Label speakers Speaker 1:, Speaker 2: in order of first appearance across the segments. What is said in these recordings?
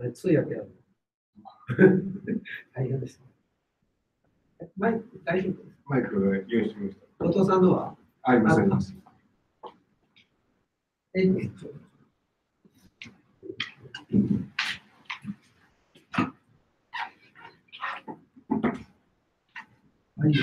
Speaker 1: これ通訳やるの。大変です。マイク大丈夫ですか？
Speaker 2: マイク用意してみました。
Speaker 1: 後藤さんのは
Speaker 2: あります、あります。
Speaker 1: はい。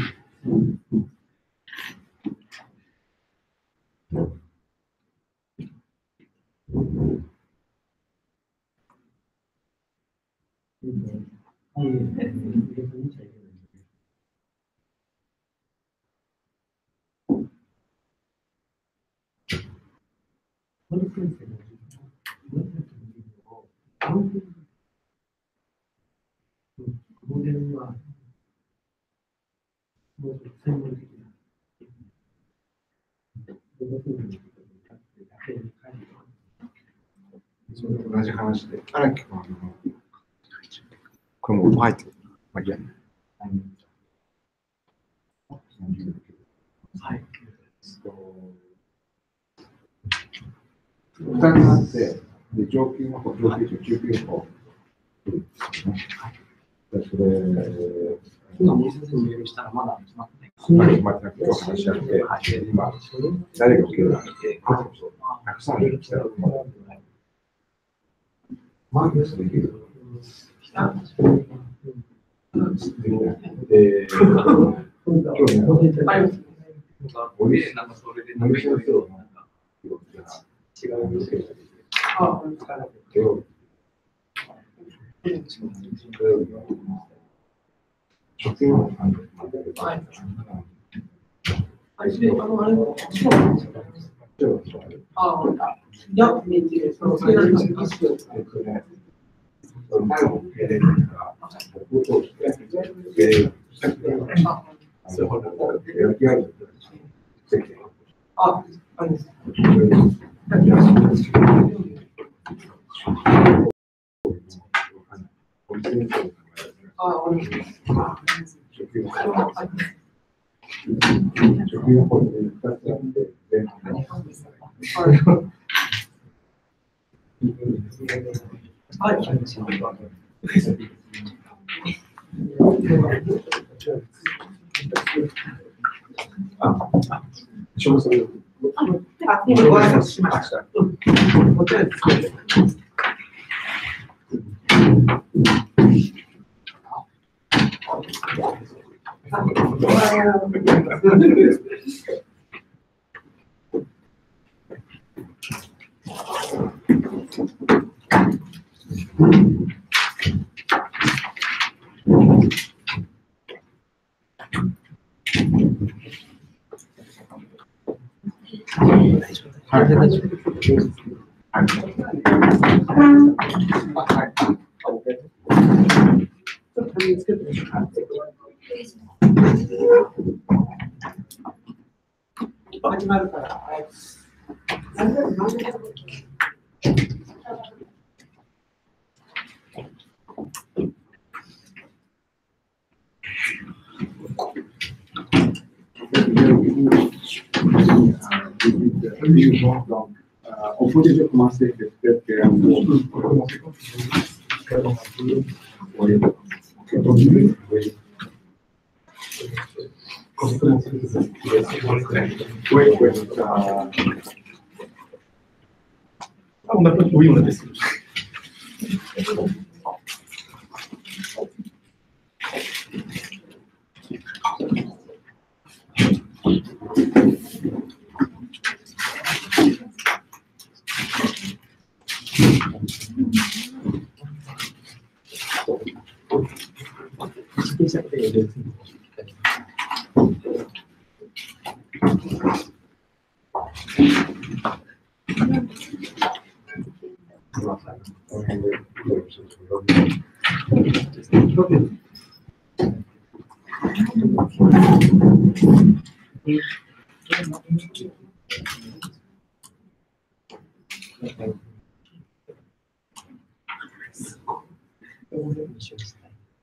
Speaker 1: モデルはもう専門的な。
Speaker 2: それと同じ話で、荒木君はこれも入ってる。まあいいや。
Speaker 1: はい。
Speaker 2: 負担があって、で上級の方、上級中、中級の方。それ、
Speaker 1: 今、面接に入したらまだ決まってない。
Speaker 2: 決まってなくて、話し合って、今、誰が受けるのか、たくさん来たら、マーケットできる。
Speaker 1: ご挨拶しました。こちらです。始まるから。
Speaker 2: Oppure come se perché è un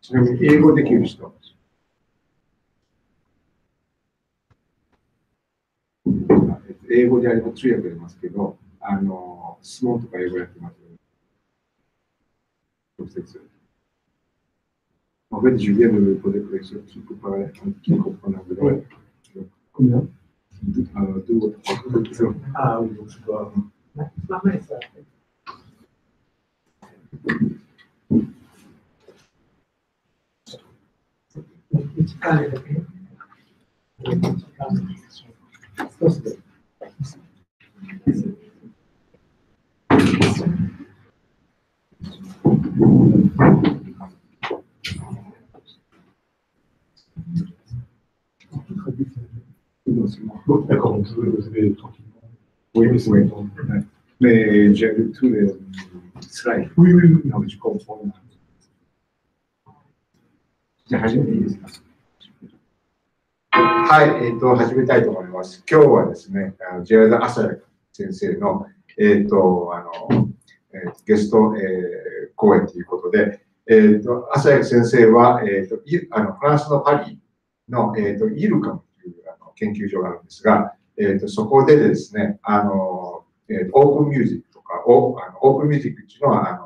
Speaker 2: ちなみに英語できる人。英語であれば通訳やりますけど、質問とか英語やってます。直接。En fait, je viens de poser la question qui peut paraître qui comprend l'anglais.
Speaker 3: Combien?
Speaker 2: 2 ou 3 questions.
Speaker 3: Ah oui, donc je dois. D'accord, donc vous avez tranquillement.
Speaker 2: Oui, oui. Mais j'ai vu tous les slides.
Speaker 3: Oui, oui, oui.
Speaker 2: Donc, je comprends. じゃあ始めていいですか。はい、始めたいと思います。今日はですね、ジェラード・アサヤグ先生の、ゲスト、講演ということで、アサヤグ先生は、フランスのパリの、イルカムという研究所があるんですが、そこでですね、オープンミュージックとかを、オープンミュージックっていうのは、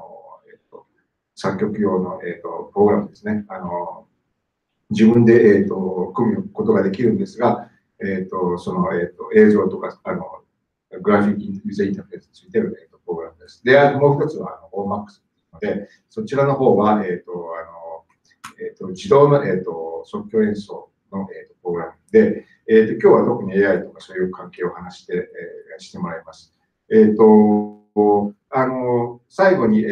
Speaker 2: 作曲用の、プログラムですね。自分で、組むことができるんですが、その、映像とか、グラフィックユーザーインターフェースについている、プログラムです。で、もう一つは、OMAX なので、そちらの方は、自動の、即興演奏の、プログラムで、今日は特に AI とかそういう関係を話して、してもらいます。最後に、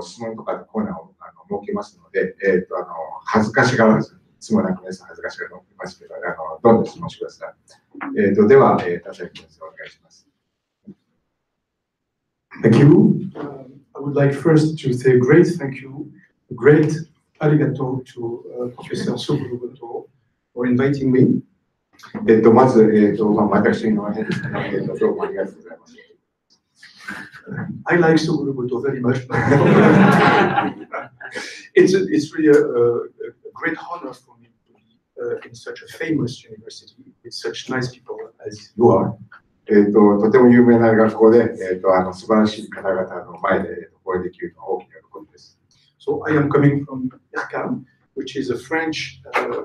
Speaker 2: 質問とかコーナーを設けますので、恥ずかしがらず、いつもなんか皆さん恥ずかしがらずいますけど、どんどん質問してください。では、田崎先生、お願いします。
Speaker 3: Thank you. I would like first to say great thank you, great arigato to Professor Suguru for inviting me.
Speaker 2: まず、私の変ですね、どうもありがとうございます。
Speaker 3: I like Suguru very much. It's really a great honor for me to be in such a famous university with such nice people as you are.
Speaker 2: とても有名な学校で、素晴らしい方々の前で講演できるのは大きな喜びです。
Speaker 3: So I am coming from IRCAM, which is a French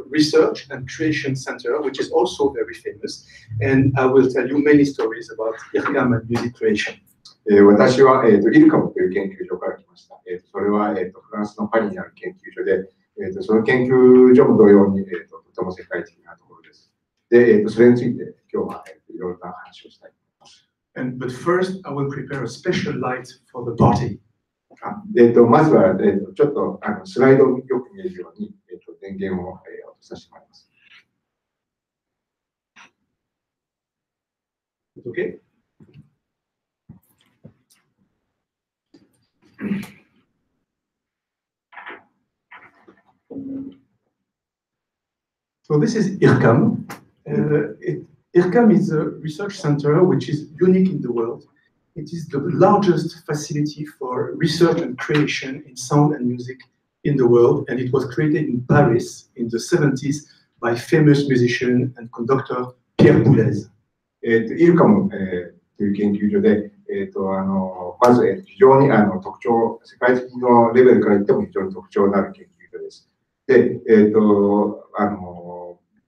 Speaker 3: research and creation center, which is also very famous. And I will tell you many stories about IRCAM and music creation.
Speaker 2: 私は、イルカムという研究所から来ました。それは、フランスのパリにある研究所で、その研究所も同様に、とても世界的なところです。で、それについて今日は、いろいろな話をしたいと思います。
Speaker 3: But first, I will prepare a special light for the party.
Speaker 2: まずは、ちょっとスライドをよく見えるように、電源を、落とさせてもらいます。
Speaker 3: Okay? So this is IRCAM. IRCAM is a research center which is unique in the world. It is the largest facility for research and creation in sound and music in the world, and it was created in Paris in the 70s by famous musician and conductor Pierre Boulez.
Speaker 2: IRCAM という研究所で、まず、非常に特徴、世界的のレベルから言っても非常に特徴のある研究所です。で、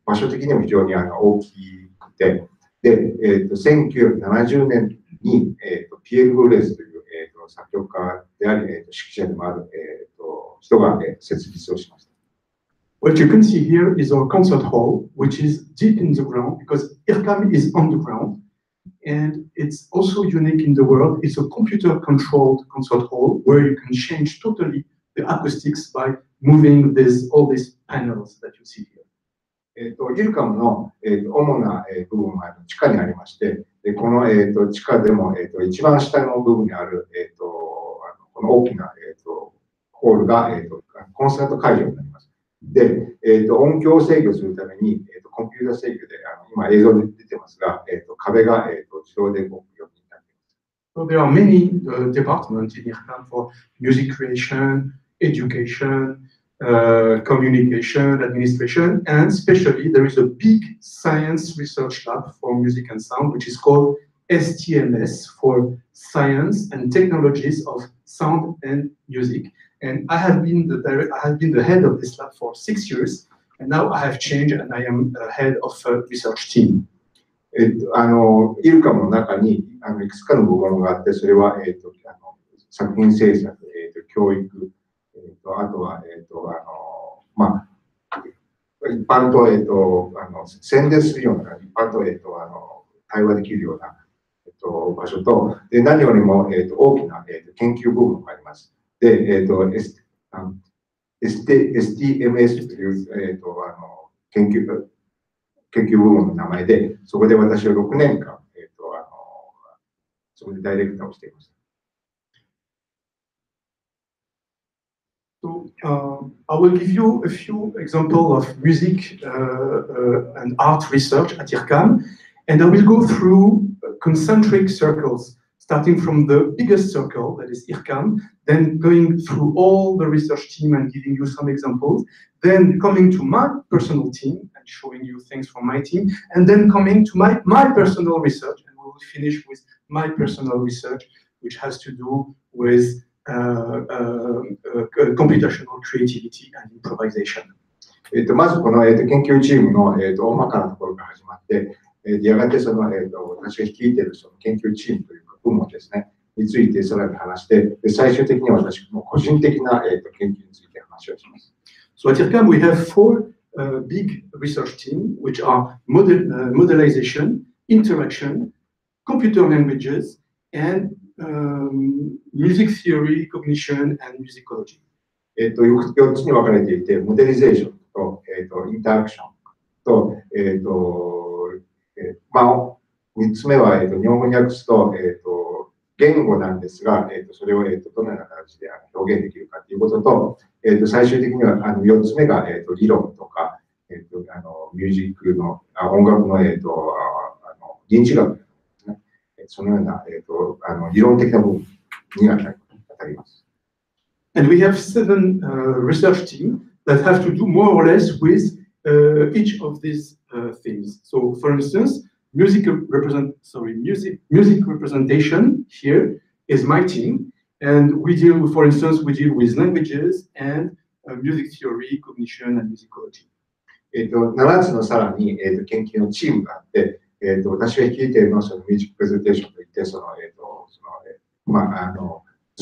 Speaker 2: 場所的にも非常に大きくて、で、1970年に、ピエール・ブレーズという、作曲家であり、指揮者でもある、人が、設立をしました。
Speaker 3: What you can see here is our concert hall, which is deep in the ground because IRCAM is on the ground. And it's also unique in the world. It's a computer-controlled concert hall where you can change totally the acoustics by moving all these panels that you see here.
Speaker 2: イルカムの、主な、部分は地下にありまして、でこの、地下でも、一番下の部分にある、この大きな、ホールが、コンサート会場になります。で、音響を制御するために、コンピュータ制御で、今映像に出てますが、壁が、自動で動くようになっています。
Speaker 3: So there are many departments in IRCAM for music creation, education, communication, administration, and especially there is a big science research lab for music and sound, which is called STMS for Science and Technologies of Sound and Music. And I have been the head of this lab for 6 years, and now I have changed and I am head of a research team.
Speaker 2: イルカムの中にいくつかの部門があって、それは、作品制作、教育、あとは、一般と、宣伝するような、一般と、対話できるような、場所と、で何よりも、大きな、研究部門があります。で、STMS という、研究部門の名前で、そこで私は6年間、そこでダイレクターをしていました。
Speaker 3: So, I will give you a few examples of music and art research at IRCAM, and I will go through concentric circles, starting from the biggest circle, that is IRCAM, then going through all the research team and giving you some examples, then coming to my personal team and showing you things from my team, and then coming to my personal research, and we will finish with my personal research, which has to do with computational creativity and improvisation.
Speaker 2: まずこの、研究チームの、大まかなところから始まって、やがてその、私が率いているその研究チームというか部門ですね、についてさらに話して、最終的には私の個人的な、研究について話をします。
Speaker 3: So at IRCAM we have 4 big research teams, which are modelization, interaction, computer languages, and music theory, cognition, and musicology.
Speaker 2: 4つに分かれていて、モデリゼーションと、インタラクションと、3つ目は、日本語に訳すと、言語なんですが、それを、どのような形で表現できるかということと、最終的には4つ目が、理論とか、ミュージックの、音楽の、認知学ですね。そのような、理論的な部分に当たります。
Speaker 3: And we have 7 research teams that have to do more or less with each of these things. So, for instance, music representation here is my team, and we deal with, for instance, we deal with languages and music theory, cognition, and musicology.
Speaker 2: 7つのさらに、研究のチームがあって、私が率いているのはそのミュージックプレゼンテーションといって、図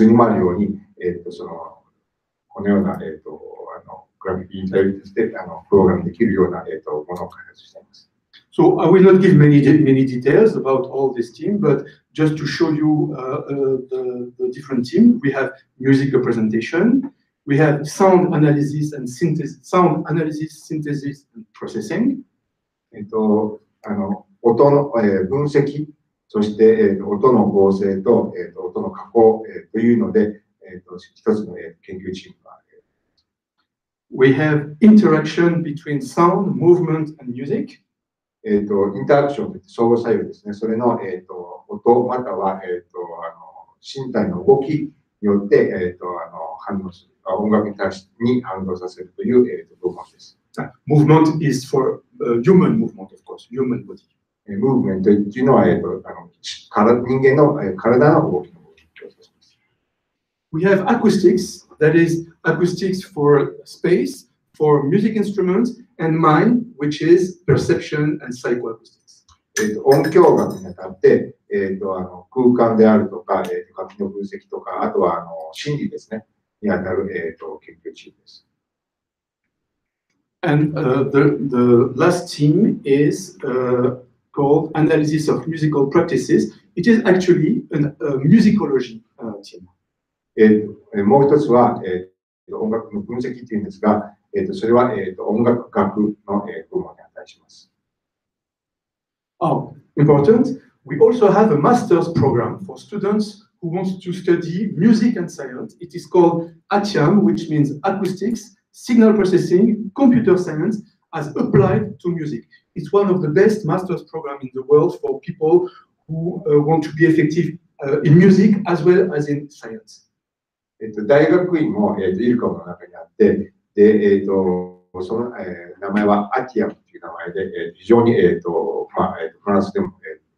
Speaker 2: にもあるように、このような、グラフィックインタビューしてプログラムできるような、ものを開発しています。
Speaker 3: So I will not give many details about all this team, but just to show you the different teams, we have music representation, we have sound analysis, synthesis, and processing.
Speaker 2: 音の、分析、そして、音の合成と、音の加工、というので、一つの、研究チームがある。
Speaker 3: We have interaction between sound, movement, and music.
Speaker 2: インタラクションといって相互作用ですね。それの、音または、身体の動きによって、反応する。音楽に対してに反応させるという、部門です。
Speaker 3: Movement is for human movement, of course, human body.
Speaker 2: ムーブメントというのは、人間の体の動きの動きを指します。
Speaker 3: We have acoustics, that is acoustics for space, for music instruments, and mind, which is perception and psychoacoustics.
Speaker 2: 音響学にあたって、空間であるとか、楽器の分析とか、あとは心理ですね、にあたる、研究チームです。
Speaker 3: And the last team is called Analysis of Musical Practices. It is actually a musicology team.
Speaker 2: もう一つは、音楽の分析というんですが、それは、音楽学の、部門に値します。
Speaker 3: Oh, important. We also have a master's program for students who want to study music and science. It is called IRCAM, which means acoustics, signal processing, computer science, as applied to music. It's one of the best master's programs in the world for people who want to be effective in music as well as in science.
Speaker 2: 大学院も、イルカムの中にあって、で、その、名前はIRCAMという名前で、非常に、フランスでも、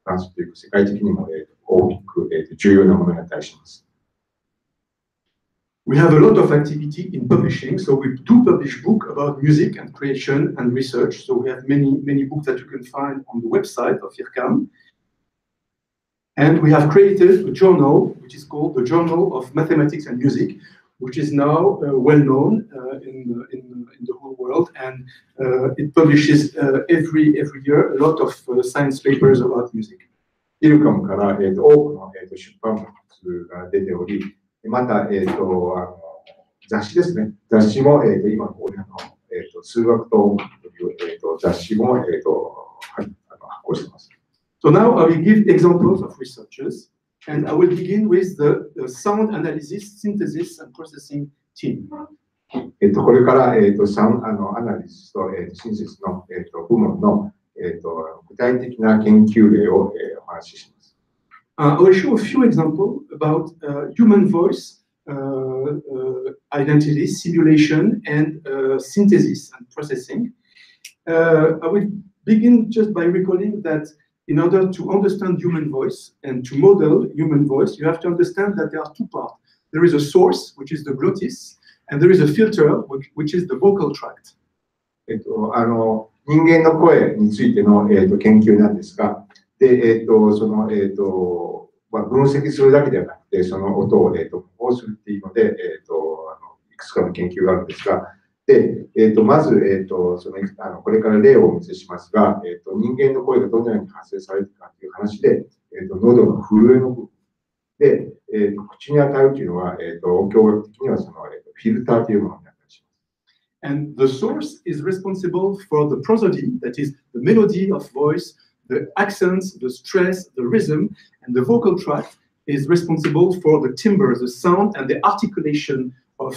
Speaker 2: フ関するという世界的にも、大きく、重要なものになったりします。
Speaker 3: We have a lot of activity in publishing, so we do publish books about music and creation and research. So we have many books that you can find on the website of IRCAM. And we have created a journal, which is called the Journal of Mathematics and Music, which is now well known in the whole world, and it publishes every year a lot of science papers about music.
Speaker 2: IRCAM から、多くの、出版物が出ており、また、雑誌ですね。雑誌も、今ここに数学と音楽という、雑誌も、発行しています。
Speaker 3: So now I will give examples of researchers, and I will begin with the sound analysis, synthesis, and processing team.
Speaker 2: これから、サウンドアナリスト、シンセスの、部門の、具体的な研究例を、お話しします。
Speaker 3: I will show a few examples about human voice, identity, simulation, and synthesis and processing. I will begin just by recalling that in order to understand human voice and to model human voice, you have to understand that there are two parts. There is a source, which is the glottis, and there is a filter, which is the vocal tract.
Speaker 2: 人間の声についての、研究なんですが、で、その、分析するだけではなくて、その音を、模倣するっていうので、いくつかの研究があるんですが、で、まず、これから例をお見せしますが、人間の声がどのように発生されるかという話で、喉の震えの部分で、口に当たるというのは、音響学的にはその、フィルターというものになったりします。
Speaker 3: And the source is responsible for the prosody, that is the melody of voice, the accents, the stress, the rhythm, and the vocal tract is responsible for the timbre, the sound, and the articulation of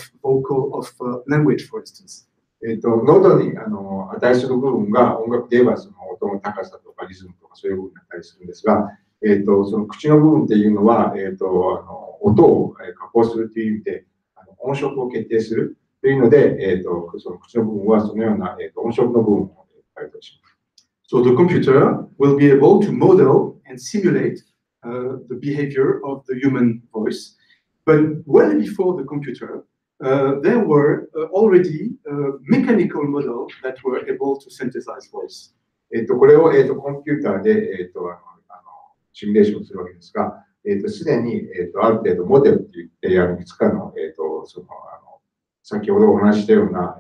Speaker 3: language, for instance.
Speaker 2: 喉に値する部分が音楽で言えばその音の高さとかリズムとかそういう部分になったりするんですが、その口の部分っていうのは、音を加工するという意味で音色を決定するというので、その口の部分はそのような、音色の部分を回答します。
Speaker 3: So the computer will be able to model and simulate the behavior of the human voice. But well before the computer, there were already mechanical models that were able to synthesize voice.
Speaker 2: これを、コンピューターで、シミュレーションするわけですが、すでに、ある程度モデルといっていくつかの、その先ほどお話ししたような、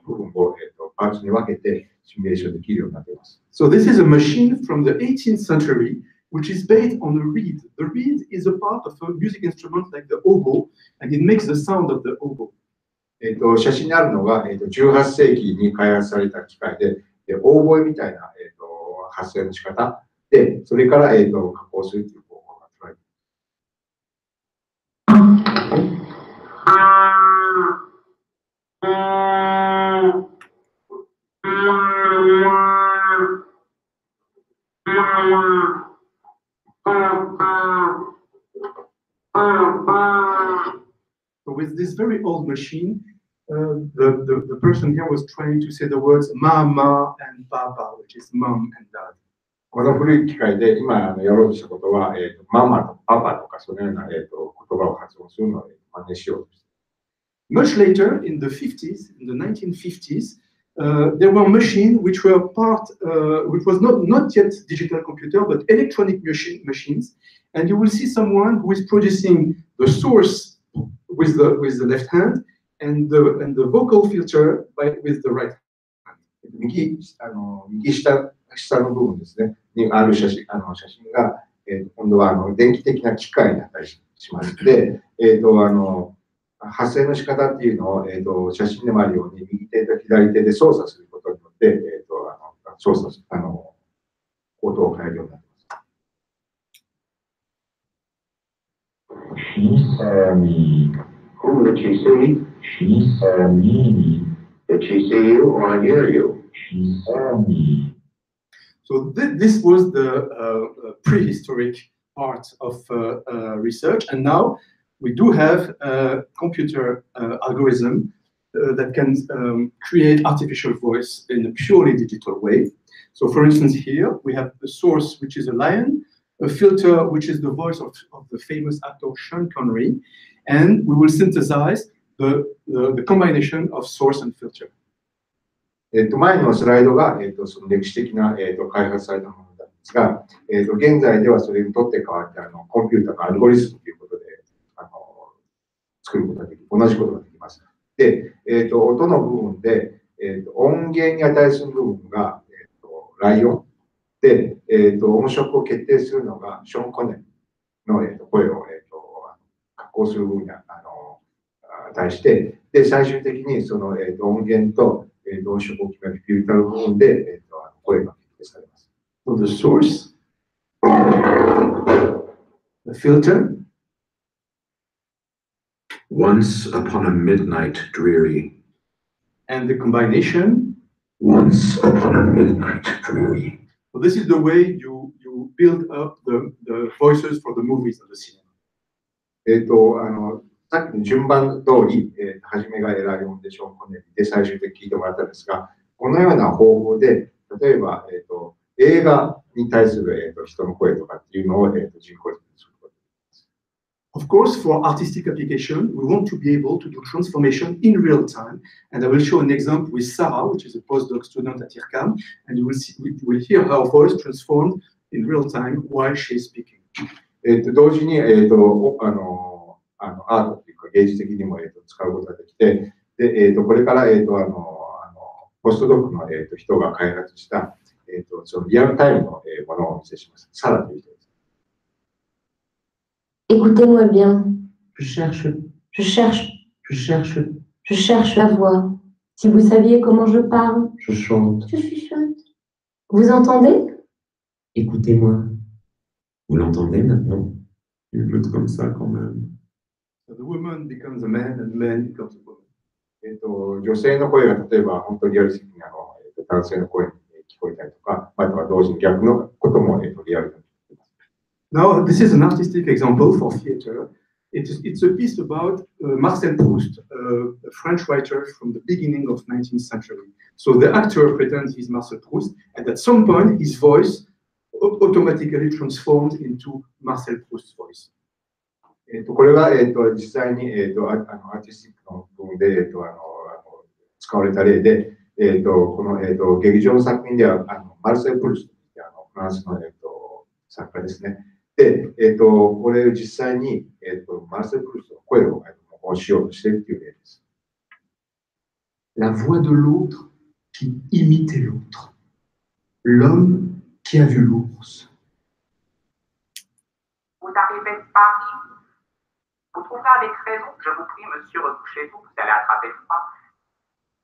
Speaker 2: 部分を、パーツに分けてシミュレーションできるようになっています。
Speaker 3: So this is a machine from the 18th century, which is based on a reed. The reed is a part of a music instrument like the oboe, and it makes the sound of the oboe.
Speaker 2: 写真にあるのが、18世紀に開発された機械で、オーボエみたいな、発声の仕方で、それから、加工するという方法が取られています。
Speaker 3: So with this very old machine, the person here was trying to say the words mama and papa, which is mom and dad.
Speaker 2: この古い機械で今やろうとしたことは、ママとパパとかそのような、言葉を発音するので真似しようとして。
Speaker 3: Much later, in the 50s, in the 1950s, there were machines which were which was not yet digital computer, but electronic machines. And you will see someone who is producing the source with the left hand and the vocal filter with the right hand.
Speaker 2: 右下の部分ですね、にある写真が、今度は電気的な機械になったりします。で、発声の仕方っていうのを、写真でもあるように右手と左手で操作することによって、音を変えるようになっています。
Speaker 4: She saw me. Who did she see? She saw me. Did she see you or hear you? She saw me.
Speaker 3: So this was the prehistoric part of research, and now we do have a computer algorithm that can create artificial voice in a purely digital way. So for instance, here we have the source, which is a lion, a filter which is the voice of the famous actor Sean Connery, and we will synthesize the combination of source and filter.
Speaker 2: 前のスライドが、その歴史的な、開発されたものなんですが、現在ではそれにとって変わってコンピューターのアルゴリスムということで作ることができる、同じことができます。で、音の部分で、音源に値する部分が、ライオンで、音色を決定するのがショーン・コネリの、声を、加工する部分に対して、で、最終的にその、音源と、音色を決めるフィルターの部分で、声が決定されます。
Speaker 3: So the source, the filter.
Speaker 5: Once upon a midnight dreary.
Speaker 3: And the combination.
Speaker 5: Once upon a midnight dreary.
Speaker 3: So this is the way you build up the voices for the movies of the cinema.
Speaker 2: さっきの順番通り、初めがエライオンでショーン・コネリーで最終的に聞いてもらったんですが、このような方法で、例えば、映画に対する、人の声とかっていうのを、人工的にすることができます。
Speaker 3: Of course, for artistic application, we want to be able to do transformation in real time. And I will show an example with Sarah, which is a postdoc student at IRCAM, and you will hear her voice transformed in real time while she is speaking.
Speaker 2: 同時に、アートというか芸術的にも、使うことができて、で、これから、ポストドックの、人が開発した、そのリアルタイムの、ものをお見せします。サラという人です。
Speaker 6: Écoutez-moi bien.
Speaker 5: Je cherche
Speaker 6: la voix. Si vous saviez comment je parle.
Speaker 5: Je chante.
Speaker 6: Je chuchote. Vous entendez?
Speaker 5: Écoutez-moi. Vous l'entendez maintenant? Il me comme ça quand même.
Speaker 3: So the woman becomes a man and man becomes a woman.
Speaker 2: 女性の声が例えば本当にリアル的に男性の声に聞こえたりとか、または同時に逆のこともリアルに。
Speaker 3: Now, this is an artistic example for theater. It's a piece about Marcel Proust, a French writer from the beginning of 19th century. So the actor pretends he's Marcel Proust, and at some point his voice automatically transformed into Marcel Proust's voice.
Speaker 2: これが、実際に、アーティスティックの部分で、使われた例で、この、劇場の作品ではマルセル・プルストというフランスの、作家ですね。で、これを実際に、マルセル・プルストの声をしようとしているという例です。
Speaker 3: La voix de l'autre qui imitait l'autre. L'homme qui a vu l'ours.
Speaker 7: Vous arrivez de Paris. Vous trouverez avec raison, je vous prie, monsieur, recouchez-vous, vous allez attraper froid.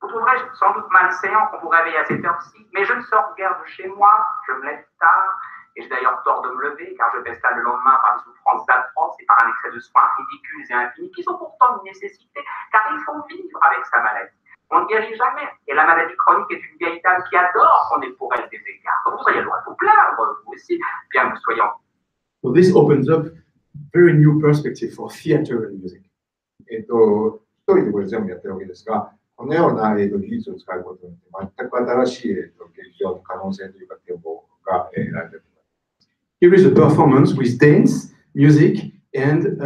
Speaker 7: Vous trouverez sans doute malséant qu'on vous réveille à cette heure-ci, mais je ne sors guère de chez moi, je me lève tard, et j'ai d'ailleurs tort de me lever, car je peste le lendemain par des souffrances atroces et par un excès de soins ridicules et infinis, qui sont pourtant une nécessité, car il faut vivre avec sa maladie. On ne guérit jamais, et la maladie chronique est une vieille dame qui adore qu'on ait pour elle des écarts. Vous ayez le droit de vous plaindre, vous aussi, bien que vous soyez en...
Speaker 3: So this opens up very new perspective for theater and music.
Speaker 2: 一人でこれ全部やってるわけですが、このような、技術を使うことによって全く新しい、劇場の可能性というか展望が得られる。
Speaker 3: Here is a performance with dance, music, and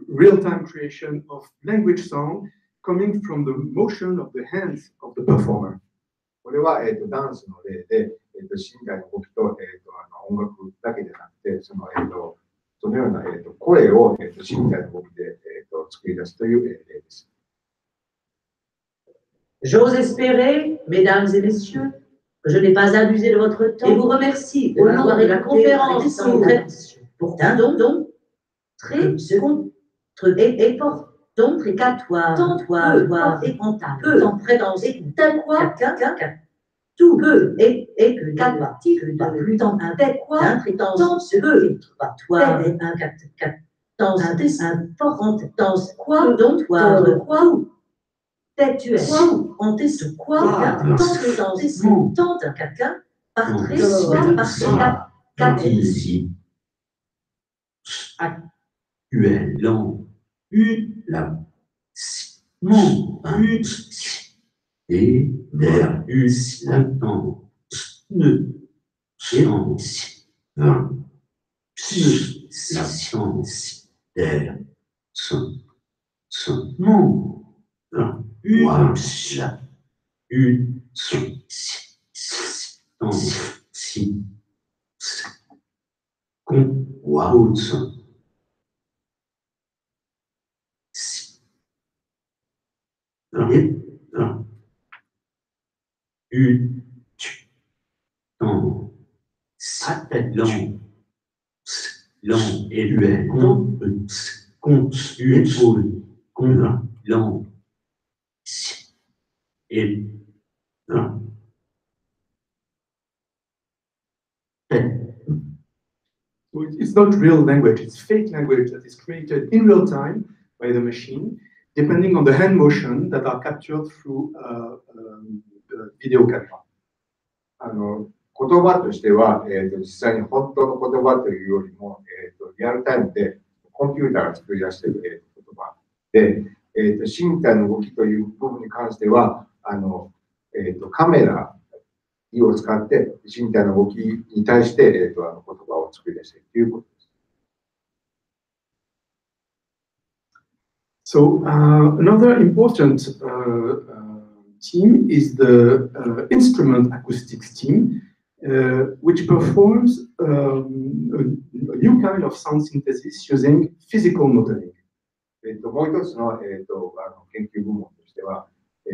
Speaker 3: real-time creation of language sound coming from the motion of the hands of the performer.
Speaker 2: これは、ダンスの例で、身体の動きと、音楽だけでなくて、そのような、声を、身体の動きで、作り出すという例です。
Speaker 8: J'ose espérer, mesdames et messieurs, que je n'ai pas abusé de votre temps et vous remercie au nom de la conférence pourtant donc très donc précatoire, tentoire et peu en présence et quoi tout peu et que qu'apartit que de plus temps un quoi d'infréquence peu toi et un dans un fort dans quoi donc quoi tu es on t'est ce quoi dans ce temps d'un quelqu'un par très soit par quatre
Speaker 5: ici actuel la et vers la ne science la science d'air, mon, une,
Speaker 3: So it's not real language, it's fake language that is created in real time by the machine, depending on the hand motion that are captured through the video camera.
Speaker 2: 言葉としては、実際に本当の言葉というよりも、リアルタイムでコンピューターが作り出している、言葉で、身体の動きという部分に関しては、カメラを使って身体の動きに対して、言葉を作り出しているということです。
Speaker 3: So another important team is the instrument acoustics team, which performs a new kind of sound synthesis using physical modeling.
Speaker 2: もう一つの、研究部門としては、イ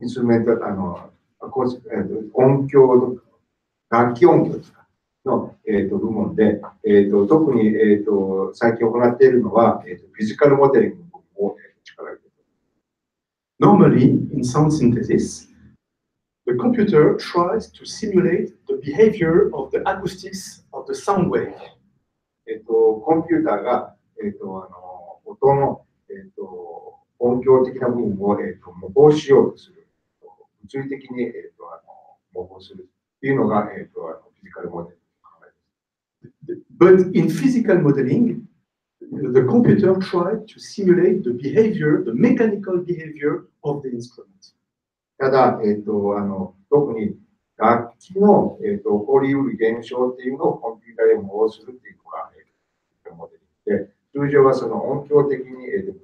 Speaker 2: ンストゥルメント、音響、楽器音響ですかの、部門で、特に、最近行っているのは、フィジカルモデリングの部分を力を入れています。
Speaker 3: Normally, in sound synthesis, the computer tries to simulate the behavior of the acoustics of the sound wave.
Speaker 2: コンピューターが、音の、音響的な部分を、模倣しようとする。物理的に、模倣するというのが、フィジカルモデル。
Speaker 3: But in physical modeling, the computer tried to simulate the behavior, the mechanical behavior of the instrument.
Speaker 2: ただ、特に楽器の、起こりうる現象っていうのをコンピューターで模倣するっていうのが、モデルで、通常はその音響的に、分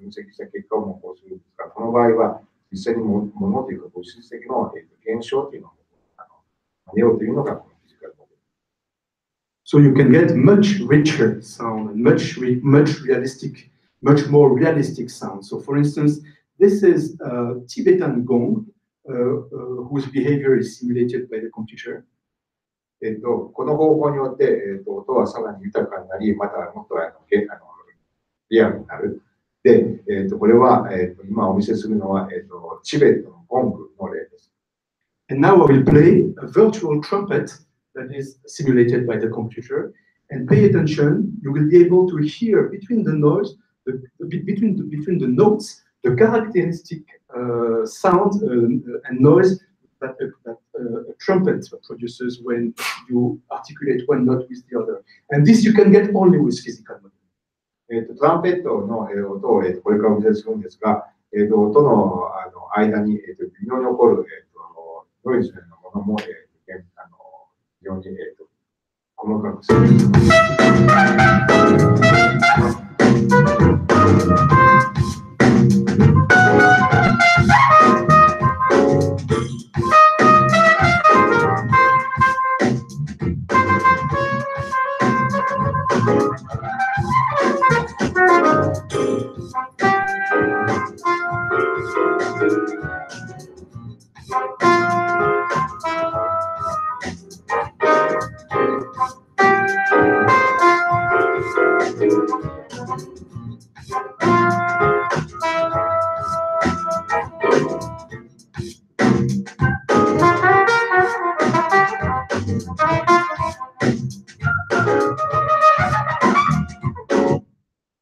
Speaker 2: 析した結果を模倣するんですが、この場合は実際にものというか物質的な、現象というのを真似ようというのがこのフィジカルモデル。
Speaker 3: So you can get much richer sound and much more realistic sound. So for instance, this is a Tibetan gong whose behavior is simulated by the computer.
Speaker 2: この方法によって、音はさらに豊かになり、またもっとリアルになる。で、これは、今お見せするのは、チベットのゴングの例です。
Speaker 3: And now I will play a virtual trumpet that is simulated by the computer. And pay attention, you will be able to hear between the notes, between the notes, the characteristic sound and noise that a trumpet produces when you articulate one note with the other. And this you can get only with physical modeling.
Speaker 2: トランペットの音をこれからお見せするんですが、音の間に微妙に起こるノイズのようなものも非常に細かくする。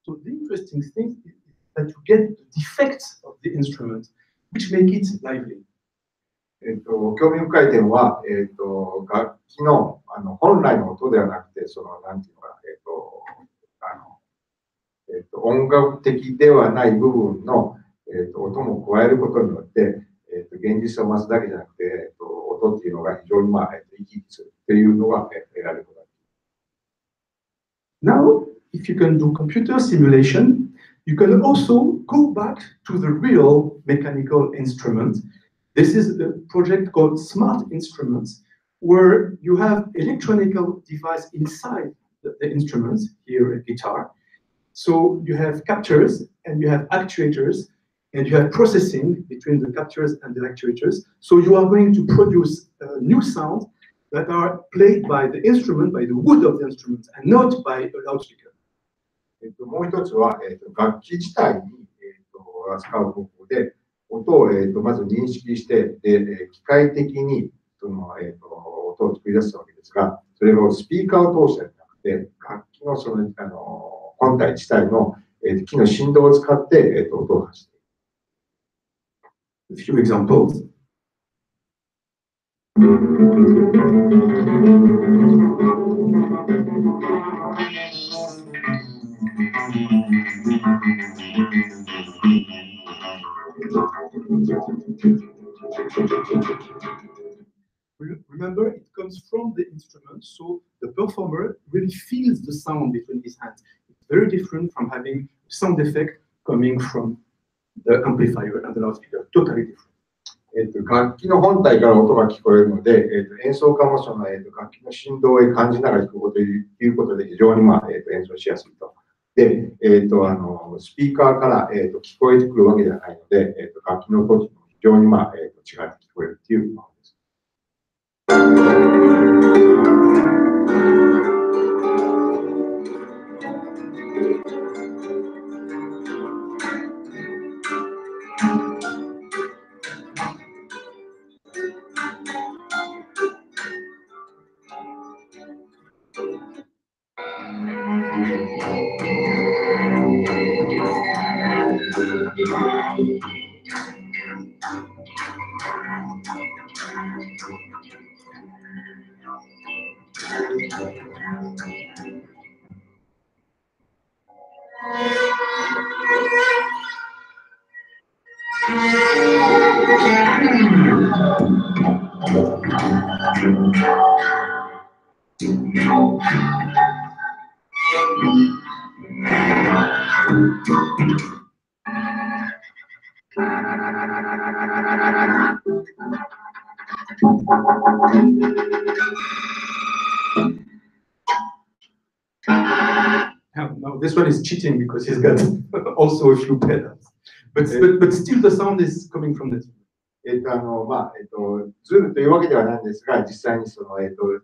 Speaker 3: So the interesting thing is that you get the defects of the instrument, which make it lively.
Speaker 2: 興味深い点は、楽器の本来の音ではなくて、なんていうのか、音楽的ではない部分の、音も加えることによって、現実を増すだけじゃなくて、音っていうのが非常に生き生きするというのが得られることです。
Speaker 3: Now, if you can do computer simulation, you can also go back to the real mechanical instrument. This is a project called Smart Instruments, where you have electronic device inside the instruments, here a guitar. So you have captors and you have actuators and you have processing between the captors and the actuators. So you are going to produce new sounds that are played by the instrument, by the wood of the instrument, and not by a loudspeaker.
Speaker 2: もう一つは、楽器自体に、扱う方法で、音を、まず認識して、で機械的にその、音を作り出すわけですが、それをスピーカーを通してじゃなくて、楽器のその、本体自体の、木の振動を使って、音を発している。
Speaker 3: A few examples. Remember, it comes from the instrument, so the performer really feels the sound between his hands. It's very different from having sound effect coming from the amplifier and the loudspeaker. Totally different.
Speaker 2: 楽器の本体から音が聞こえるので、演奏家もその、楽器の振動を感じながら聴くことということで非常に、演奏しやすいと。で、スピーカーから、聞こえてくるわけではないので、楽器の音も非常に、違って聞こえるというものです。
Speaker 3: Now, this one is cheating because he's got also a few pedals. But still the sound is coming from this.
Speaker 2: ズームというわけではないんですが、実際にその、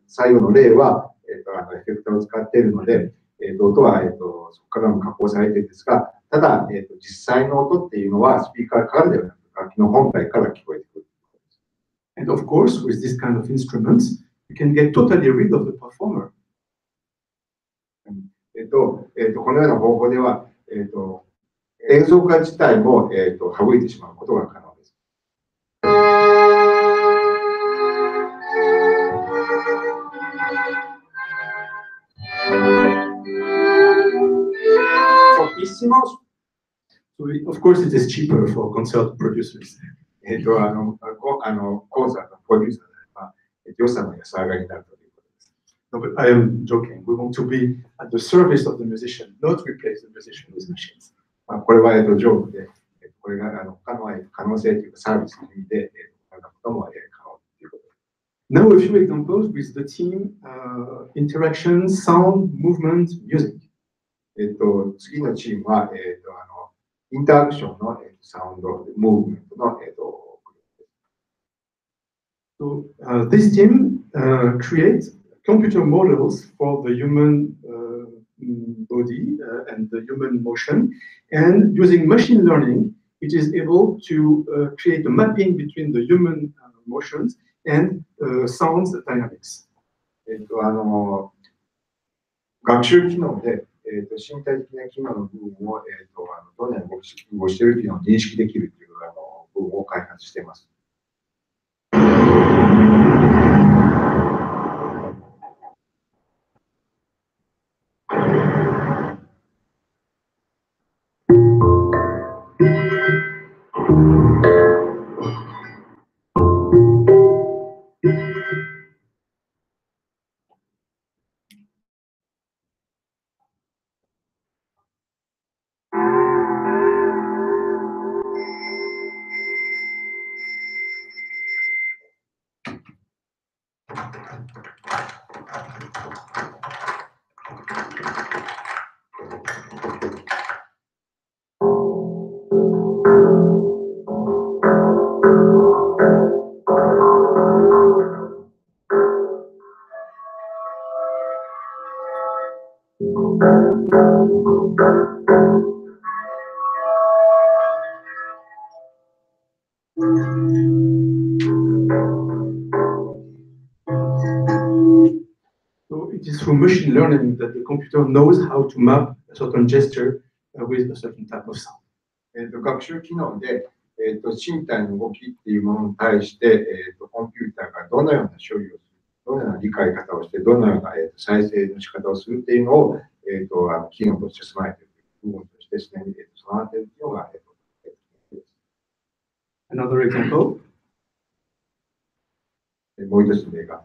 Speaker 2: 最後の例は、エフェクターを使っているので、音は、そこからも加工されているんですが、ただ、実際の音っていうのはスピーカーからではなく、楽器の本体から聞こえてくる。
Speaker 3: And of course, with this kind of instruments, you can get totally rid of the performer.
Speaker 2: このような方法では、演奏家自体も、省いてしまうことが可能です。
Speaker 3: So of course, it is cheaper for concert producers.
Speaker 2: コンサートのプロデューサーであれば、予算の安上がりになるということです。
Speaker 3: No, but I am joking. We want to be at the service of the musician, not replace the musician with machines.
Speaker 2: これは、ジョークで、これが他の可能性というかサービスの意味で、こんなことも、可能ということです。
Speaker 3: Now a few examples with the team interaction, sound, movement, music.
Speaker 2: 次のチームは、インタラクションの、サウンド、ムーブメントの、
Speaker 3: So this team creates computer models for the human body and the human motion, and using machine learning, it is able to create a mapping between the human motions and sounds dynamics.
Speaker 2: 学習機能で、身体的な機能の部分を、どのように動しているというのを認識できるという部分を開発しています。
Speaker 3: So it is through machine learning that the computer knows how to map a certain gesture with a certain type of sound.
Speaker 2: 学習機能で、身体の動きっていうものに対して、コンピューターがどのような処理をする、どのような理解方をして、どのような、再生の仕方をするっていうのを、機能として備えている部分としてですね、備わっているのが、
Speaker 3: Another example.
Speaker 2: もう一つの例が。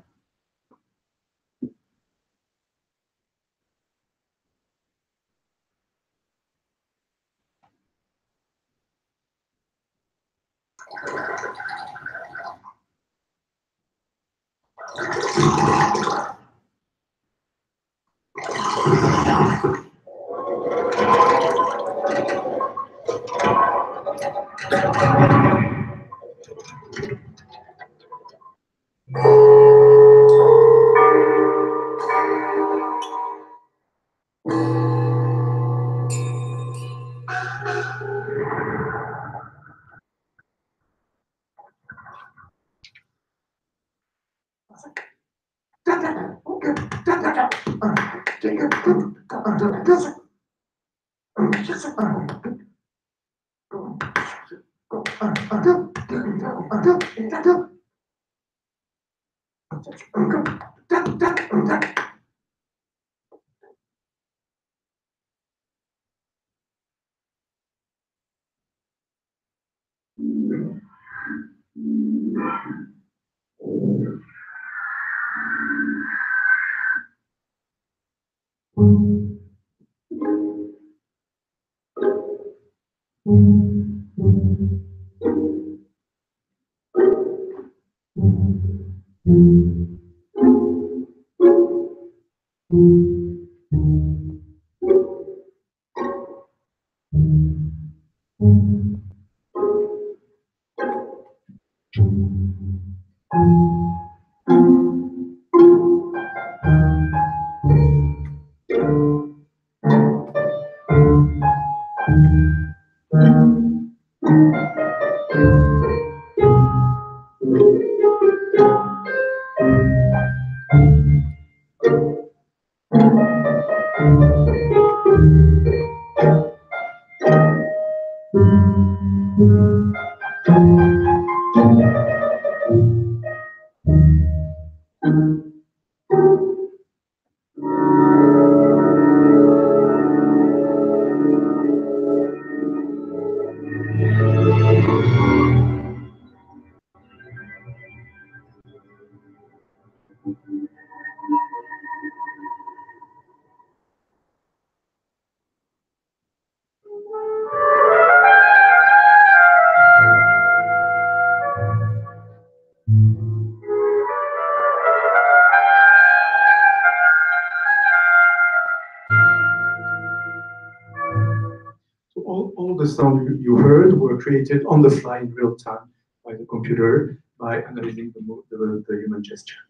Speaker 3: All the sound you heard were created on the fly in real time by the computer by analyzing the human gesture.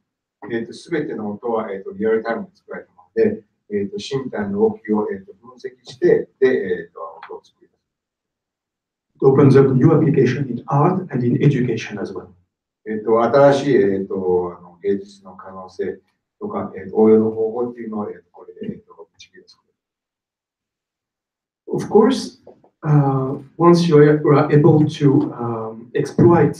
Speaker 2: すべての音は、リアルタイムで作られたもので、身体の動きを、分析して、で、音を作り出す。
Speaker 3: It opens up new application in art and in education as well.
Speaker 2: 新しい、芸術の可能性とか、応用の方法っていうのを、これで、導き出す。
Speaker 3: Of course, once you are able to exploit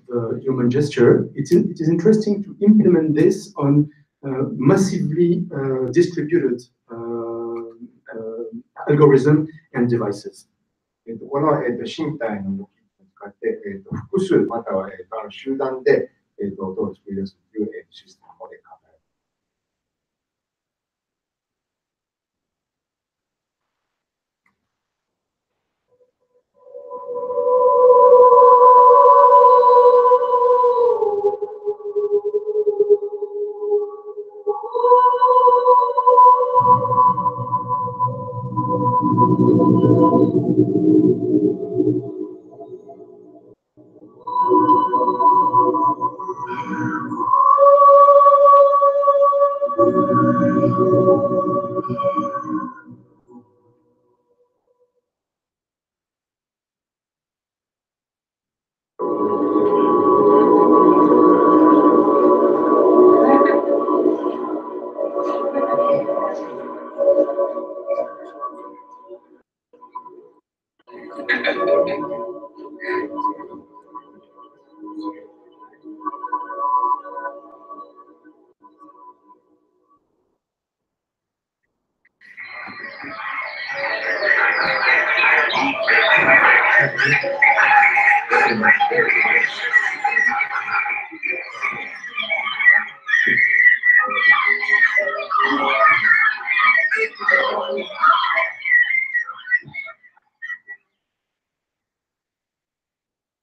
Speaker 3: the human gesture, it is interesting to implement this on massively distributed algorithm and devices.
Speaker 2: この、身体の動きを使って、複数または、集団で、音を作り出すという、システムを考えます。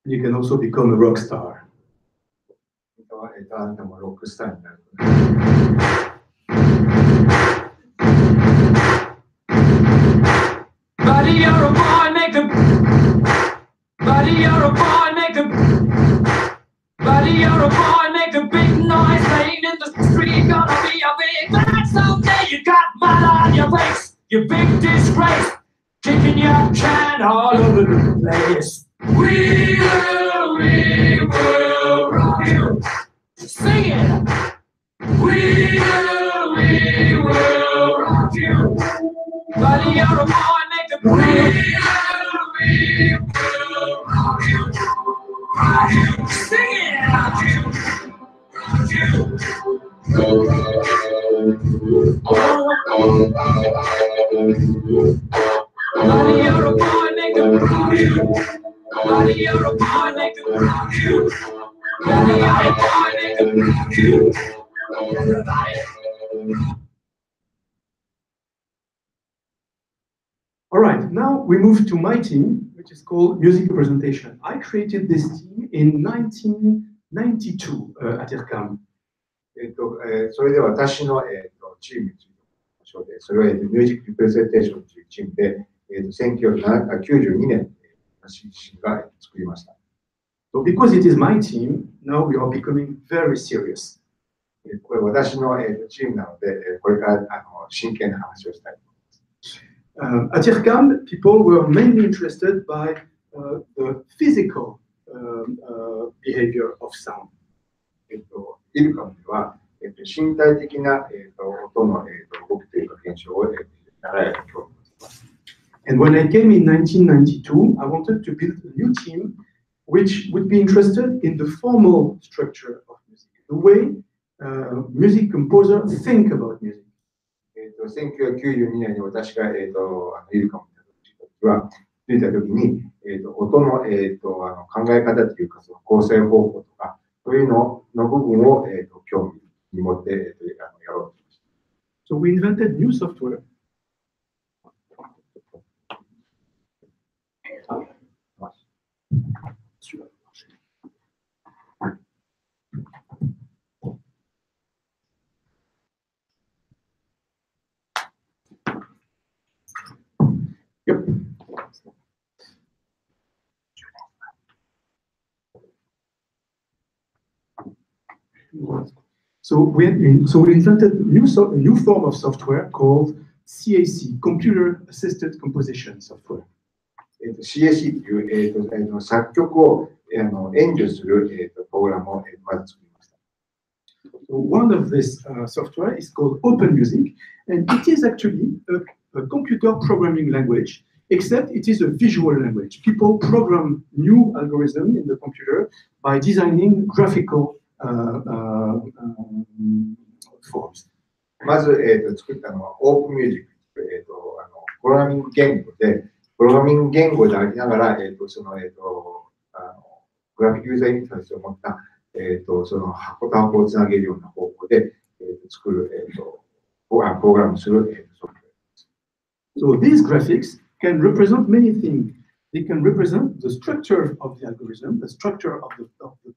Speaker 3: You can also become a rock star.
Speaker 2: あなたもロックスターになる。
Speaker 9: Buddy, you're a boy, make the. Buddy, you're a boy, make the. Buddy, you're a boy, make a big noise, playing in the street, gonna be a big man someday. You got mud on your face, you big disgrace, kicking your can all over the place. We will rock you. Sing it. We will rock you. Buddy, you're a boy, make the. We will rock you. Rock you. Sing it. Rock you. Rock you. Buddy, you're a boy, make the. Rock you. Buddy, you're a boy, make the. Rock you. Buddy, you're a boy, make the. Rock you. Everybody.
Speaker 3: All right, now we move to my team, which is called Music Representation. I created this team in 1992 at IRCAM.
Speaker 2: それで私の、チームについてお話をで、それは、ミュージックリプレゼンテーションというチームで、1992年、私自身が作りました。
Speaker 3: So because it is my team, now we are becoming very serious.
Speaker 2: これ私の、チームなので、これから真剣な話をしたいと思います。
Speaker 3: At IRCAM, people were mainly interested by the physical behavior of sound.
Speaker 2: IRCAM では、身体的な、音の、動きというか現象を、長い間興味を持っています。
Speaker 3: And when I came in 1992, I wanted to build a new team which would be interested in the formal structure of music, the way music composers think about music.
Speaker 2: 1992年に私が、IRCAM に着いたときに、音の、考え方というか、その構成方法とか、そういうの部分を、興味に持って、やろうとしました。
Speaker 3: So we invented new software. Yep. So we invented a new form of software called CAC, Computer Assisted Composition Software.
Speaker 2: CAC という、作曲を援助する、プログラムを、まず作りました。
Speaker 3: So one of this software is called Open Music, and it is actually a computer programming language, except it is a visual language. People program new algorithms in the computer by designing graphical forms.
Speaker 2: まず、作ったのは Open Music という、プログラミング言語で、プログラミング言語でありながら、その、グラフィックユーザーインターフェースを持った、その箱と箱をつなげるような方法で、作る、プログラムする、ソフトウェアです。
Speaker 3: So these graphics can represent many things. They can represent the structure of the algorithm, the structure of the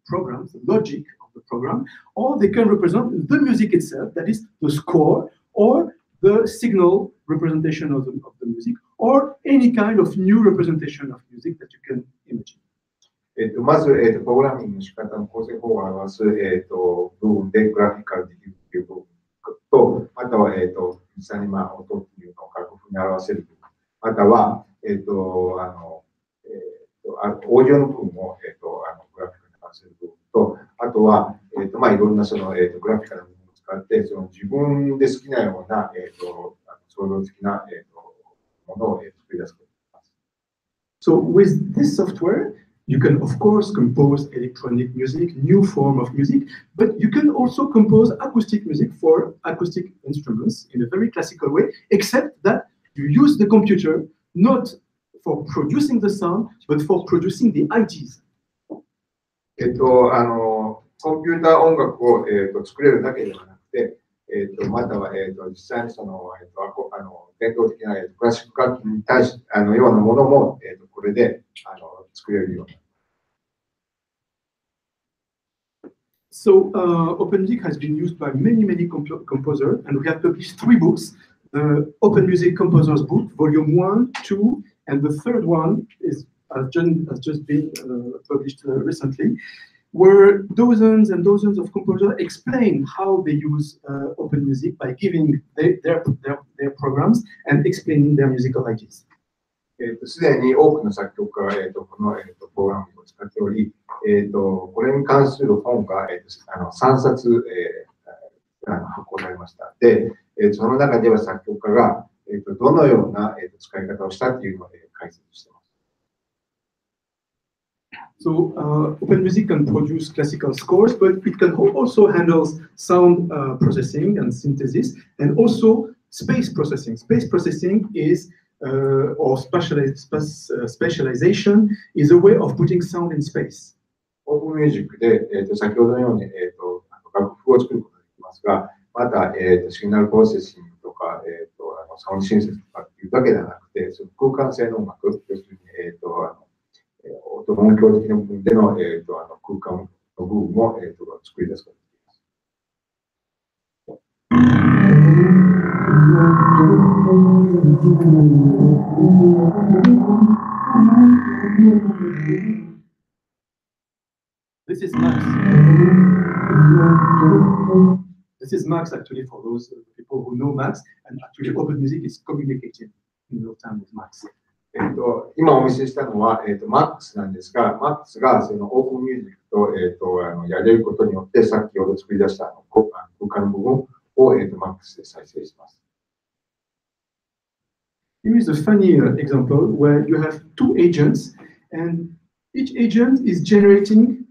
Speaker 3: program, the logic of the program, or they can represent the music itself, that is the score, or the signal representation of the music, or any kind of new representation of music that you can imagine.
Speaker 2: まず、プログラミングの仕方の構成法を表す、部分でグラフィカルできるという部分と、あとは、実際に、音っていうのを楽譜に表せる部分、あとは、オーディオの部分を、グラフィカルに表せる部分と、あとは、いろんなその、グラフィカルな部分を使って、その自分で好きなような、創造的な、ものを、作り出すことができます。
Speaker 3: So with this software, you can of course compose electronic music, new form of music, but you can also compose acoustic music for acoustic instruments in a very classical way, except that you use the computer not for producing the sound, but for producing the ideas.
Speaker 2: コンピューター音楽を、作れるだけではなくて、または、実際にその、伝統的な、クラシック楽器に対し、ようなものも、これで、作れるように。
Speaker 3: So, open music has been used by many composers, and we have published 3 books. The Open Music Composers Book, Volume 1, 2, and the third one has just been published recently, where dozens and dozens of composers explain how they use open music by giving their programs and explaining their musical ideas.
Speaker 2: すでに多くの作曲家が、この、プログラムを使っており、これに関する本が、3冊、発行されました。で、その中では作曲家が、どのような、使い方をしたというのを解説しています。
Speaker 3: So, open music can produce classical scores, but it can also handle sound processing and synthesis, and also space processing. Space processing is or specialization is a way of putting sound in space.
Speaker 2: オープンミュージックで、先ほどのように、楽譜を作ることができますが、また、シグナルプロセッシングとか、サウンドシンセスとかっていうだけではなくて、その空間性の音楽、要するに、音の音響的な部分での、空間の部分も、作り出すことができます。
Speaker 3: This is Max. This is Max actually for those people who know Max, and actually open music is communicating in real time with Max.
Speaker 2: 今お見せしたのは、MAX なんですが、MAX がそのオープンミュージックと、やれることによって、先ほど作り出した空間の部分を、MAX で再生します。
Speaker 3: Here is a funny example where you have 2 agents, and each agent is generating,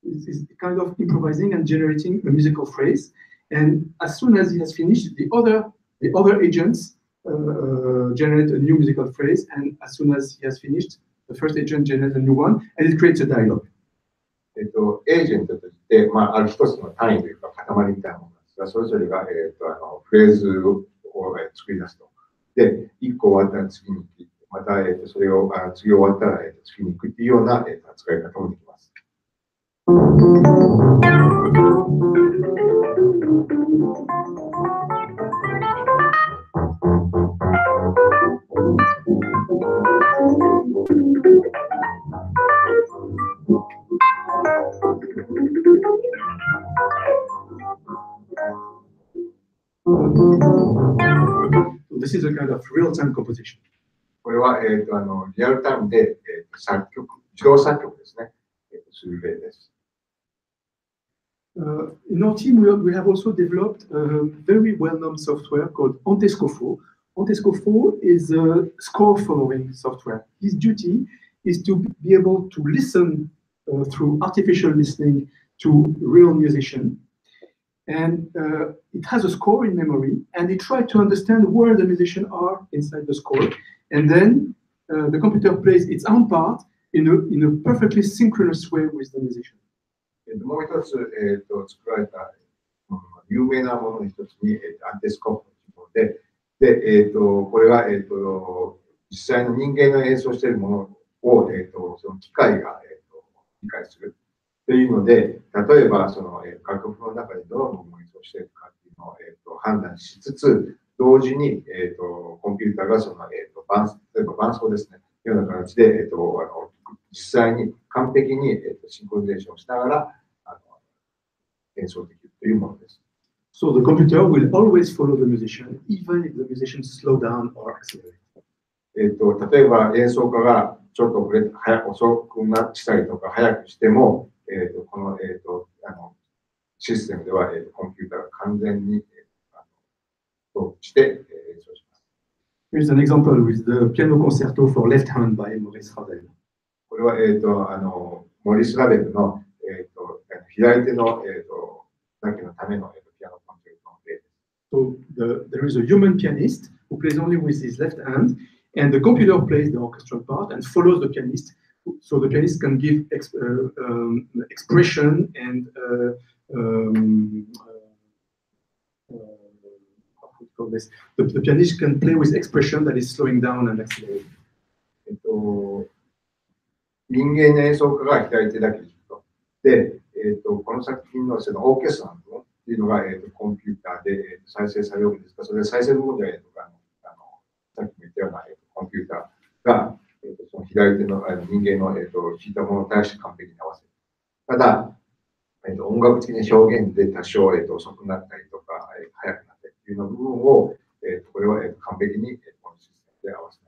Speaker 3: is kind of improvising and generating a musical phrase. And as soon as he has finished, the other agents generate a new musical phrase, and as soon as he has finished, the first agent generates a new one, and it creates a dialogue.
Speaker 2: エージェントといって、ある一つの単位というか塊みたいなものですが、それぞれが、フレーズを作り出すと。で、1個終わったら次に行って、また、それを次終わったら、次に行くっていうような、使い方もできます。
Speaker 3: This is a kind of real-time composition.
Speaker 2: これは、リアルタイムで、自動作曲ですね、する例です。
Speaker 3: In our team, we have also developed a very well-known software called Antescofo. Antescofo is a score following software. His duty is to be able to listen through artificial listening to real musicians. And it has a score in memory, and it tries to understand where the musicians are inside the score. And then the computer plays its own part in a perfectly synchronous way with the musician.
Speaker 2: もう一つ、作られた有名なものの一つに、アンテスコープというもので、これが、実際の人間の演奏しているものを、その機械が、理解するというので、例えばその、楽譜の中でどの部分を演奏しているかというのを、判断しつつ、同時に、コンピューターがその、例えば伴奏ですね、というような形で、実際に完璧に、シンクロニゼーションをしながら演奏できるというものです。
Speaker 3: So the computer will always follow the musician, even if the musician slow down or accelerate.
Speaker 2: 例えば演奏家がちょっと遅くなったりとか早くしても、この、システムでは、コンピューターが完全に装置して演奏します。
Speaker 3: Here's an example with the piano concerto for left hand by Maurice Ravel.
Speaker 2: これは、モリス・ラベルの、左手の、だけのための、ピアノコンチェルトの例です。
Speaker 3: So there is a human pianist who plays only with his left hand, and the computer plays the orchestral part and follows the pianist So the pianist can give expression and the pianist can play with expression that is slowing down and accelerating.
Speaker 2: 人間の演奏家が左手だけ弾くと。で、この作品のそのオーケストラの部分っていうのが、コンピューターで、再生されるわけですが、それで再生部分では、さっきも言ったような、コンピューターが、その左手の人間の、弾いたものに対して完璧に合わせる。ただ、音楽的な表現で多少、遅くなったりとか、速くなったりというような部分を、これは、完璧に、このシステムで合わせる。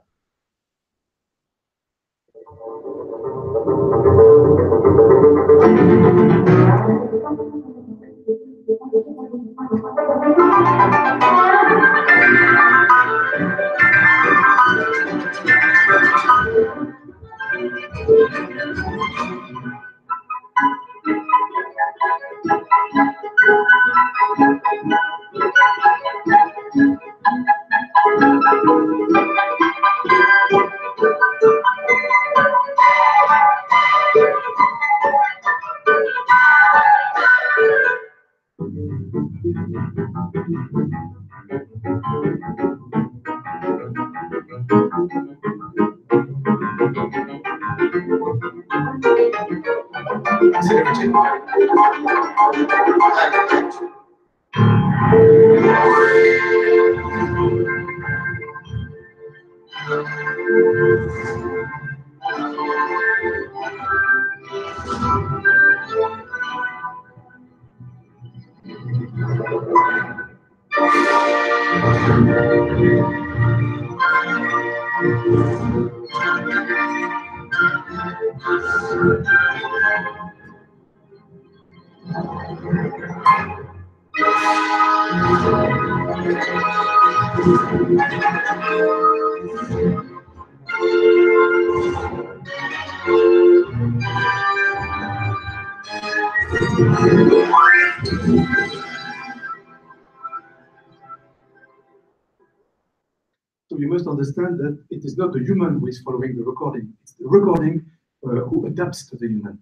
Speaker 3: So you must understand that it is not the human who is following the recording. It's the recording who adapts to the human.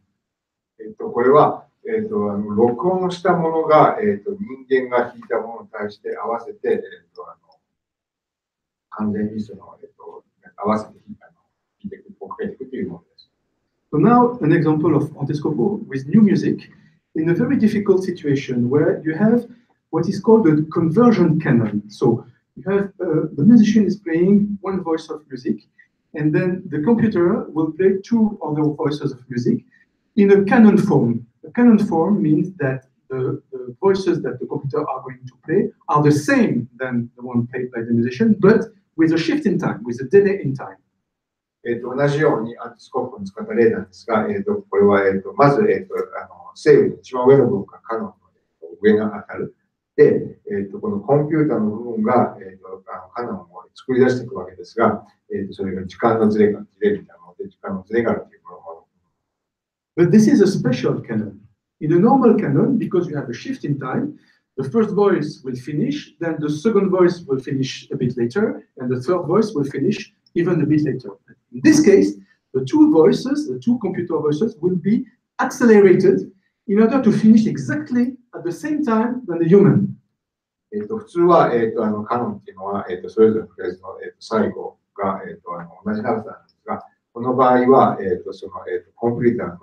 Speaker 2: これは、録音したものが、人間が弾いたものに対して合わせて、完全にその、合わせて弾いていく、追いかけていくというものです。
Speaker 3: So now an example of Antescopo with new music in a very difficult situation where you have what is called the conversion canon. So you have the musician is playing one voice of music, and then the computer will play two other voices of music in a canon form. A canon form means that the voices that the computer are going to play are the same than the one played by the musician, but with a shift in time, with a delay in time.
Speaker 2: 同じようにアンティスコープを使った例なんですが、これは、まず、西部の一番上の部分がカノンの上が当たる。で、このコンピューターの部分が、カノンを作り出していくわけですが、それが時間のズレみたいなもので、時間のズレがあるというもの。
Speaker 3: But this is a special canon. In a normal canon, because you have a shift in time, the first voice will finish, then the second voice will finish a bit later, and the third voice will finish even a bit later. In this case, the two voices, the two computer voices, will be accelerated in order to finish exactly at the same time than the human.
Speaker 2: 普通は、カノンっていうのは、それぞれのフレーズの、最後が、同じ長さなんですが、この場合は、その、コンピューターの、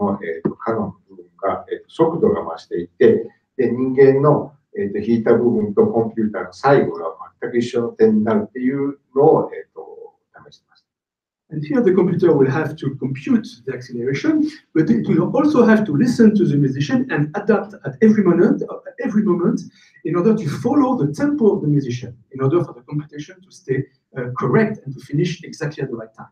Speaker 2: カノンの部分が、速度が増していって、で人間の、弾いた部分とコンピューターの最後が全く一緒の点になるっていうのを、試しています。
Speaker 3: And here the computer will have to compute the acceleration, but it will also have to listen to the musician and adapt at every moment in order to follow the tempo of the musician, in order for the computation to stay correct and to finish exactly at the right time.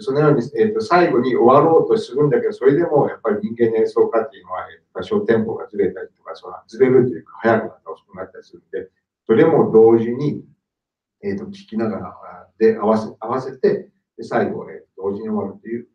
Speaker 2: そのように、最後に終わろうとするんだけど、それでもやっぱり人間の演奏家っていうのは、多少テンポがずれたりとか、ずれるというか、速くなったり遅くなったりするので、それも同時に、聴きながらで合わせて、で最後、同時に終わるという。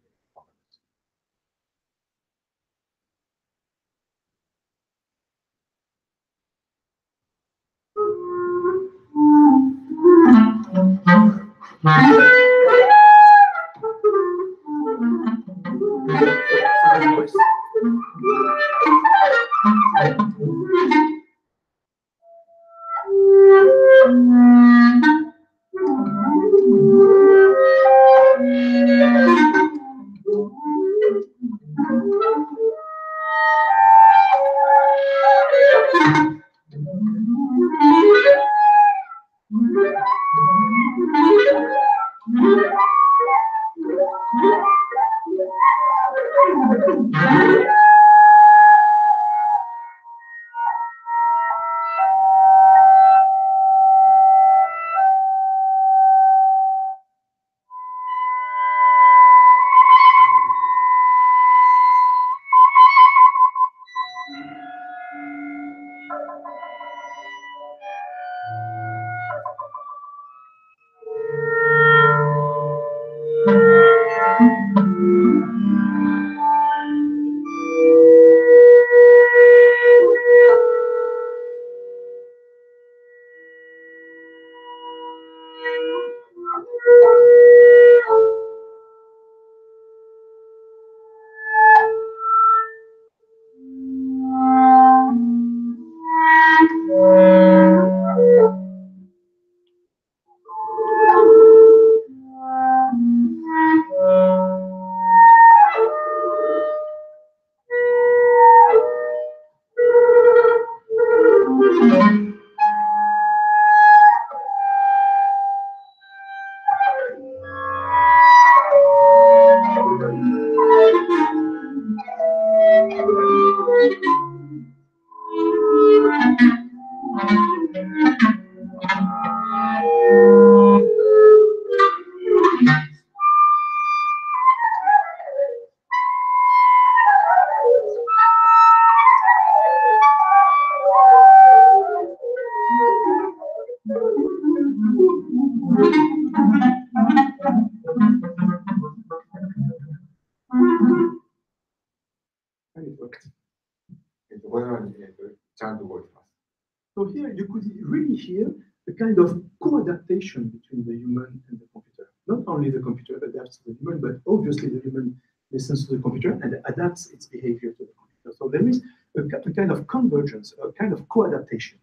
Speaker 3: So here you could really hear the kind of co-adaptation between the human and the computer. Not only the computer adapts to the human, but obviously the human listens to the computer and adapts its behavior to the computer. So there is a kind of convergence, a kind of co-adaptation.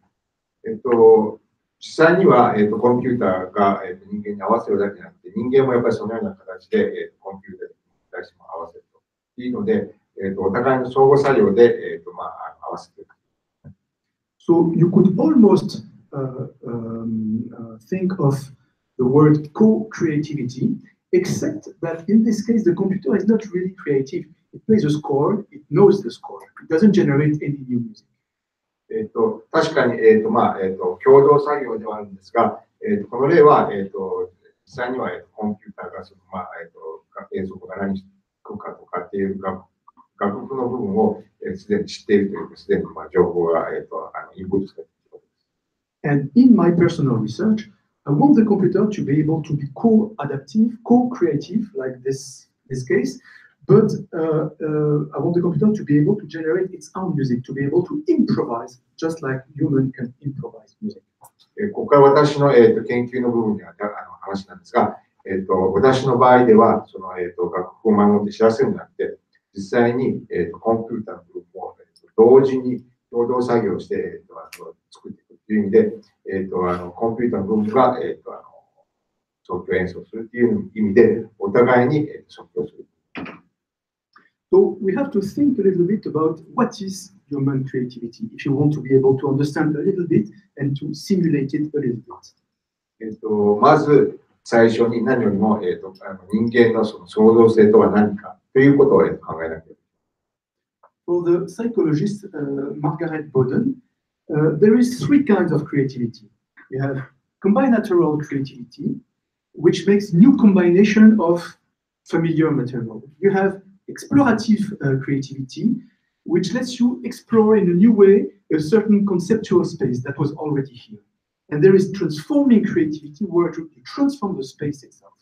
Speaker 2: 実際には、コンピューターが、人間に合わせるだけじゃなくて、人間もやっぱりそのような形で、コンピューターに対しても合わせるというので、お互いの相互作用で、合わせていく。
Speaker 3: So you could almost think of the word co-creativity, except that in this case the computer is not really creative. It plays a score, it knows the score, it doesn't generate any new music.
Speaker 2: 確かに、共同作業ではあるんですが、この例は、実際には、コンピューターがその、映像が何していくかとかっていう楽譜の部分をすでに知っているというか、すでに情報が、インプットされていることです。
Speaker 3: And in my personal research, I want the computer to be able to be co-adaptive, co-creative, like this case, but I want the computer to be able to generate its own music, to be able to improvise, just like human can improvise music.
Speaker 2: ここから私の、研究の部分にあた話なんですが、私の場合では、その、楽譜を守って知らせるんじゃなくて、実際に、コンピューターの部分を、同時に共同作業して、作っていくという意味で、コンピューターの部分が、即興演奏するという意味で、お互いに、即興する。
Speaker 3: So we have to think a little bit about what is human creativity, if you want to be able to understand a little bit and to simulate it a little bit.
Speaker 2: まず最初に何よりも、人間のその創造性とは何かということを、考えなければ。
Speaker 3: For the psychologist Margaret Boden, there is three kinds of creativity. You have combinatorial creativity, which makes new combination of familiar material. You have explorative creativity, which lets you explore in a new way a certain conceptual space that was already here. And there is transforming creativity, where you transform the space itself.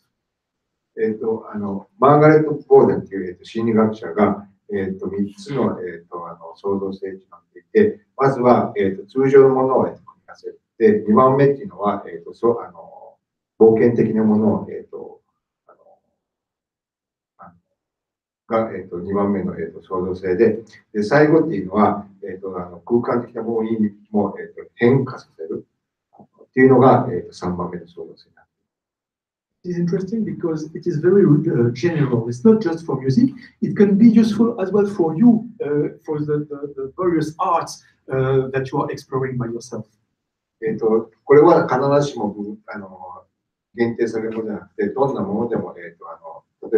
Speaker 2: マーガレット・ボーデンという、心理学者が、3つの、創造性となっていて、まずは、通常のものを、組み合わせる。で、2番目っていうのは、冒険的なものを、が、2番目の、創造性で、最後っていうのは、空間的なものにも、変化させるっていうのが、3番目の創造性になる。
Speaker 3: It is interesting because it is very general. It's not just for music. It can be useful as well for you, for the various arts that you are exploring by yourself.
Speaker 2: これは必ずしも限定されるものじゃなくて、どんなものでも、例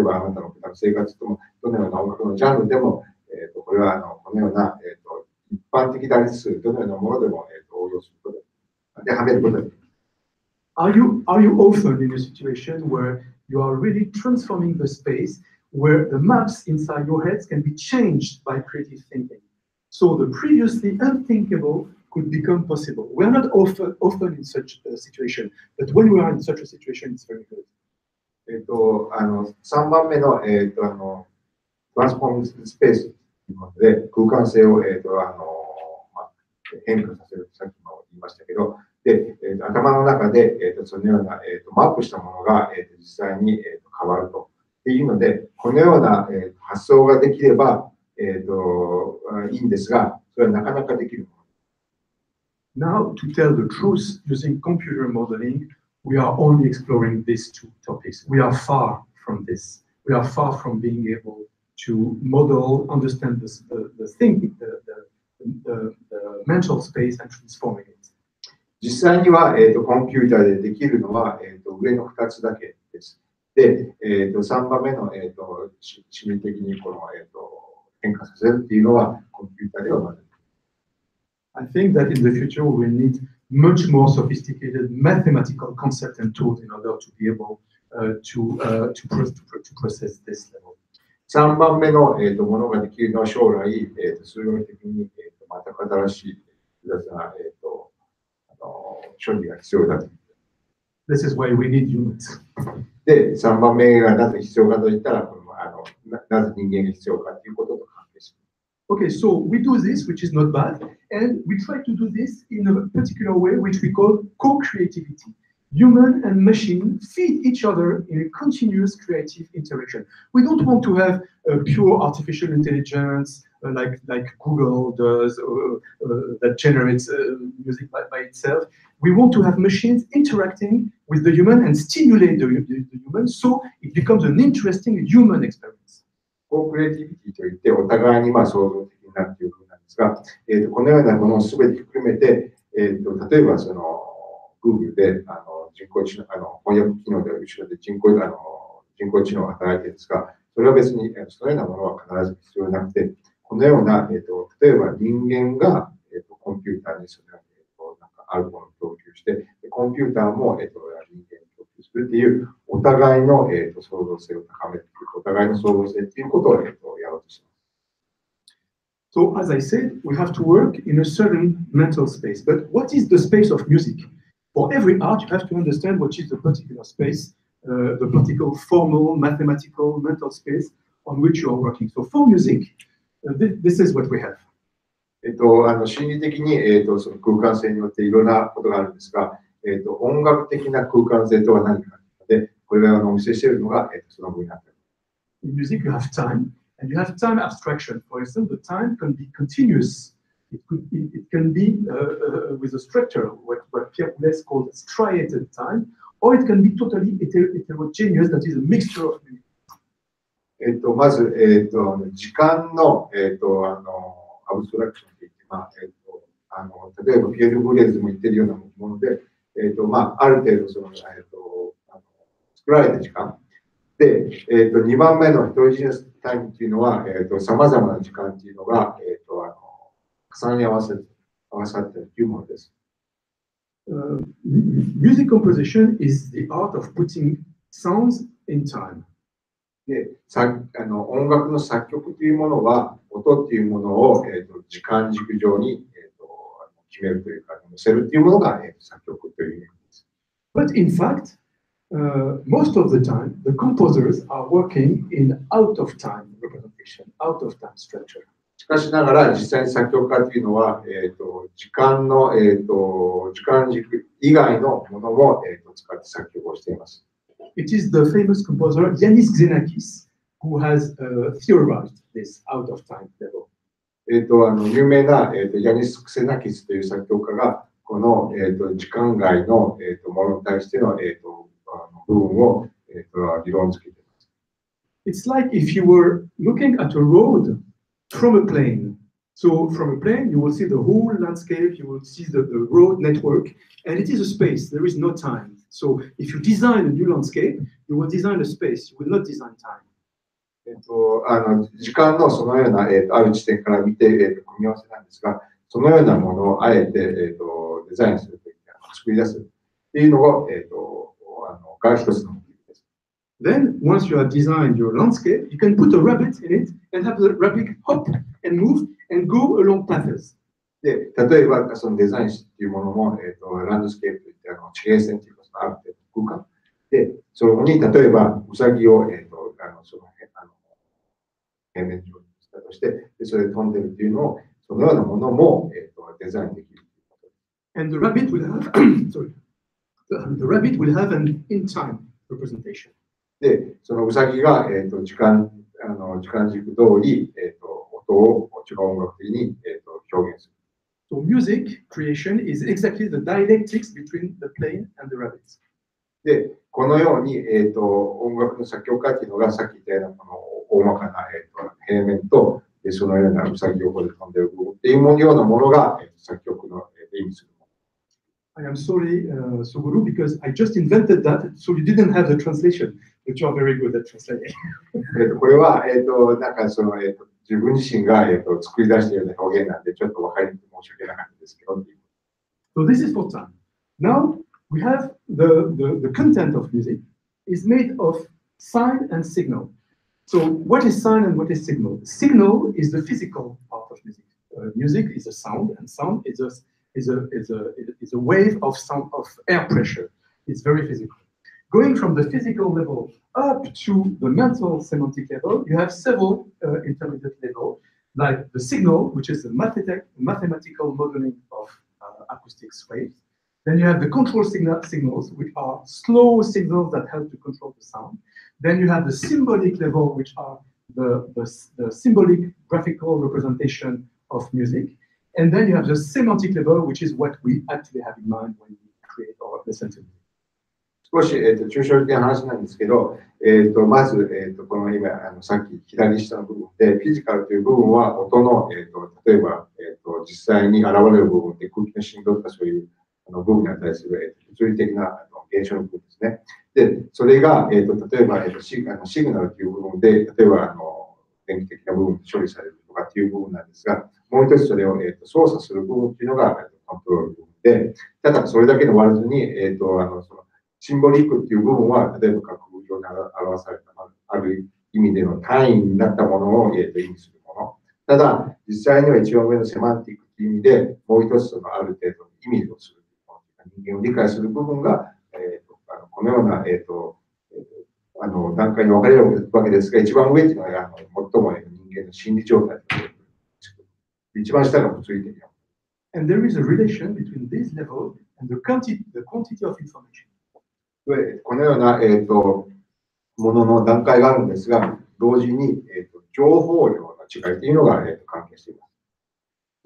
Speaker 2: えばあなたの生活とも、どのような音楽のジャンルでも、これはこのような、一般的でありつつ、どのようなものでも、応用することで、はめることができる。
Speaker 3: Are you often in a situation where you are really transforming the space, where the maps inside your heads can be changed by creative thinking? So the previously unthinkable could become possible. We are not often in such a situation, but when we are in such a situation, it's very good.
Speaker 2: 3番目の、トランスフォームスペースというもので、空間性を、変化させる、さっきも言いましたけど、で、頭の中で、そのような、マップしたものが、実際に、変わるというので、このような、発想ができれば、いいんですが、それはなかなかできるもの。
Speaker 3: Now, to tell the truth, using computer modeling, we are only exploring these two topics. We are far from this. We are far from being able to model, understand the thinking, the mental space and transforming it.
Speaker 2: 実際には、コンピューターでできるのは、上の2つだけです。で、3番目の、心理的にこの、変化させるっていうのは、コンピューターではまだ。
Speaker 3: I think that in the future we will need much more sophisticated mathematical concepts and tools in order to be able to process this level.
Speaker 2: 3番目の、ものができるのは将来、数学的に、また新しい複雑な、処理が必要だと。
Speaker 3: This is why we need humans.
Speaker 2: で、3番目がなぜ必要かといったら、なぜ人間が必要かということと関係する。
Speaker 3: Okay, so we do this, which is not bad, and we try to do this in a particular way, which we call co-creativity. Human and machine feed each other in a continuous creative interaction. We don't want to have a pure artificial intelligence like Google does, that generates music by itself. We want to have machines interacting with the human and stimulate the human, so it becomes an interesting human experience.
Speaker 2: コークリエイティビティといって、お互いに創造的になるというふうなんですが、このようなものをすべて含めて、例えばその Google で人工知能、翻訳機能で後ろで人工知能が働いているんですが、それは別にそのようなものは必ず必要なくて、このような、例えば人間が、コンピューターにそのなんかあるものを供給して、コンピューターも、人間に供給するっていう、お互いの、創造性を高めるという、お互いの創造性ということを、やろうとします。
Speaker 3: So, as I said, we have to work in a certain mental space. But what is the space of music? For every art, you have to understand what is the particular space, the particular formal, mathematical, mental space on which you are working. So, for music, this is what we have.
Speaker 2: 心理的に、その空間性によっていろんなことがあるんですが、音楽的な空間性とは何かで、これがお見せしているのが、その分になっている。
Speaker 3: In music, you have time, and you have time abstraction. For instance, the time can be continuous. It can be with a structure, what Pierre Boulez called striated time, or it can be totally heterogeneous, that is a mixture of music.
Speaker 2: まず、時間の、アブストラクションといって、例えばピエール・ブレーズも言ってるようなもので、ある程度その、作られた時間で、2番目のヘトロジネスタイムというのは、さまざまな時間というのが、重ね合わさっているというものです。
Speaker 3: Music composition is the art of putting sounds in time.
Speaker 2: で音楽の作曲というものは、音というものを、時間軸上に、決めるというか、乗せるというものが、作曲という意味です。
Speaker 3: But in fact, most of the time, the composers are working in out of time representation, out of time structure.
Speaker 2: しかしながら、実際に作曲家というのは、時間の、時間軸以外のものも、使って作曲をしています。
Speaker 3: It is the famous composer Yannis Xenakis who has theorized this out of time level.
Speaker 2: 有名な、ヤニス・クセナキスという作曲家が、この、時間外の、ものに対しての、部分を、理論付けています。
Speaker 3: It's like if you were looking at a road from a plane. So from a plane, you will see the whole landscape, you will see the road network, and it is a space. There is no time. So if you design a new landscape, you will design a space. You will not design time.
Speaker 2: 時間のそのような、ある地点から見て、組み合わせなんですが、そのようなものをあえて、デザインするとき、作り出すっていうのが、一つの目的です。
Speaker 3: Then, once you have designed your landscape, you can put a rabbit in it and have the rabbit hop and move and go along paths.
Speaker 2: で、例えば、そのデザインっていうものも、ランドスケープといって、地平線というか、そのある程度空間。で、そこに、例えば、ウサギを、その平面上にしたとして、それで飛んでるっていうのを、そのようなものも、デザインできる。
Speaker 3: And the rabbit will have, sorry, the rabbit will have an in-time representation.
Speaker 2: で、そのウサギが、時間軸通り、音を違う音楽的に、表現する。
Speaker 3: So music creation is exactly the dialectics between the plane and the rabbits.
Speaker 2: で、このように、音楽の作曲家っていうのが、さっき言ったようなこの大まかな、平面と、そのようなウサギ横で飛んでる部分っていうようなものが、作曲の意味するもの。
Speaker 3: I am sorry, Suguru, because I just invented that, so you didn't have the translation, but you are very good at translating.
Speaker 2: これは、なんかその、自分自身が、作り出したような表現なんで、ちょっと分かりにくく申し訳なかったですけど。
Speaker 3: So this is for time. Now we have the content of music is made of sign and signal. So what is sign and what is signal? Signal is the physical part of music. Music is a sound, and sound is a wave of sound of air pressure. It's very physical. Going from the physical level up to the mental semantic level, you have several intermediate levels, like the signal, which is the mathematical modeling of acoustic waves. Then you have the control signals, which are slow signals that help to control the sound. Then you have the symbolic level, which are the symbolic graphical representation of music. And then you have the semantic level, which is what we actually have in mind when we create or listen to music.
Speaker 2: 少し、抽象的な話なんですけど、まず、この今、さっき左下の部分で、フィジカルという部分は音の、例えば、実際に現れる部分で空気の振動とかそういう部分に対する物理的な現象の部分ですね。で、それが、例えば、シグナルという部分で、例えば、電気的な部分で処理されるとかっていう部分なんですが、もう一つそれを、操作する部分っていうのが、コントロール部分で、ただそれだけで終わらずに、そのシンボリックっていう部分は、例えば各部上に表された、ある意味での単位になったものを、意味するもの。ただ、実際には一番上のセマンティックっていう意味で、もう一つそのある程度の意味をする人間を理解する部分が、このような、段階に分かれるわけですが、一番上っていうのは、最も人間の心理状態。一番下が物理的な。
Speaker 3: And there is a relation between this level and the quantity of information.
Speaker 2: このような、ものの段階があるんですが、同時に、情報量の違いというのが、関係しています。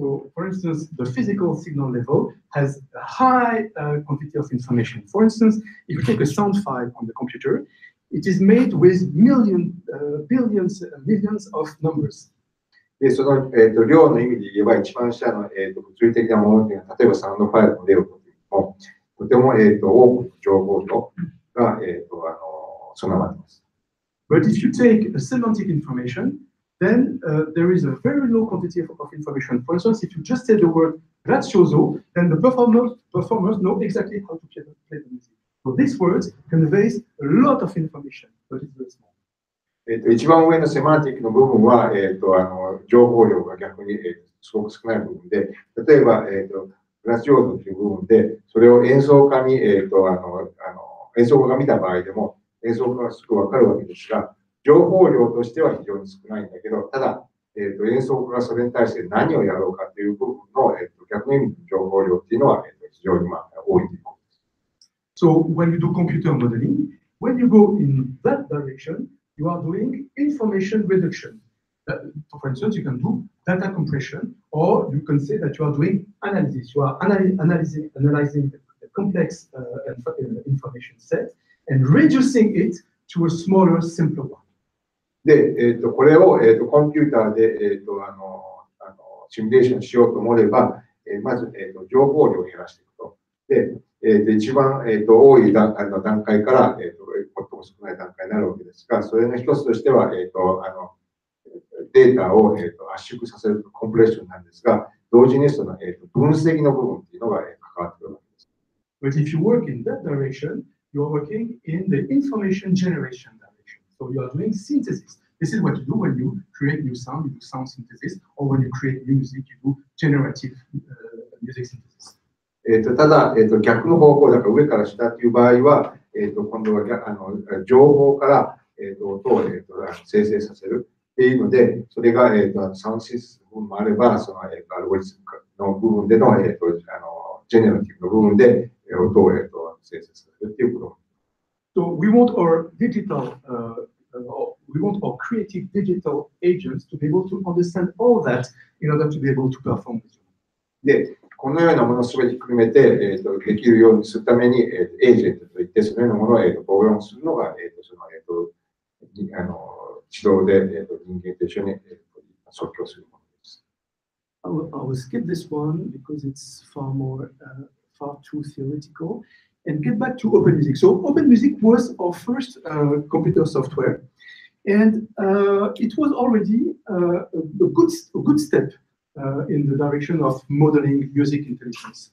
Speaker 3: So, for instance, the physical signal level has a high quantity of information. For instance, if you take a sound file on the computer, it is made with millions of numbers.
Speaker 2: で、その、量の意味で言えば、一番下の、物理的なものというのは、例えばサウンドファイルの例をとっても、とても、多くの情報量が、備わっています。
Speaker 3: But if you take a semantic information, then there is a very low quantity of information. For instance, if you just say the word grazioso, then the performers know exactly how to play the music. So these words conveys a lot of information, but it's very small.
Speaker 2: 一番上のセマンティックの部分は、情報量が逆に、すごく少ない部分で、例えば、グラスヨードという部分で、それを演奏家に、演奏家が見た場合でも、演奏家がすぐ分かるわけですが、情報量としては非常に少ないんだけど、ただ、演奏家がそれに対して何をやろうかという部分の、逆の意味の情報量っていうのは、非常に、多いということです。
Speaker 3: So when you do computer modeling, when you go in that direction, you are doing information reduction. For instance, you can do data compression, or you can say that you are doing analysis. You are analyzing a complex information set and reducing it to a smaller, simpler one.
Speaker 2: で、これを、コンピューターで、シミュレーションしようと思えば、まず、情報量を減らしていくと。で、一番、多い段階から、最も少ない段階になるわけですが、それの一つとしては、データを、圧縮させるコンプレッションなんですが、同時にその、分析の部分っていうのが、関わってくるわけです。
Speaker 3: But if you work in that direction, you are working in the information generation direction. So you are doing synthesis. This is what you do when you create new sound, you do sound synthesis, or when you create new music, you do generative music synthesis.
Speaker 2: ただ、逆の方向、だから上から下という場合は、今度は情報から、音を、生成させるっていうので、それが、サウンドシステムもあれば、その、アルゴリズムの部分での、ジェネラティブの部分で、音を、生成させるっていうこと。
Speaker 3: So we want our we want our creative digital agents to be able to understand all that in order to be able to perform with you.
Speaker 2: で、このようなものすべて含めて、できるようにするために、エージェントといって、そのようなものを、防音するのが、その、自動で、人間と一緒に、即興するものです。
Speaker 3: I will skip this one because it's far too theoretical. And get back to Open Music. So Open Music was our first computer software, and it was already a good step in the direction of modeling music intelligence.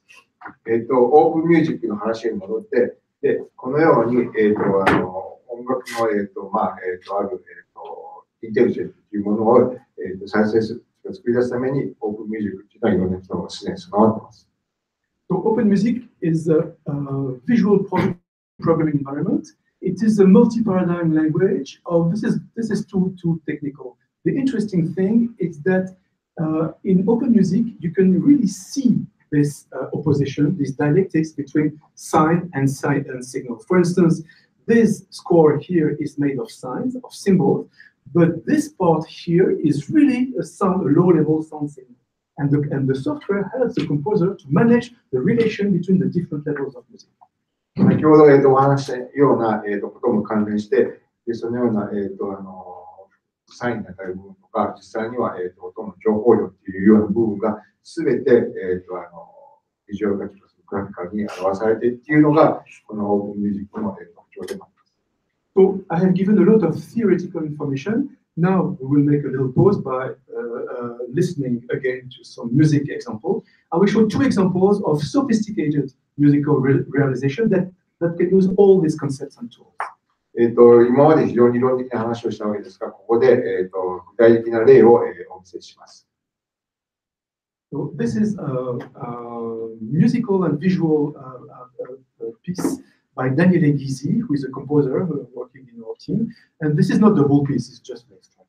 Speaker 2: オープンミュージックの話に戻って、で、このように、音楽の、ある、インテリジェントというものを、再生する、作り出すために、オープンミュージックというのはいろんな人がすでに備わっています。
Speaker 3: So Open Music is a visual programming environment. It is a multi-paradigm language. Oh, this is too technical. The interesting thing is that in Open Music, you can really see this opposition, this dialectics between sign and signal. For instance, this score here is made of signs, of symbols, but this part here is really a low-level sound signal. And the software helps the composer to manage the relation between the different levels of music.
Speaker 2: 先ほど、お話したような、ことも関連して、でそのような、サインに当たる部分とか、実際には、音の情報量っていうような部分が、すべて、ビジュアルグラフィカルに表されているっていうのが、このオープンミュージックの、特徴でもあります。
Speaker 3: So I have given a lot of theoretical information. Now we will make a little pause by listening again to some music examples. I will show two examples of sophisticated musical realization that can use all these concepts and tools.
Speaker 2: 今まで非常に論理的な話をしたわけですが、ここで、具体的な例を、お見せします。
Speaker 3: So this is a musical and visual piece by Daniele Ghisi, who is a composer working in our team. And this is not the whole piece, it's just an extract.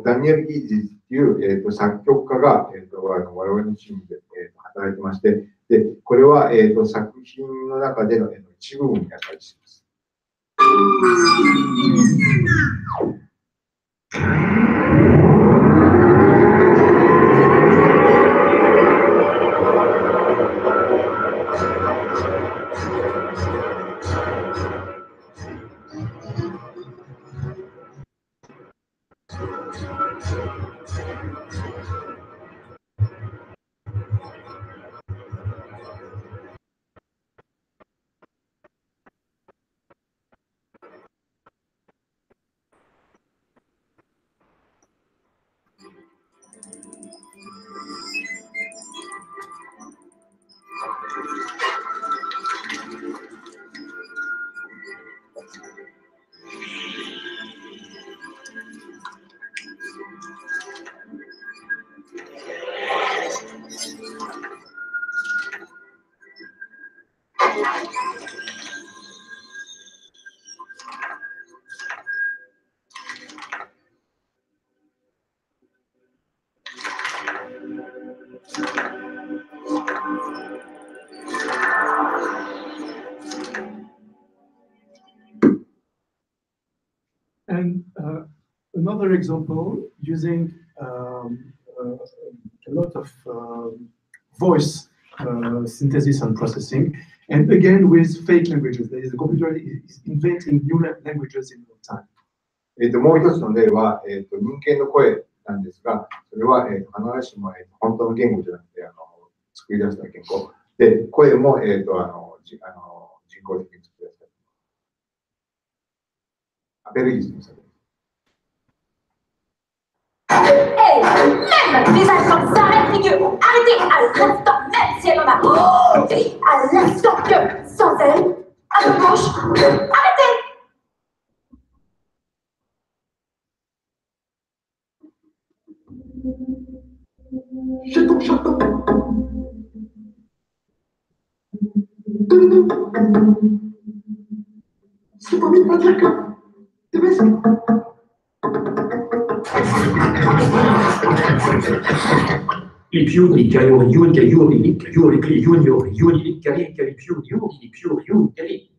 Speaker 2: ダニエル・ギージという、作曲家が、我々のチームで、働いてまして、でこれは、作品の中での、一部分にあたりします。
Speaker 3: And another example using a lot of voice synthesis and processing, and again with fake languages. There is a computer is inventing new languages in real time.
Speaker 2: もう一つの例は、人間の声なんですが、それは、必ずしも、本当の言語じゃなくて、作り出した言語。で、声も、人工的に作り出した。アペルギスにされる。
Speaker 10: Hey, même les agents s'arrêtent figure. Arrêtez à l'instant même si elle en a. Oh, oui, à l'instant que, sans elle, à ma gauche, arrêtez.
Speaker 3: Chaton, chaton. C'est pas vite, pas dire que. C'est vrai, ça.
Speaker 11: Il più carico yun che yuri junior yuni carica il più yun carica.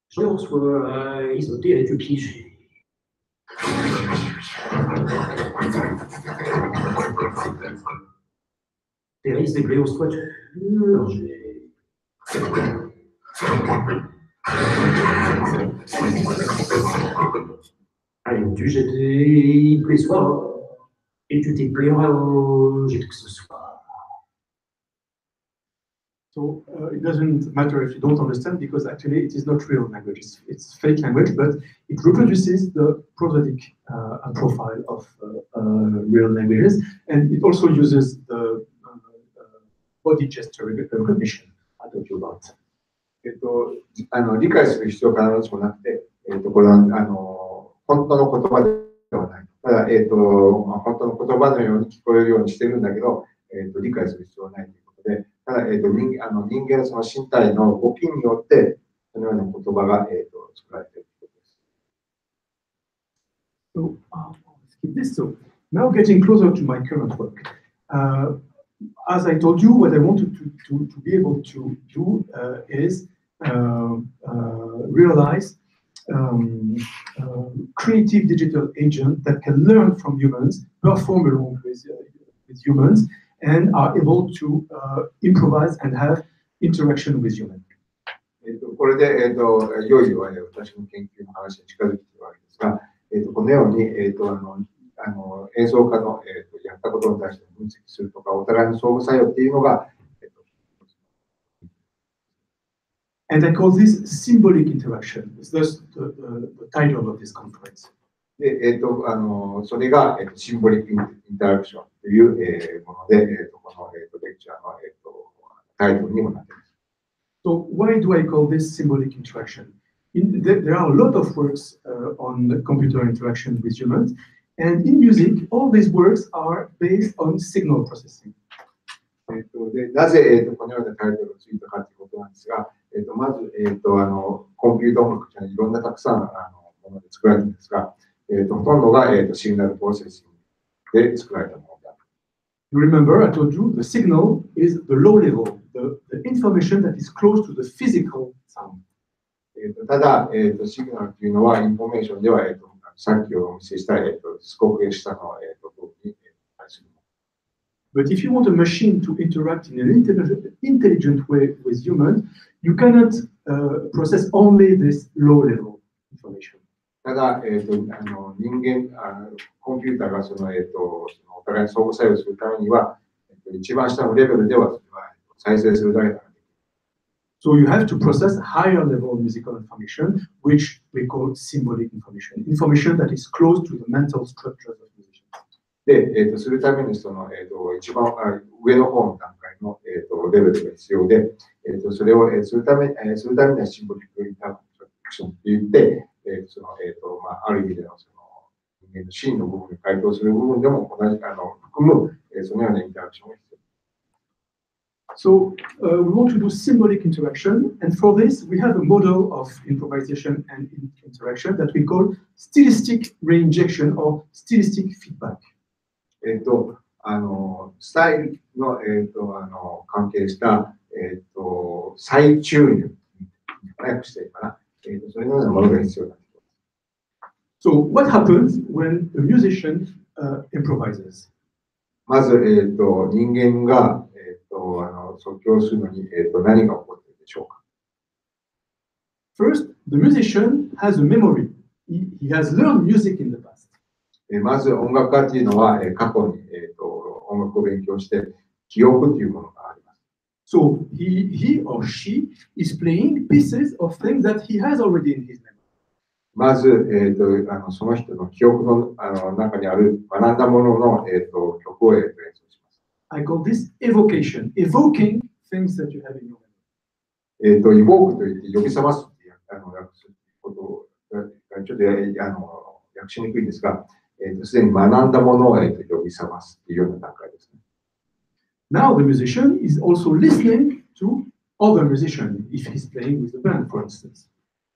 Speaker 11: Je reçois isoté avec le piégé. Thérèse des au squat. Allez, tu jettes les soirs et tu t'es payera j'ai que ce soir.
Speaker 3: So it doesn't matter if you don't understand, because actually it is not real language. It's fake language, but it reproduces the prosodic profile of real languages, and it also uses the body gesture recognition I told you about.
Speaker 2: 理解する必要は必ずしもなくて、これは本当の言葉ではない。ただ、本当の言葉のように聞こえるようにしてるんだけど、理解する必要はないということで、ただ、人間のその身体の動きによって、そのような言葉が、作られているということです。
Speaker 3: So, so now getting closer to my current work. As I told you, what I wanted to be able to do is realize creative digital agents that can learn from humans, perform along with humans, and are able to improvise and have interaction with humans.
Speaker 2: これで、いよいよ私の研究の話に近づいているわけですが、このように、演奏家の、やったことに対して分析するとか、お互いの相互作用っていうのが、
Speaker 3: And I call this symbolic interaction. It's thus the title of this conference.
Speaker 2: で、それが、シンボリックインタラクションという、もので、この、レクチャーの、タイトルにもなっています。
Speaker 3: So why do I call this symbolic interaction? There are a lot of works on computer interaction with humans, and in music, all these works are based on signal processing.
Speaker 2: でなぜ、このようなタイトルがついたかということなんですが、まず、コンピュータ音楽というのはいろんなたくさんもので作られているんですが、ほとんどが、シグナルプロセッシングで作られたものである。
Speaker 3: You remember, I told you, the signal is the low level, the information that is close to the physical sound.
Speaker 2: ただ、シグナルというのは、インフォメーションでは、さっきお見せした、すごく下の、部分に対する。
Speaker 3: But if you want a machine to interact in an intelligent way with humans, you cannot process only this low-level information.
Speaker 2: ただ、人間、コンピューターがその、お互いに相互作用するためには、一番下のレベルでは、それは再生するだけだ。
Speaker 3: So you have to process higher level musical information, which we call symbolic information, information that is close to the mental structures of musicians.
Speaker 2: で、するためにその、一番上の方の段階の、レベルが必要で、それを、するためにはシンボリックインタラクションといって、その、ある意味でのその人間の真の部分に該当する部分でも同じ含む、そのようなインタラクションが必要。
Speaker 3: So we want to do symbolic interaction, and for this we have a model of improvisation and interaction that we call stylistic reinjection or stylistic feedback.
Speaker 2: スタイルの、関係した、再注入、訳しているかな、それのようなものが必要だ。
Speaker 3: So what happens when a musician improvises?
Speaker 2: まず、人間が、即興するのに、何が起こっているでしょうか。
Speaker 3: First, the musician has a memory. He has learned music in the past.
Speaker 2: まず音楽家というのは、過去に、音楽を勉強して記憶というものがあります。
Speaker 3: So he or she is playing pieces of things that he has already in his memory.
Speaker 2: まず、その人の記憶の、中にある学んだものの、曲を、演奏します。
Speaker 3: I call this evocation, evoking things that you have in your
Speaker 2: memory. イボークといって呼び覚ますという訳することがちょっと訳しにくいんですが、すでに学んだものを、呼び覚ますというような段階ですね。
Speaker 3: Now the musician is also listening to other musicians if he's playing with the band, for instance.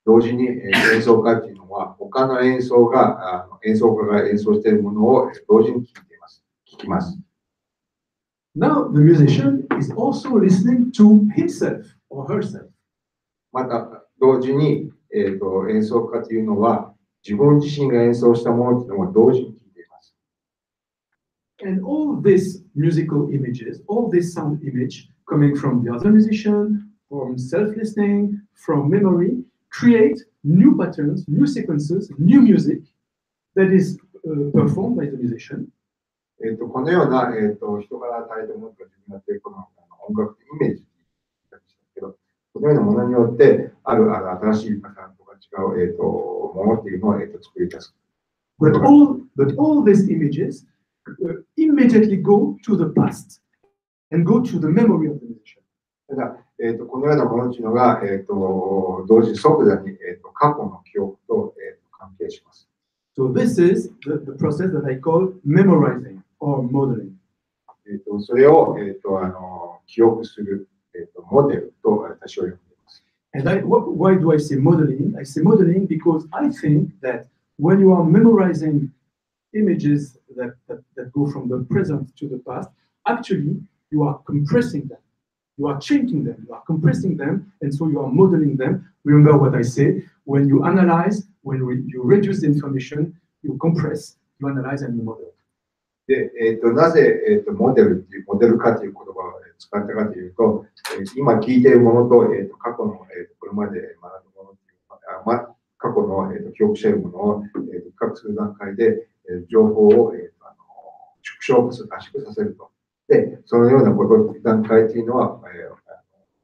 Speaker 2: 同時に演奏家というのは他の演奏家が演奏しているものを同時に聞きます。
Speaker 3: Now the musician is also listening to himself or herself.
Speaker 2: また同時に、演奏家というのは自分自身が演奏したものというのを同時に聞いています。
Speaker 3: And all these musical images, all this sound image coming from the other musician, from self-listening, from memory, create new patterns, new sequences, new music that is performed by the musician.
Speaker 2: このような、人から与えたものが自分がやっているこの音楽イメージなんですけど、このようなものによってある新しいパターンとか違う、ものっていうのを、作り出す。
Speaker 3: But all these images immediately go to the past and go to the memory of the musician.
Speaker 2: ただ、このようなものというのが、同時に即座に、過去の記憶と、関係します。
Speaker 3: So this is the process that I call memorizing or modeling.
Speaker 2: それを、記憶する、モデルと私は呼んでいます。
Speaker 3: And why do I say modeling? I say modeling because I think that when you are memorizing images that go from the present to the past, actually you are compressing them. You are changing them, you are compressing them, and so you are modeling them. Remember what I say, when you analyze, when you reduce the information, you compress, you analyze, and you model.
Speaker 2: で、なぜ、モデル化という言葉を使ったかというと、今聞いているものと、過去の、これまで学んだものという過去の、記憶しているものを、比較する段階で、情報を、縮小圧縮させると。で、そのような段階というのは、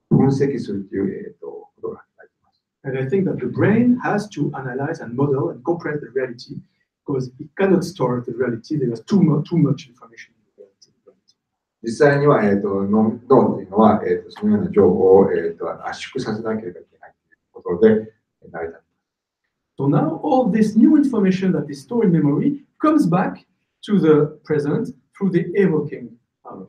Speaker 2: 分析するという、ことが入っています。
Speaker 3: And I think that the brain has to analyze and model and compress the reality because it cannot store the reality. There is too much information in the reality.
Speaker 2: 実際には、脳というのは、そのような情報を、圧縮させなければいけないということで成り立つ。
Speaker 3: So now all this new information that is stored in memory comes back to the present through the evoking power.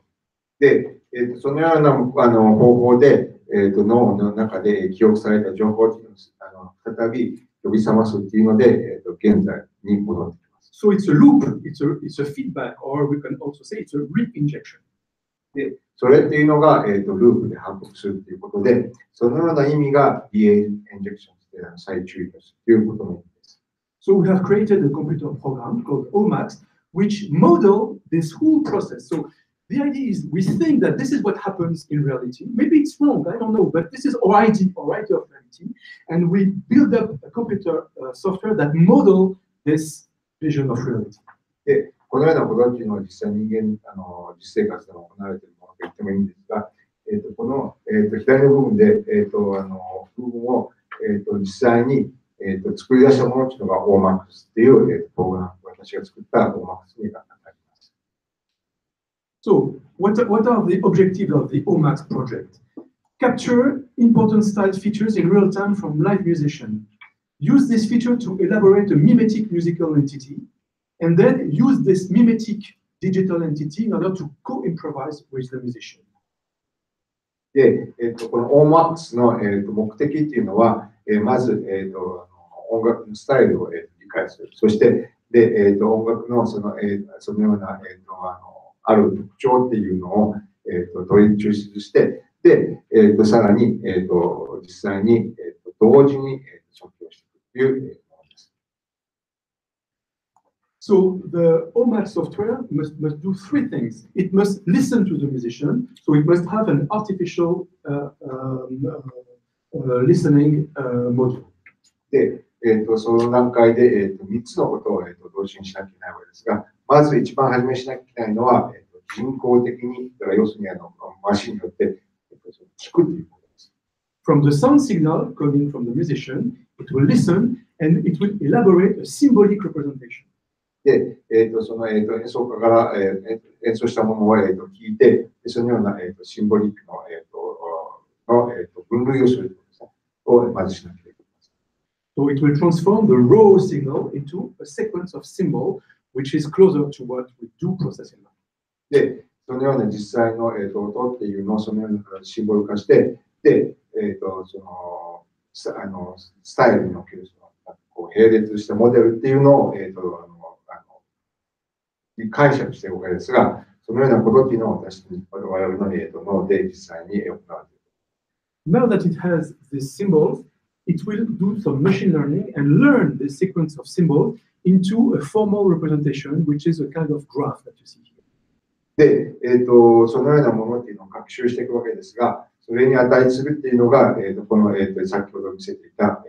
Speaker 2: で、そのような方法で、脳の中で記憶された情報というのを再び呼び覚ますというので、現在に戻ってきます。
Speaker 3: So it's a loop, it's a feedback, or we can also say it's a re-injection.
Speaker 2: で、それっていうのが、ループで反復するということで、そのような意味が re-injection で再注意をするということの意味です。
Speaker 3: So we have created a computer program called OMAX, which model this whole process. So the idea is we think that this is what happens in reality. Maybe it's wrong, I don't know, but this is our idea of reality. And we build up a computer software that model this vision of reality.
Speaker 2: で、このようなことっていうのは実際実生活でも行われているものと言ってもいいんですが、この、左の部分で、部分を、実際に、作り出したものっていうのが OMAX っていう、プログラム、私が作った OMAX になります。
Speaker 3: So, what are the objectives of the OMAX project? Capture important style features in real time from live musicians. Use this feature to elaborate a mimetic musical entity, and then use this mimetic digital entity in order to co-improvise with the musician.
Speaker 2: で、この OMAX の、目的っていうのは、まず、音楽のスタイルを、理解する。そして、で、音楽のそのような、ある特徴っていうのを、取り抽出して、で、さらに、実際に、同時に即興していくというものです。
Speaker 3: So the OMAD software must do three things. It must listen to the musician, so it must have an artificial listening module.
Speaker 2: で、その段階で、3つのことを、同時にしなきゃいけないわけですが、まず一番初めにしなきゃいけないのは、人工的に、要するにマシンによって、聞くということです。
Speaker 3: From the sound signal coming from the musician, it will listen and it will elaborate a symbolic representation.
Speaker 2: で、その、演奏家から、演奏したものを、聞いて、そのような、シンボリックの、分類をするということですね。をまずしなきゃいけない。
Speaker 3: So it will transform the raw signal into a sequence of symbol, which is closer to what we do process in mind.
Speaker 2: で、そのような実際の、音っていうのをそのようなシンボル化して、で、そのスタイルにおけるそのこう並列したモデルっていうのを、解釈しているわけですが、そのようなことっていうのを私我々の脳で実際に行われている。
Speaker 3: Now that it has these symbols, it will do some machine learning and learn the sequence of symbols into a formal representation, which is a kind of graph that you see here.
Speaker 2: で、そのようなものっていうのを学習していくわけですが、それに値するっていうのが、この、先ほど見せていた、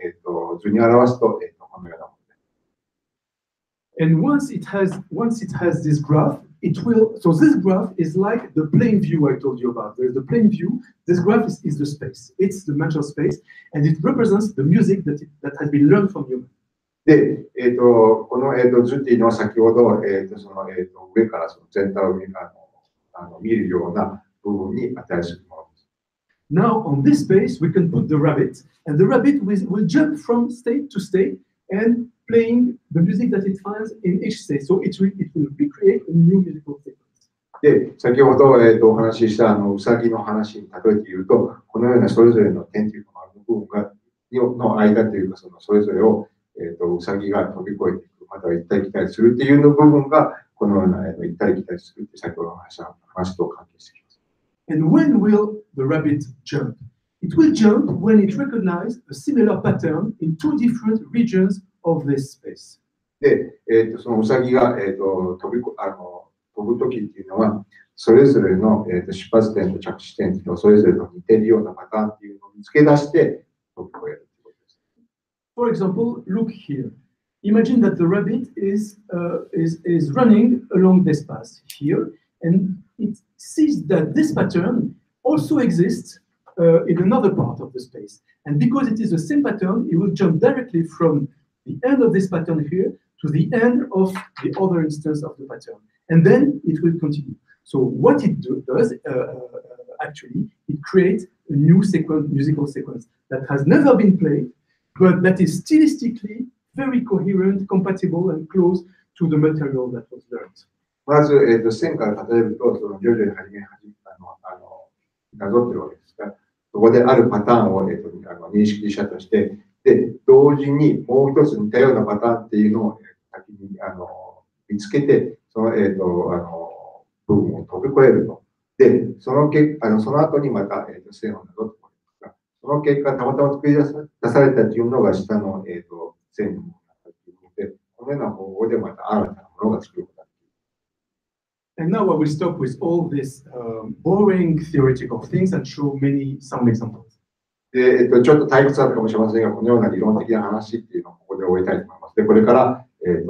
Speaker 2: 図に表すと、このようなものです。
Speaker 3: And once it has this graph, it will. So this graph is like the plane view I told you about. There's the plane view. This graph is the space. It's the mental space, and it represents the music that has been learned from you.
Speaker 2: で、この、図っていうのは先ほど、その上からその全体を見るような部分に値するものです。
Speaker 3: Now on this space we can put the rabbit, and the rabbit will jump from state to state and playing the music that it finds in each state. So it will recreate a new musical sequence.
Speaker 2: で、先ほど、お話ししたウサギの話に例えて言うと、このようなそれぞれの点というか部分がの間というか、それぞれをウサギが飛び越えていく、または行ったり来たりするっていうの部分が、このような行ったり来たりするって先ほどの話と関係してきます。
Speaker 3: And when will the rabbit jump? It will jump when it recognizes a similar pattern in two different regions of this space.
Speaker 2: で、そのウサギが、飛ぶときっていうのは、それぞれの、出発点と着地点とそれぞれの似ているようなパターンっていうのを見つけ出して飛び越える。
Speaker 3: For example, look here. Imagine that the rabbit is running along this path here, and it sees that this pattern also exists in another part of the space. And because it is the same pattern, it will jump directly from the end of this pattern here to the end of the other instance of the pattern. And then it will continue. So what it does, actually, it creates a new musical sequence that has never been played, but that is stylistically very coherent, compatible, and close to the material that was learned.
Speaker 2: まず、線から例えると、その徐々になぞってるわけですが、そこであるパターンを、認識したとして、で、同時にもう一つ似たようなパターンっていうのを先に見つけて、その、部分を飛び越えると。で、その後にまた、線をなぞってその結果、たまたま作り出されたというのが下の、線になったということで、このような方法でまた新たなものが作ることができる。
Speaker 3: And now I will stop with all these boring theoretical things and show many sound examples.
Speaker 2: で、ちょっと退屈だったかもしれませんが、このような理論的な話っていうのをここで終えたいと思います。で、これから、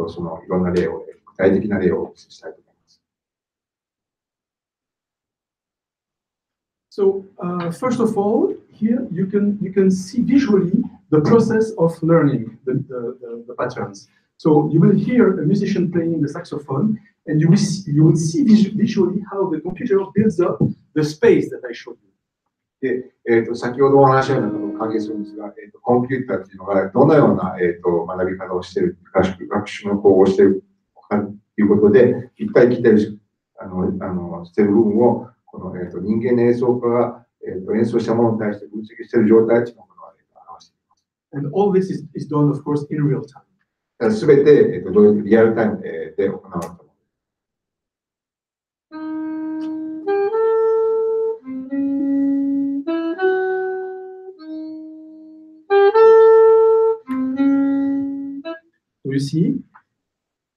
Speaker 2: そのいろんな例を、具体的な例をお見せしたいと思います。
Speaker 3: So, first of all, here you can see visually the process of learning the patterns. So you will hear a musician playing the saxophone, and you will see visually how the computer builds up the space that I showed you.
Speaker 2: で、先ほどお話したようなことを関係するんですが、コンピューターっていうのがどのような、学び方をしている、学習の方法をしているかということで、行ったり来たりしている部分をこの、人間の演奏家が、演奏したものに対して分析している状態というのを表しています。
Speaker 3: And all this is done, of course, in real time.
Speaker 2: すべて、リアルタイムで行われています。
Speaker 3: you see,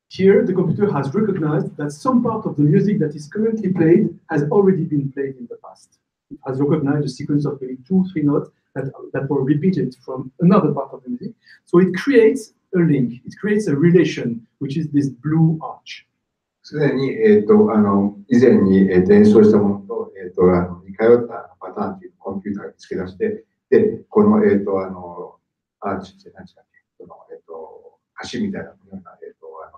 Speaker 3: here the computer has recognized that some part of the music that is currently played has already been played in the past. It has recognized a sequence of maybe 2-3 notes that were repeated from another part of the music. So it creates a link, it creates a relation, which is this blue arch.
Speaker 2: すでに、以前に、演奏したものと、似通ったパターンというコンピューターが見つけ出して、で、この、アーチって何でしたっけ、橋みたいなような、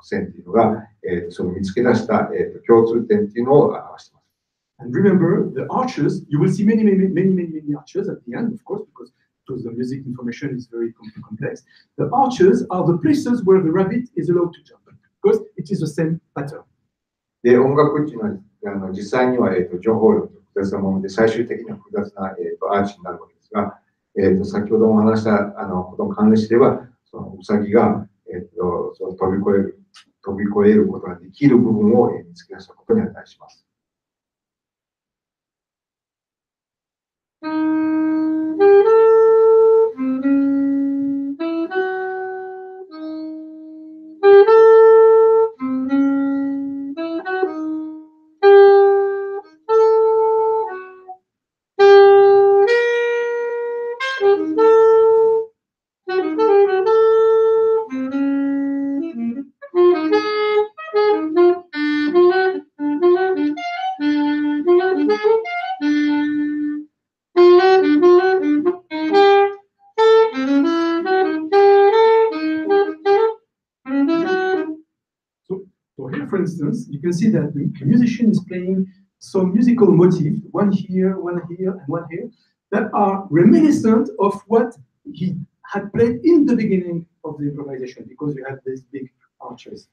Speaker 2: 線っていうのが、その見つけ出した、共通点っていうのを表しています。
Speaker 3: And remember, the arches, you will see many arches at the end, of course, because the music information is very complex. The arches are the places where the rabbit is allowed to jump, because it is the same pattern.
Speaker 2: で、音楽っていうのは、実際には、情報量と複雑なもので、最終的には複雑な、アーチになるわけですが、先ほども話したことに関連しては、そのウサギが、その飛び越えることができる部分を見つけ出したことに値します。
Speaker 3: So here, for instance, you can see that the musician is playing some musical motifs, one here, and one here, that are reminiscent of what he had played in the beginning of the improvisation, because you have these big arches.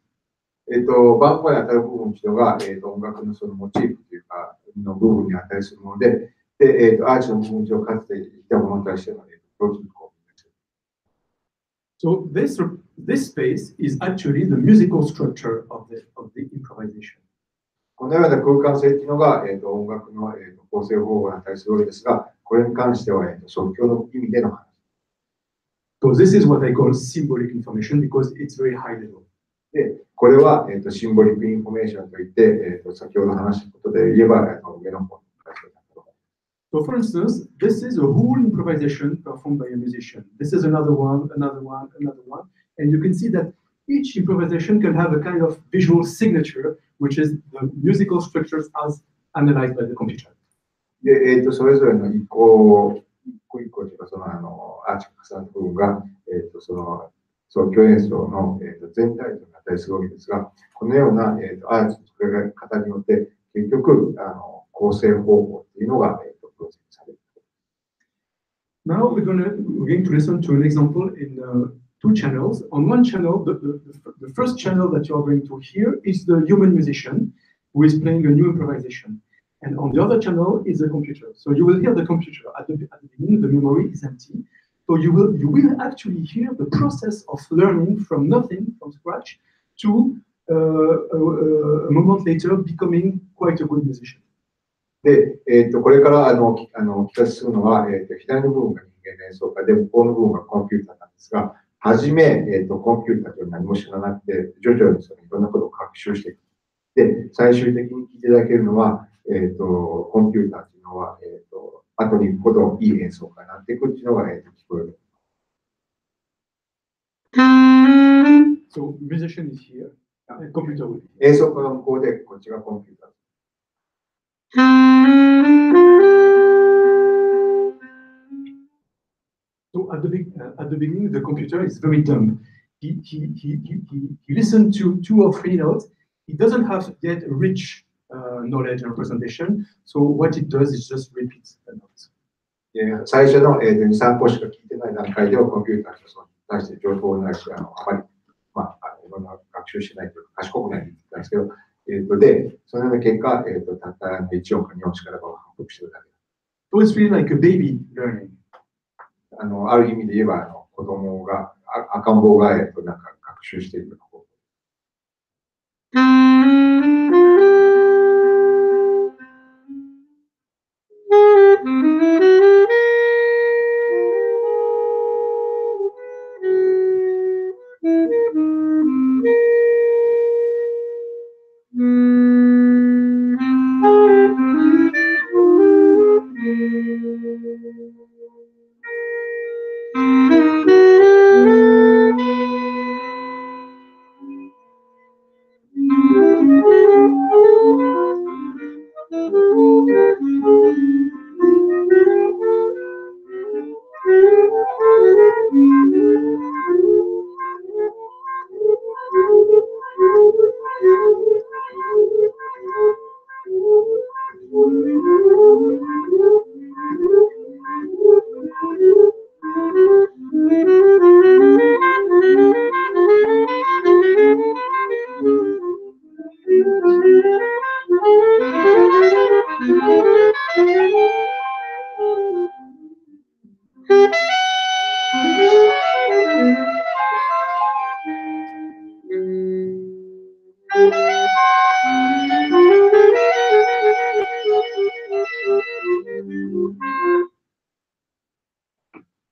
Speaker 2: バンコに当たる部分というのが、音楽のそのモチーフというか、の部分に値するもので、アーチの部分をかつて言ったものに対しての共通項。
Speaker 3: So this space is actually the musical structure of the improvisation.
Speaker 2: このような空間性というのが、音楽の、構成方法に対するわけですが、これに関しては、即興の意味での話。
Speaker 3: So this is what I call symbolic information because it's very high level.
Speaker 2: で、これは、シンボリックインフォメーションといって、先ほど話したことで言えば、上の方に書いてある。
Speaker 3: So, for instance, this is a whole improvisation performed by a musician. This is another one, and you can see that each improvisation can have a kind of visual signature, which is the musical structures as analyzed by the computer.
Speaker 2: で、それぞれの一個というか、そのアーチが重なった部分が、その即興演奏の、全体と値するわけですが、このような、アーチの作り方によって、結局、構成方法というのが、プロセスされる。
Speaker 3: Now we're going to listen to an example in two channels. On one channel, the first channel that you are going to hear is the human musician who is playing a new improvisation. And on the other channel is the computer. So you will hear the computer. At the beginning, the memory is empty. So you will actually hear the process of learning from nothing, from scratch, to a moment later becoming quite a good musician.
Speaker 2: で、これからお聞かせするのは、左の部分が人間の演奏家で、向こうの部分がコンピューターなんですが、はじめ、コンピューターというのは何も知らなくて、徐々にいろんなことを学習していく。で、最終的に聞いていただけるのは、コンピューターというのは、後に行くほどいい演奏家になっていくというのが、聞こえる。
Speaker 3: So, musician is here, computer will be here.
Speaker 2: 演奏家が向こうで、こっちがコンピューター。
Speaker 3: So at the beginning, the computer is very dumb. He listened to 2 or 3 notes. He doesn't have yet a rich knowledge and representation. So what it does is just repeat the notes.
Speaker 2: 最初の2、3個しか聞いてない段階ではコンピューターに対して情報ないし、あまり、いろんな学習しないというか、賢くないと言ったんですけど、で、そのような結果、たった1音か2音しか反復してるだけ。
Speaker 3: So it's really like a baby learning.
Speaker 2: ある意味で言えば、子供が、赤ん坊が、なんか学習している方法。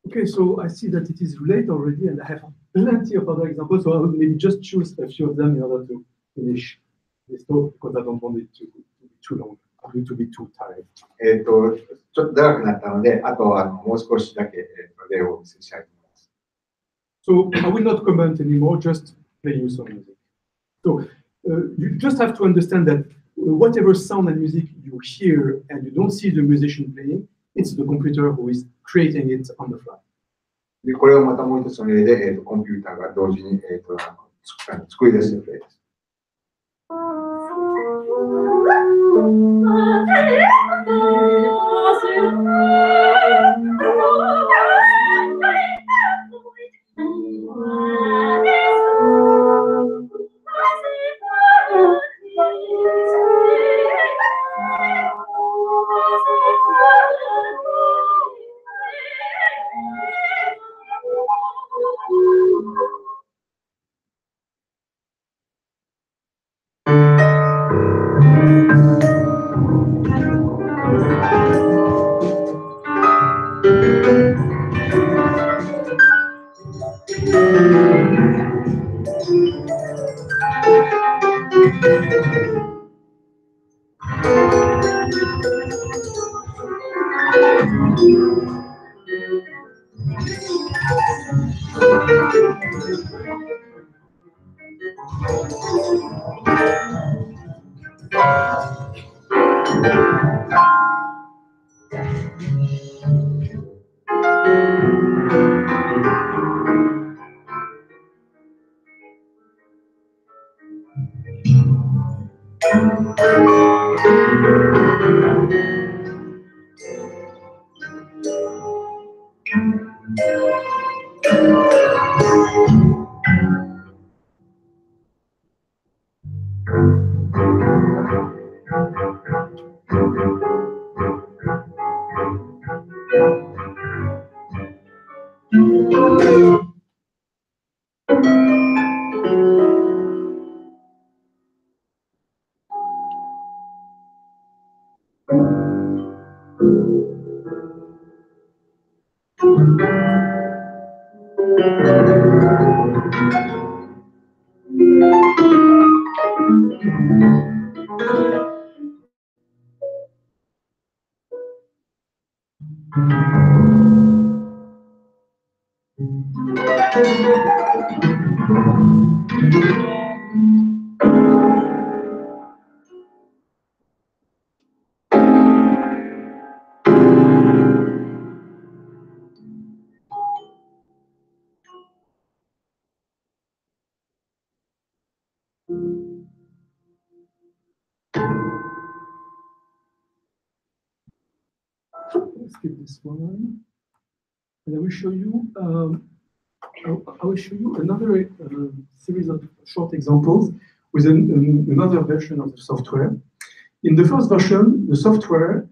Speaker 3: Okay, so I see that it is late already, and I have plenty of other examples, so I will maybe just choose a few of them in order to finish this talk, because I don't want it to be too long, to be too tired.
Speaker 2: ちょっと長くなったので、あともう少しだけ、例をお見せしたいと思います。
Speaker 3: So I will not comment anymore, just play you some music. So you just have to understand that whatever sound and music you hear and you don't see the musician playing, it's the computer who is creating it on the fly.
Speaker 2: でこれはまたもう一つの例で、コンピューターが同時に、作り出す例です。
Speaker 3: Skip this one, and I will show you. I will show you another series of short examples with another version of the software. In the first version, the software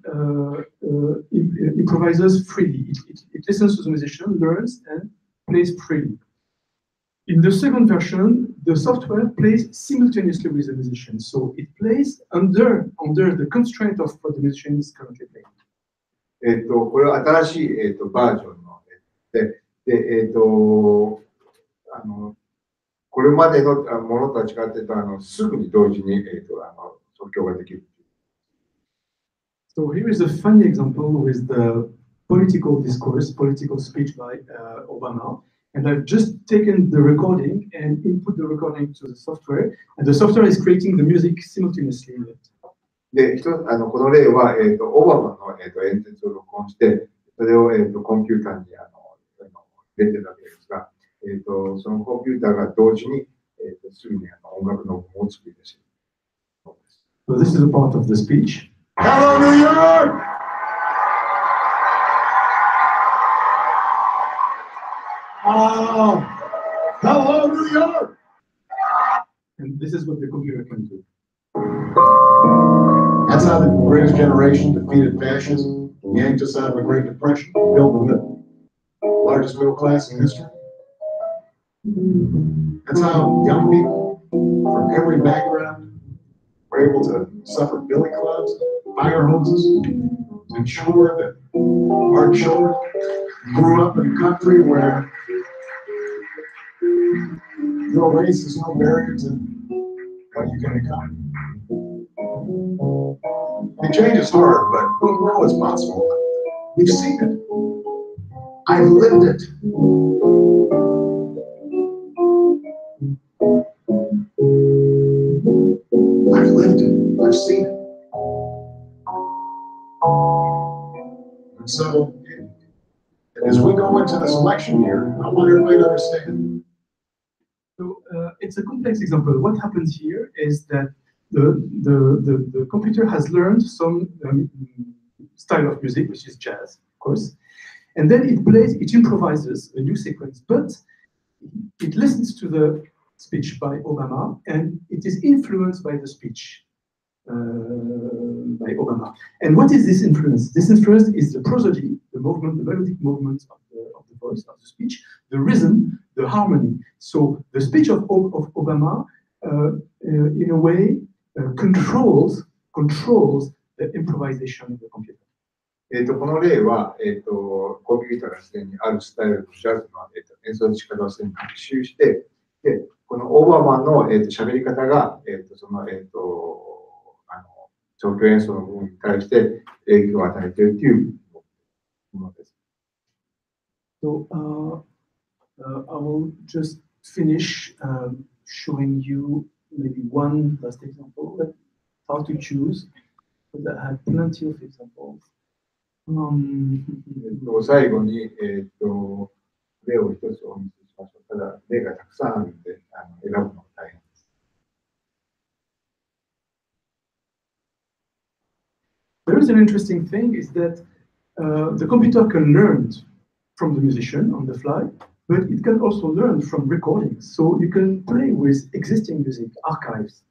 Speaker 3: improvises freely. It listens to the musician, learns, and plays freely. In the second version, the software plays simultaneously with the musician, so it plays under the constraint of what the musician is currently playing.
Speaker 2: これは新しい、バージョンので、これまでのものとは違ってすぐに同時に、即興ができる。
Speaker 3: So here is a funny example with the political discourse, political speech by Obama. And I've just taken the recording and input the recording to the software, and the software is creating the music simultaneously in it.
Speaker 2: で、この例は、オバマの、演説を録音して、それを、コンピューターに入れてるわけですが、そのコンピューターが同時に、すぐに音楽の部を作り出している。
Speaker 3: So this is a part of the speech.
Speaker 2: Hello, New York! Oh, hello, New York!
Speaker 3: And this is what the computer can do.
Speaker 2: That's how the greatest generation defeated fascism, yanked us out of the Great Depression, built the largest middle class in history. That's how young people from every background were able to suffer billy clubs, fire hoses, to ensure that our children grew up in a country where no races, no barriers, and what you can become. The change is hard, but we know it's possible. We've seen it. I've lived it. I've lived it. I've seen it. And so, as we go into this election year, I want everybody to understand.
Speaker 3: So it's a complex example. What happens here is that the computer has learned some style of music, which is jazz, of course, and then it improvises a new sequence, but it listens to the speech by Obama, and it is influenced by the speech by Obama. And what is this influence? This influence is the prosody, the movement, the melodic movement of the voice, of the speech, the rhythm, the harmony. So the speech of Obama, in a way, controls the improvisation of the computer.
Speaker 2: この例は、コンピューターがすでにあるスタイルのジャズの、演奏の仕方をすでに学習して、でこのオバマの喋り方が、その、状況演奏の部分に対して影響を与えているというものです。
Speaker 3: So, I will just finish showing you maybe one last example, but how to choose, because I have plenty of examples.
Speaker 2: 最後に、例を一つお見せしましょう。ただ、例がたくさんあるので、選ぶのが大変です。
Speaker 3: There is an interesting thing is that the computer can learn from the musician on the fly, but it can also learn from recordings. So you can play with existing music archives.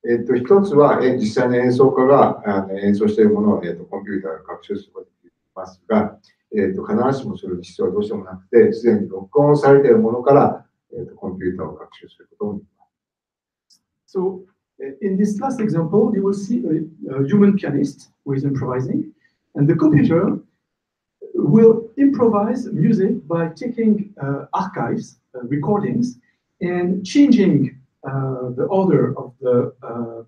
Speaker 2: 一つは、実際の演奏家が演奏しているものを、コンピューターが学習することができますが、必ずしもそれる必要はどうしてもなくて、すでに録音されているものから、コンピューターを学習することもできます。
Speaker 3: So in this last example, you will see a human pianist who is improvising, and the computer will improvise music by taking archives, recordings, and changing the order of the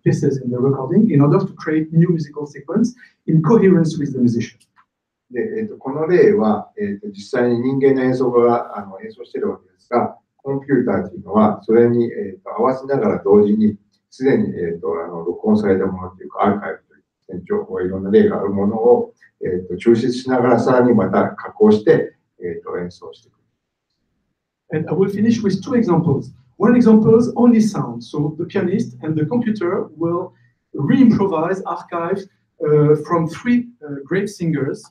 Speaker 3: pieces in the recording in order to create new musical sequence in coherence with the musician.
Speaker 2: でこの例は、実際に人間の演奏家が演奏しているわけですが、コンピューターというのはそれに、合わせながら同時にすでに、録音されたものというかアーカイブという情報いろんな例があるものを、抽出しながらさらにまた加工して、演奏していく。
Speaker 3: And I will finish with two examples. One example is only sound. So the pianist and the computer will re-improvise archives from three great singers.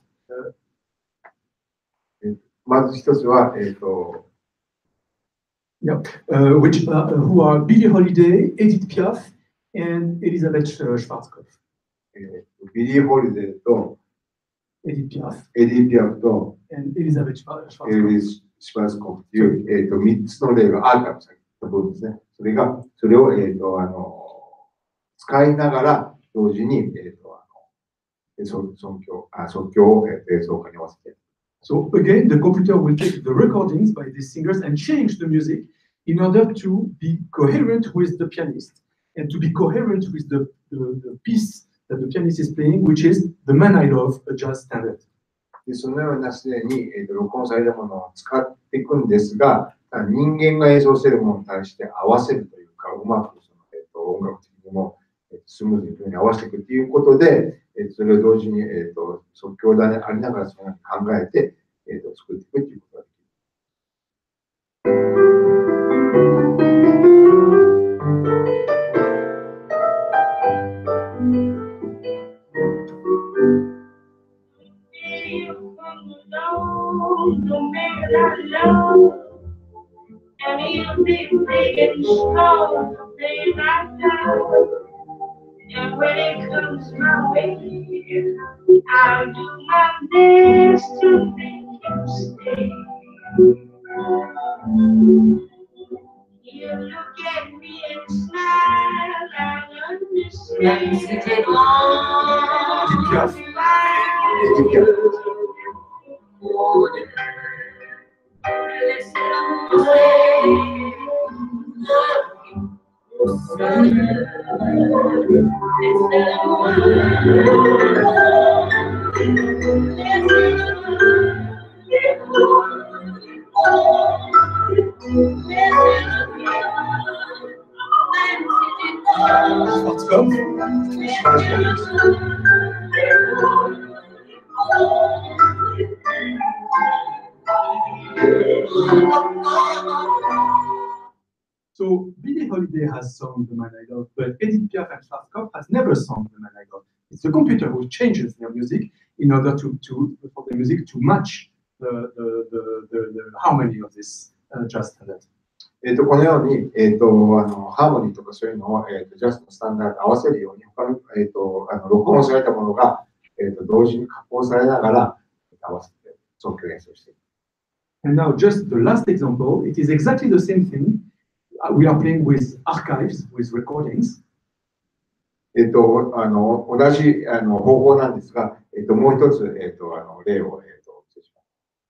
Speaker 2: まず一つは、
Speaker 3: who are Billie Holiday, Edith Piaf, and Elizabeth Schwarzkopf.
Speaker 2: ビリー・ホリデーとエディ・ピアフとエリザベス・シュワーツコフという、3つの例がアーカイブされた部分ですね。それを、使いながら同時に、即興を演奏家に合わせて。
Speaker 3: So again, the computer will take the recordings by these singers and change the music in order to be coherent with the pianist and to be coherent with the piece that the pianist is playing, which is The Man I Love, a jazz standard.
Speaker 2: でそのようなすでに、録音されたものを使っていくんですが、人間が演奏しているものに対して合わせるというか、うまく音楽的にもスムーズに合わせていくということで、それを同時に、即興でありながらそのように考えて、作っていくということができる。
Speaker 9: slow, they back down. And when it comes my way, I'll do my best to make you stay. You look at me and smile, I understand all
Speaker 3: So Billie Holiday has sung The Man I Love, but Edith Piaf and Schwarzkopf has never sung The Man I Love. It's the computer who changes their music in order for the music to match the harmony of this jazz standard.
Speaker 2: このように、ハーモニーとかそういうのを、ジャズのスタンダード合わせるように、他の、録音されたものが、同時に加工されながら合わせて即興演奏している。
Speaker 3: And now just the last example, it is exactly the same thing. We are playing with archives, with recordings.
Speaker 2: 同じ方法なんですが、もう一つ、例を、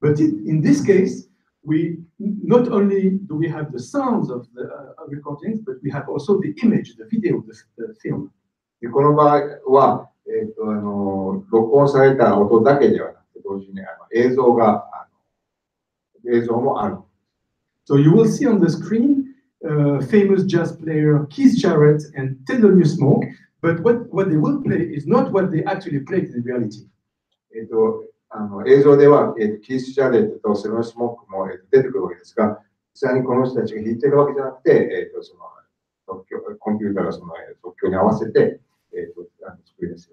Speaker 3: But in this case, we not only do we have the sounds of the recordings, but we have also the image, the video, the film.
Speaker 2: でこの場合は、録音された音だけではなくて、同時に映像もある。
Speaker 3: So you will see on the screen famous jazz player Keith Jarrett and Thelonious Monk, but what they will play is not what they actually played in reality.
Speaker 2: 映像では、キース・ジャレットとセロニス・モンクも、出てくるわけですが、実際にこの人たちが弾いてるわけじゃなくて、そのコンピューターがその即興に合わせて、作り出す。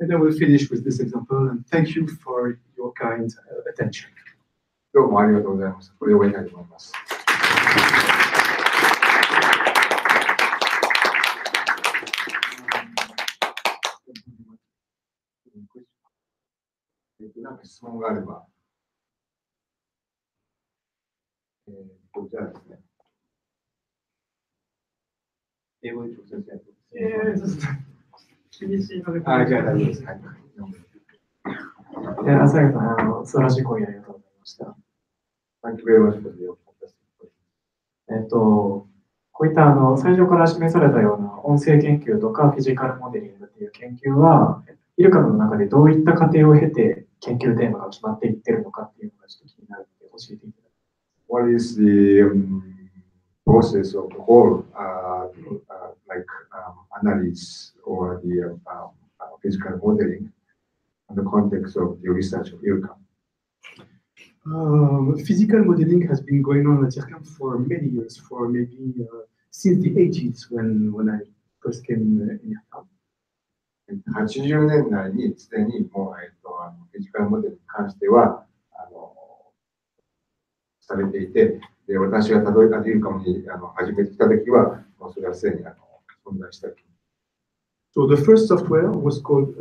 Speaker 3: And I will finish with this example, and thank you for your kind attention.
Speaker 2: どうもありがとうございます。これを終えたいと思います。何か質問があれば、じゃあですね。英語で直接やると。
Speaker 12: 厳しいので。
Speaker 2: じゃあ大丈夫です。はい。
Speaker 12: 朝日さん、素晴らしい講義ありがとうございました。
Speaker 2: Thank you very much for the opportunity.
Speaker 12: こういった最初から示されたような音声研究とかフィジカルモデリングという研究は、IRCAMの中でどういった過程を経て研究テーマが決まっていっているのかっていうのがちょっと気になるので教えていただきます。
Speaker 2: What is the process of the whole analysis or the physical modeling in the context of the research of IRCAM?
Speaker 3: Physical modeling has been going on at IRCAM for many years, for maybe since the 80s when I first came in IRCAM.
Speaker 2: 80年代にすでにもう、フィジカルモデルに関してはされていて、で私がたどり着いたかもに始めてきたときは、もうそれはすでに存在した。
Speaker 3: So the first software was called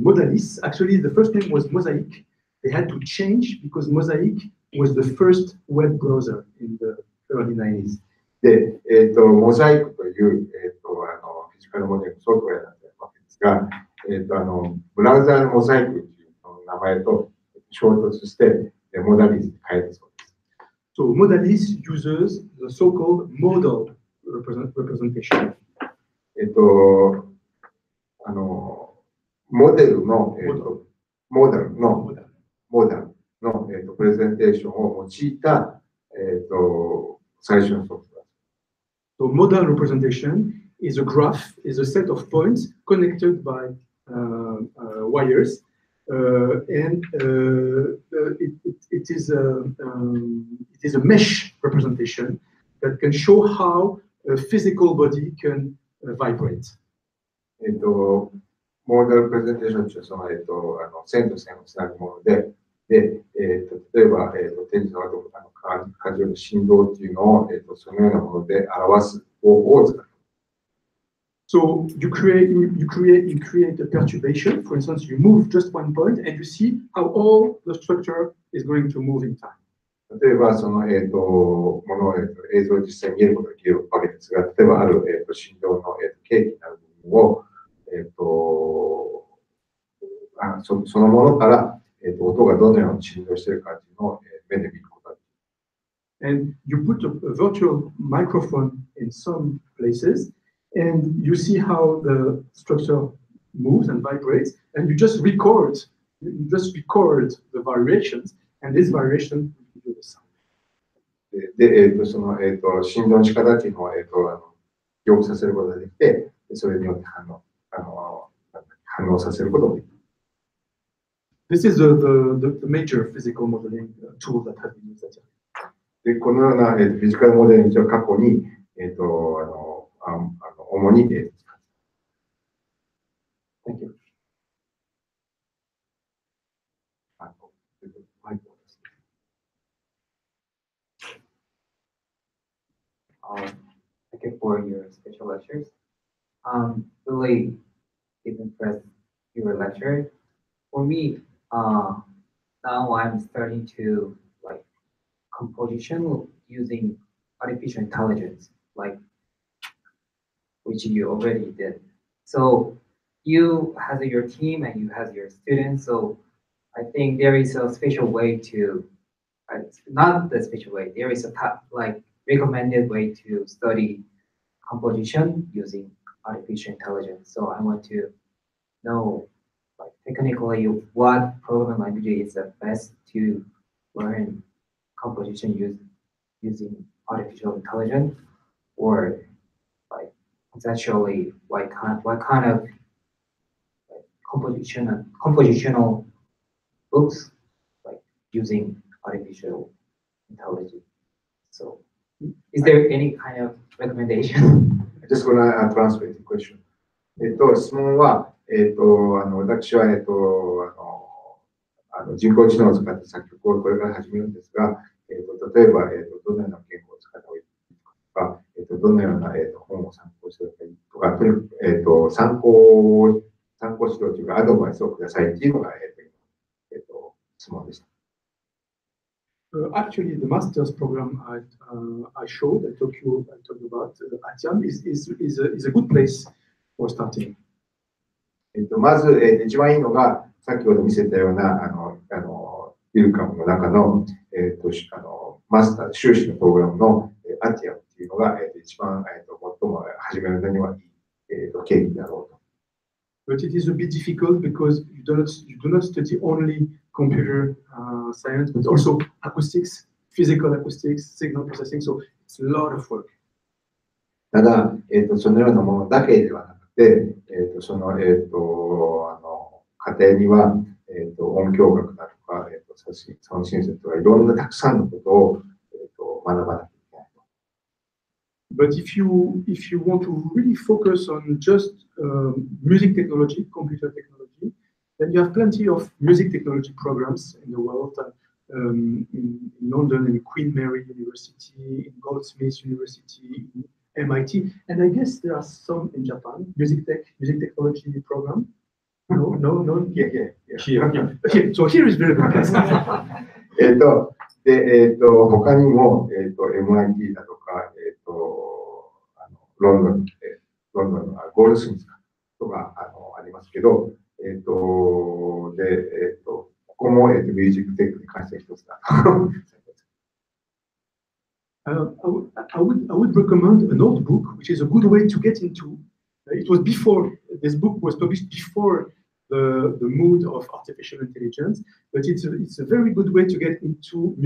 Speaker 3: Modalis. Actually, the first name was Mosaic. They had to change because Mosaic was the first web browser in the early 90s.
Speaker 2: で、モザイクという、フィジカルモデルソフトウェアだったわけですが、ブラウザーのモザイクという名前と衝突して、モダリスに変えたそうです。
Speaker 3: So Modalis uses the so-called modal representation.
Speaker 2: モデルの、モダルの、プレゼンテーションを用いた、最初のソフトウェア。
Speaker 3: So modal representation is a graph, is a set of points connected by wires, and it is a mesh representation that can show how a physical body can vibrate.
Speaker 2: モーダルプレゼンテーションというのは、線と線をつなぐもので、例えば、天地の感情の振動というのを、そのようなもので表す方法を使う。
Speaker 3: So you create a perturbation. For instance, you move just one point, and you see how all the structure is going to move in time.
Speaker 2: 例えば、その、ものを、映像を実際に見ることができるわけですが、例えば、ある、振動の、契機になる部分を、そのものから、音がどのように振動しているかというのを、目で見ることができる。
Speaker 3: And you put a virtual microphone in some places, and you see how the structure moves and vibrates, and you just record the variations, and this variation will give you the sound.
Speaker 2: で、その、振動の仕方というのを、記憶させることができて、それによって反応させることができる。
Speaker 3: This is the major physical modeling tool that has been used.
Speaker 2: で、このような、フィジカルモデルには過去に、主に、使う。
Speaker 3: Thank you.
Speaker 13: Thank you for your special lectures. Really impressed your lecture. For me, now I'm starting to like composition using artificial intelligence, like which you already did. So you have your team and you have your students. So I think there is a special way to, not the special way. There is a like recommended way to study composition using artificial intelligence. So I want to know, like, technically, what programming language is the best to learn composition using artificial intelligence, or like conceptually, what kind of like, compositional books like using artificial intelligence. So, is there any kind of recommendation?
Speaker 2: I just want to translate the question. 質問は、私は、人工知能を使って作曲をこれから始めるんですが、例えば、どのような言語を使った方がいいとか、どのような、本を参考していいとか、参考指導というか、アドバイスをくださいというのが、質問でした。
Speaker 3: Actually, the master's program I showed, I talked about IRCAM is a good place for starting.
Speaker 2: まず、一番いいのが、先ほど見せたような、IRCAMの中の、マスター、修士のプログラムのIRCAMというのが、一番、最も始めるのにはいい、経緯だろうと。
Speaker 3: But it is a bit difficult because you do not study only computer science, but also acoustics, physical acoustics, signal processing. So it's a lot of work.
Speaker 2: ただ、そのようなものだけではなくて、その、家庭には、音響学だとか、サウンドシンセとか、いろんなたくさんのことを、学ばなきゃいけないと。
Speaker 3: But if you want to really focus on just music technology, computer technology, then you have plenty of music technology programs in the world. in London, in Queen Mary University, in Goldsmiths University, in MIT, and I guess there are some in Japan, music technology program. No.
Speaker 2: Yeah.
Speaker 3: Here. So here is very good.
Speaker 2: 他にも、MIT だとか、ロンドンのゴールドスミスとかありますけど、ここも、ミュージックテックに関しては一つだ。
Speaker 3: I would recommend a notebook, which is a good way to get into. It was before, this book was published before the mood of artificial intelligence, but it's a very good way to get into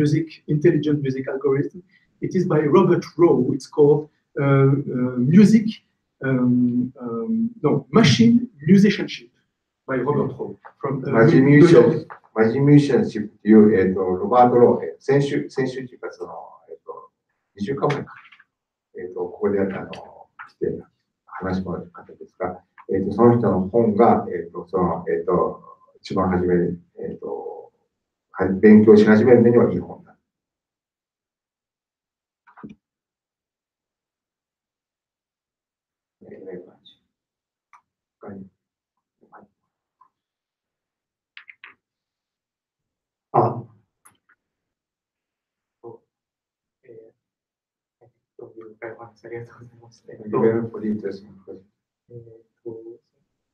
Speaker 3: intelligent music algorithm. It is by Robert Rowe. It's called Machine Musicianship by Robert Rowe. From
Speaker 2: Machine Musicianship という、ロバート・ロー、先週というか、2週間前か、ここで来て話もらった方ですが、その人の本が、一番初めに、勉強し始めるのにはいい本だ。
Speaker 12: ありがとうございます。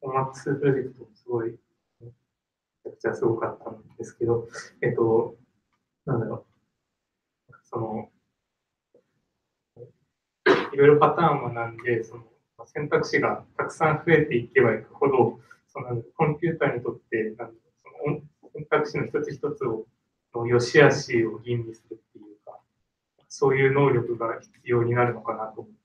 Speaker 12: コマックスプロジェクトもすごい、めちゃくちゃすごかったんですけど、なんだろう、いろいろパターンもなんで、選択肢がたくさん増えていけばいくほど、コンピューターにとって、選択肢の一つ一つを良し悪しを吟味するっていうか、そういう能力が必要になるのかなと思って。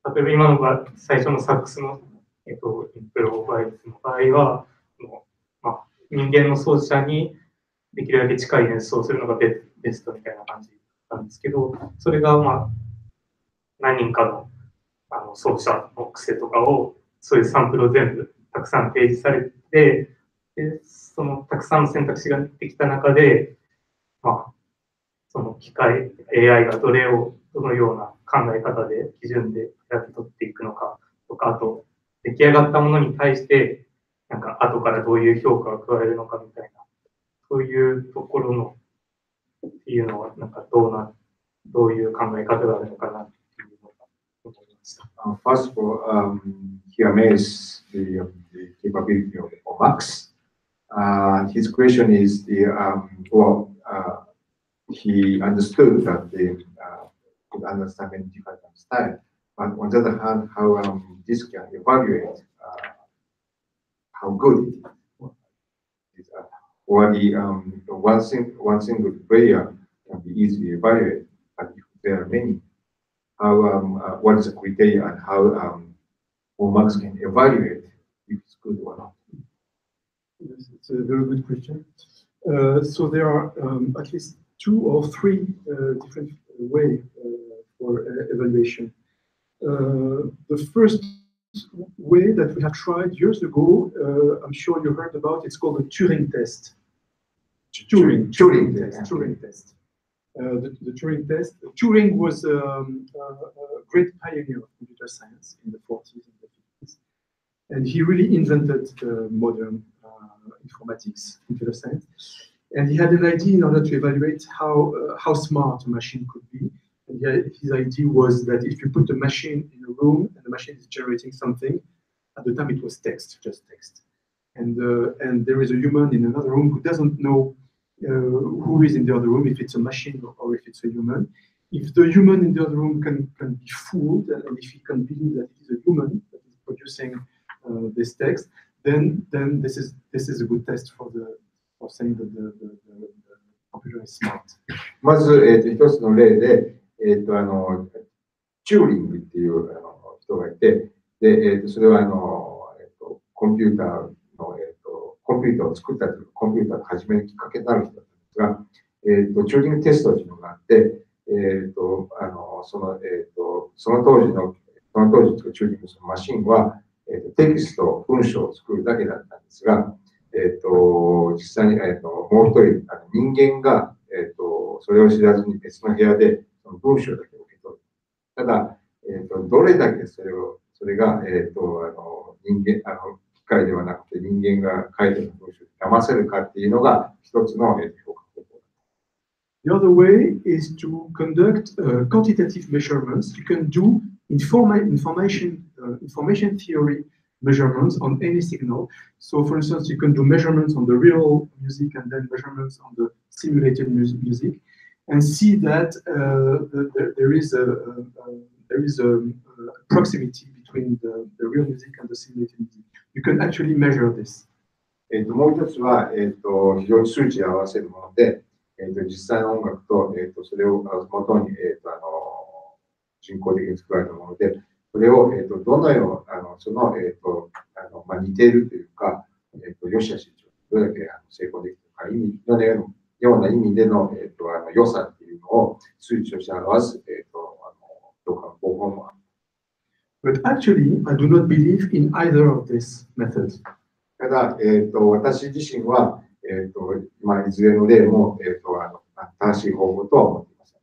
Speaker 12: 例えば今のが最初のサックスの、インプロバイスの場合は、人間の奏者にできるだけ近い演奏をするのがベストみたいな感じなんですけど、それが何人かの、奏者の癖とかを、そういうサンプルを全部たくさん提示されて、でそのたくさんの選択肢ができた中で、その機械、AI がどのような考え方で、基準で選び取っていくのかとか、あと、出来上がったものに対して、後からどういう評価を加えるのかみたいな、そういうところの、っていうのは、どういう考え方があるのかなっていうのが思いました。
Speaker 2: First of all, he amazed the capability of Max. His question is he understood that they could understand many different styles, but on the other hand, how this can evaluate how good it is. Or one single player can be easily evaluated, but if there are many, what is the criteria and how Max can evaluate if it's good or not?
Speaker 3: Yes, it's a very good question. So there are at least 2 or 3 different ways for evaluation. The first way that we have tried years ago, I'm sure you heard about, it's called the Turing test. Turing test. The Turing test. Turing was a great pioneer of computer science in the 40s and the 50s. And he really invented modern informatics, computer science. And he had an idea in order to evaluate how smart a machine could be. And his idea was that if you put a machine in a room and the machine is generating something, at the time it was text, just text. And there is a human in another room who doesn't know who is in the other room, if it's a machine or if it's a human. If the human in the other room can be fooled, and if he can believe that it is a human that is producing this text, then this is a good test for saying that the computer is smart.
Speaker 2: まず、一つの例で、チューリングっていう人がいて、で、それはコンピューターを作ったりとか、コンピューターを始めるきっかけになる人だったんですが、チューリングテストというのがあって、その当時チューリングのマシンは、テキスト、文章を作るだけだったんですが、実際に、もう一人、人間が、それを知らずに別の部屋でその文章だけ受け取る。ただ、どれだけそれが、人間、機械ではなくて人間が書いてる文章で騙せるかっていうのが一つの、評価方法。
Speaker 3: The other way is to conduct quantitative measurements. You can do information theory measurements on any signal. So, for instance, you can do measurements on the real music and then measurements on the simulated music, and see that there is a proximity between the real music and the simulated music. You can actually measure this.
Speaker 2: もう一つは、非常に数値を合わせるもので、実際の音楽と、それを元に、人工的に作られたもので、それを、どのようその、似ているというか、良し悪しどれだけ成功できるか、ような意味での、良さっていうのを数値として表す、評価の方法もある。
Speaker 3: But actually, I do not believe in either of these methods.
Speaker 2: ただ、私自身は、いずれの例も、正しい方法とは思っていません。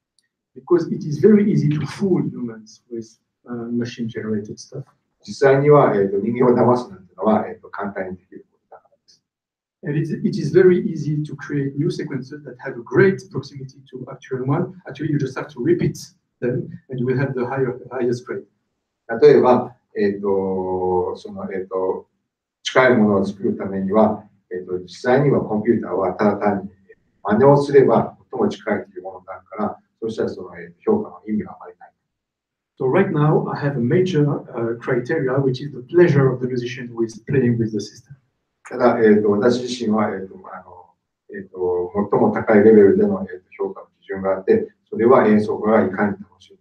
Speaker 3: Because it is very easy to fool humans with machine-generated stuff.
Speaker 2: 実際には、人間を騙すなんていうのは、簡単にできることだからです。
Speaker 3: And it is very easy to create new sequences that have a great proximity to actual one. Actually, you just have to repeat them, and you will have the highest grade.
Speaker 2: 例えば、近いものを作るためには、実際にはコンピューターはただ単に真似をすれば最も近いというものがあるから、そうしたらその評価の意味があまりない。
Speaker 3: So right now, I have a major criteria, which is the pleasure of the musician who is playing with the system.
Speaker 2: ただ、私自身は、最も高いレベルでの、評価の基準があって、それは演奏家がいかに楽しむか。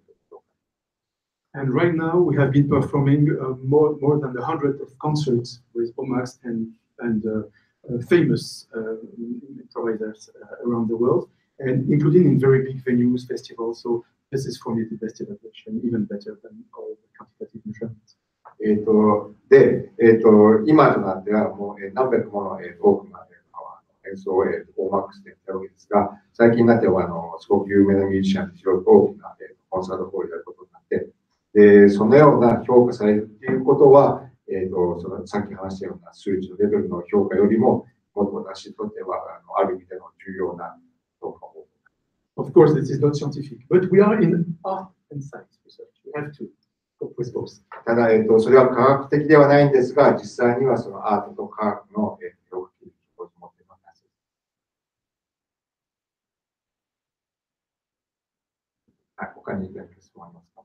Speaker 3: And right now, we have been performing more than 100 of concerts with OMAX and famous providers around the world, and including in very big venues, festivals. So this is for me the best evaluation, even better than all the quantitative measurements.
Speaker 2: で、今となってはもう何百もの多くの演奏をOMAXでやったわけですが、最近になってはすごく有名なミュージシャンにしろ大きなコンサートホールでやることになって、でそのような評価されるということは、そのさっき話したような数値のレベルの評価よりも、もっと私にとってはある意味での重要な評価方法。
Speaker 3: Of course, this is not scientific, but we are in art and science research. We have to go with both.
Speaker 2: ただ、それは科学的ではないんですが、実際にはそのアートと科学の評価基準を持っています。はい、他に何か質問ありますか？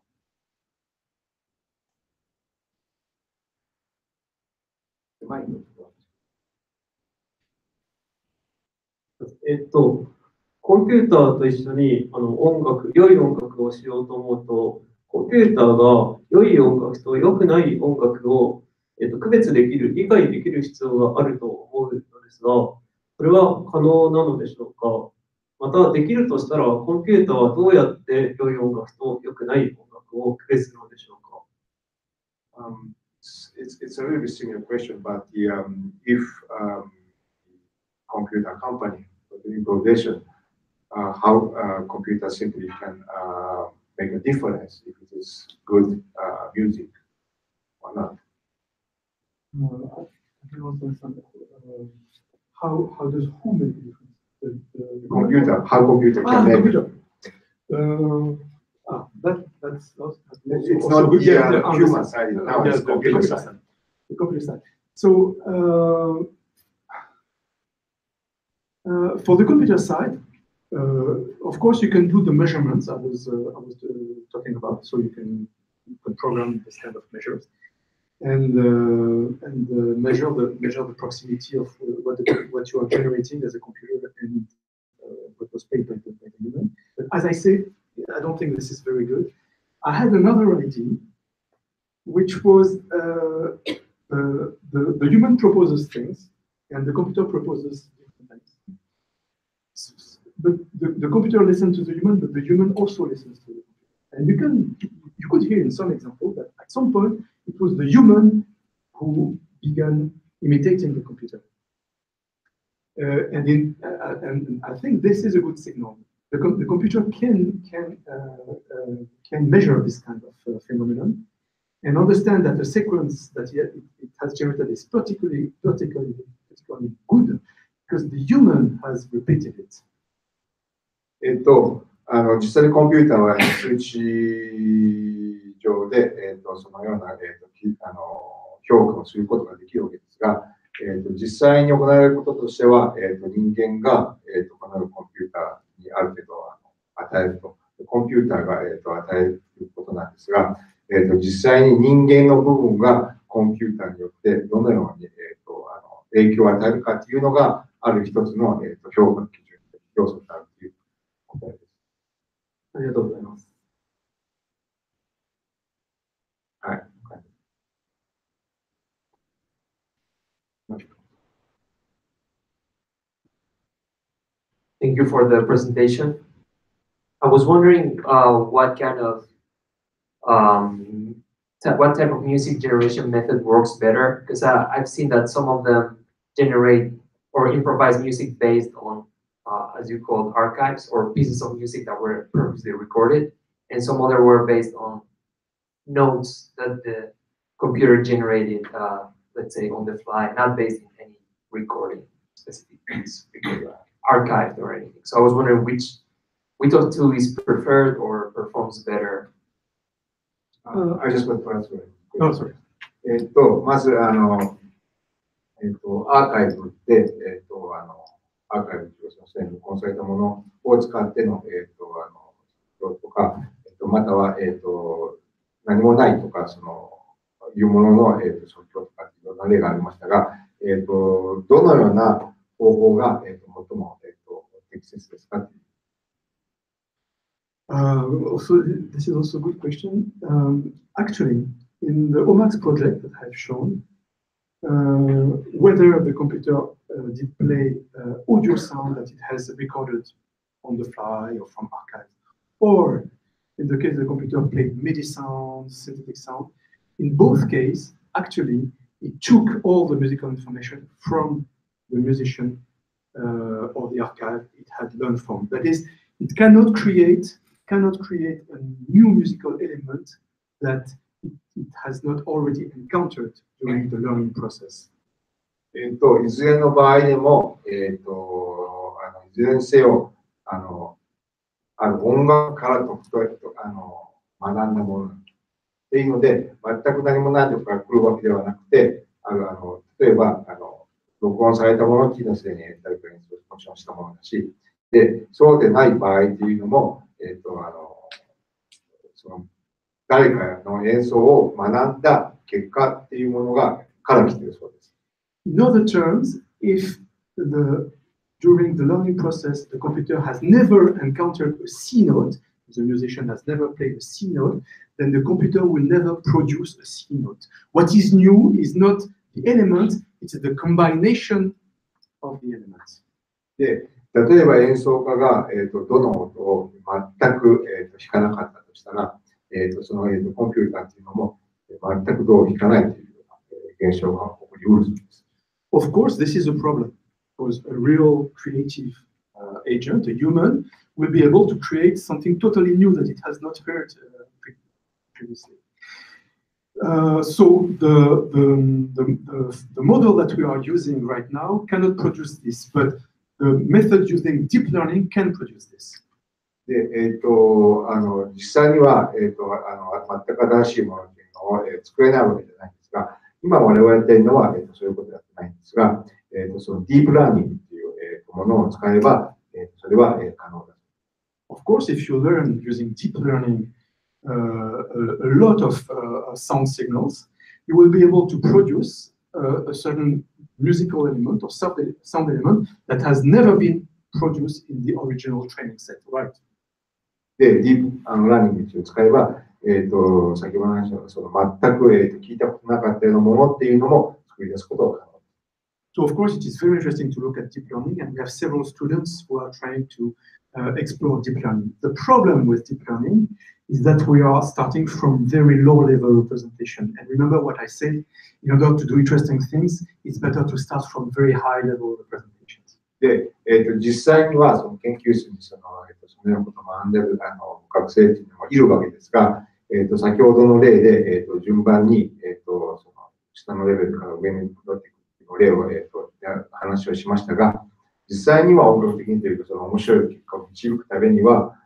Speaker 14: コンピューターと一緒に良い音楽をしようと思うと、コンピューターが良い音楽と良くない音楽を、区別できる、理解できる必要があると思うのですが、それは可能なのでしょうか。また、できるとしたら、コンピューターはどうやって良い音楽と良くない音楽を区別するのでしょうか。
Speaker 2: It's a really similar question, but if computer company doing progression, how computer simply can make a difference if it is good music or not?
Speaker 3: I don't understand. How does who make a difference? The
Speaker 2: computer, how computer can make
Speaker 3: computer. That's
Speaker 2: it's not the human side, now it's computer side.
Speaker 3: The computer side. So for the computer side, of course, you can do the measurements I was talking about. So you can program this kind of measures and measure the proximity of what you are generating as a computer and what was paid by the human. But as I say, I don't think this is very good. I had another idea, which was the human proposes things and the computer proposes different things. But the computer listens to the human, but the human also listens to the computer. And you could hear in some examples that at some point it was the human who began imitating the computer. And I think this is a good signal. The computer can measure this kind of phenomenon and understand that the sequence that it has generated is particularly good because the human has repeated it.
Speaker 2: 実際にコンピューターは数値上で、そのような、評価をすることができるわけですが、実際に行われることとしては、人間が、このコンピューターにある程度与えると、コンピューターが、与えることなんですが、実際に人間の部分がコンピューターによってどのように、影響を与えるかというのが、ある一つの、評価の基準、要素になるという答えです。
Speaker 3: ありがとうございます。
Speaker 2: はい。
Speaker 15: Thank you for the presentation. I was wondering what kind of what type of music generation method works better, because I've seen that some of them generate or improvise music based on, as you called, archives or pieces of music that were previously recorded, and some other were based on notes that the computer generated, let's say on the fly, not based in any recording specific piece, archived or anything. So I was wondering which of two is preferred or performs better.
Speaker 2: I just want to answer it.
Speaker 3: Oh, sorry.
Speaker 2: まず、アーカイブで、アーカイブというか、録音されたものを使っての、とか、または、何もないとか、いうものの、即興とかいろんな例がありましたが、どのような方法が、最も、適切ですか。
Speaker 3: Also, this is also a good question. Actually, in the OMAX project that I've shown, whether the computer did play audio sound that it has recorded on the fly or from archives, or in the case the computer played MIDI sound, synthetic sound, in both cases, actually, it took all the musical information from the musician or the archive it had learned from. That is, it cannot create a new musical element that it has not already encountered during the learning process.
Speaker 2: いずれの場合でも、いずれにせよ、ある音楽から学んだものっていうので、全く何もないところから来るわけではなくて、例えば、録音されたものっていうのはすでに誰かにもちろんしたものだし、で、そうでない場合っていうのも、誰かの演奏を学んだ結果っていうものがから来ているそうです。
Speaker 3: In other terms, if during the learning process the computer has never encountered a C note, the musician has never played a C note, then the computer will never produce a C note. What is new is not the element, it's the combination of the elements.
Speaker 2: で、例えば演奏家が、どの音を全く、弾かなかったとしたら、その、コンピューターっていうのも全くどう弾かないというような現象が起こりうるそうです。
Speaker 3: Of course, this is a problem because a real creative agent, a human, will be able to create something totally new that it has not heard previously. So the model that we are using right now cannot produce this, but the method using deep learning can produce this.
Speaker 2: で、実際には、全く新しいものというのを、作れないわけじゃないんですが、今我々やっているのは、そういうことやってないんですが、そのディープラーニングという、ものを使えば、それは、可能だ。
Speaker 3: Of course, if you learn using deep learning a lot of sound signals, you will be able to produce a certain musical element or sound element that has never been produced in the original training set, right?
Speaker 2: で、ディープラーニングを使えば、先ほどの話のその全く、聞いたことなかったようなものっていうのも作り出すことが可能。
Speaker 3: So of course, it is very interesting to look at deep learning, and we have several students who are trying to explore deep learning. The problem with deep learning is that we are starting from very low-level representation. And remember what I said, in order to do interesting things, it's better to start from very high-level representations.
Speaker 2: で、実際にはその研究室にそのようなことを学んでいる学生っていうのもいるわけですが、先ほどの例で、順番に、その下のレベルから上に戻っていくという例を、話をしましたが、実際には音楽的にというか、その面白い結果を導くためには、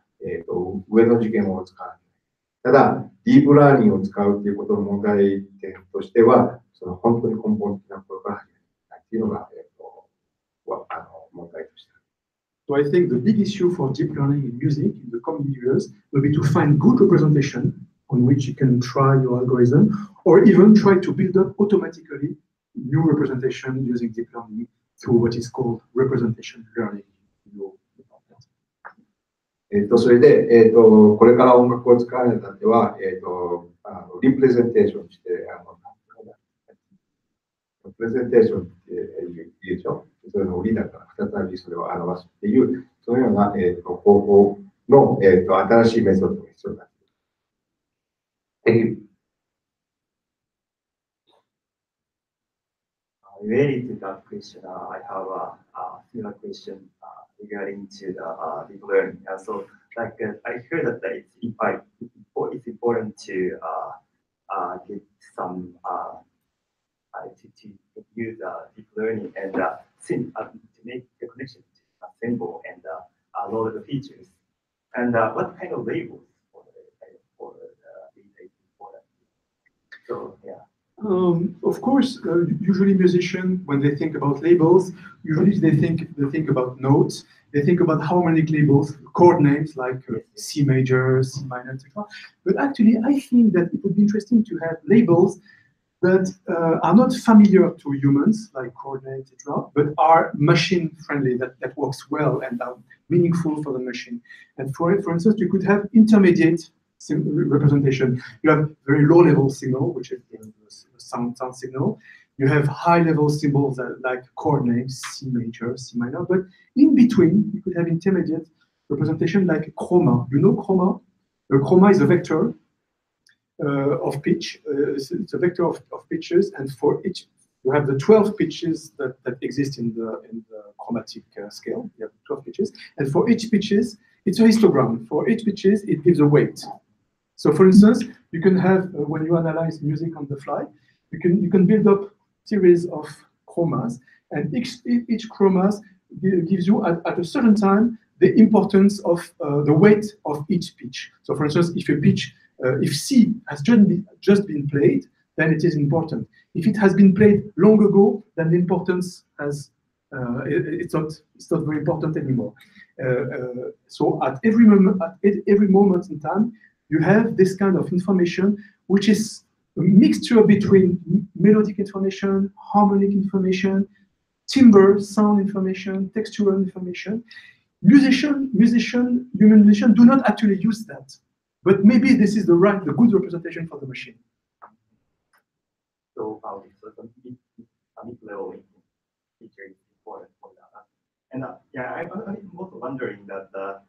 Speaker 2: 上の次元を使わない。ただ、ディープラーニングを使うということの問題点としては、その本当に根本的なことから始めないというのが、問題としてある。
Speaker 3: So I think the big issue for deep learning in music in the coming years will be to find good representation on which you can try your algorithm, or even try to build up automatically new representation using deep learning through what is called representation learning.
Speaker 2: それで、これから音楽を使うにあたっては、リプレゼンテーションして、プレゼンテーションっていうでしょ。それの売りだから再びそれを表すっていう、そのような、方法の、新しいメソッドが必要だ。
Speaker 16: Related to that question, I have a similar question regarding to the deep learning. So, like I heard that it's important to get some to use deep learning and to make the connection to a symbol and load the features. And what kind of labels for the data is important? So, yeah.
Speaker 3: Of course, usually musicians, when they think about labels, usually they think about notes. They think about harmonic labels, chord names like C major, C minor, etc. But actually, I think that it would be interesting to have labels that are not familiar to humans, like chord names, etc., but are machine-friendly, that works well and are meaningful for the machine. And for instance, you could have intermediate representation. You have very low-level signal, which is the sound signal. You have high-level symbols like chord names, C major, C minor. But in between, you could have intermediate representation like chroma. You know chroma? Chroma is a vector of pitch. It's a vector of pitches, and for each, you have the 12 pitches that exist in the chromatic scale. You have 12 pitches, and for each pitches, it's a histogram. For each pitches, it gives a weight. So, for instance, you can have when you analyze music on the fly, you can build up series of chromas, and each chromas gives you at a certain time the importance of the weight of each pitch. So, for instance, if a pitch if C has just been played, then it is important. If it has been played long ago, then the importance has it's not very important anymore. So at every moment in time, you have this kind of information, which is a mixture between melodic information, harmonic information, timbre, sound information, textural information. Human musicians do not actually use that. But maybe this is the good representation for the machine.
Speaker 16: So, mid-level feature is important for that. And yeah, I'm also wondering that the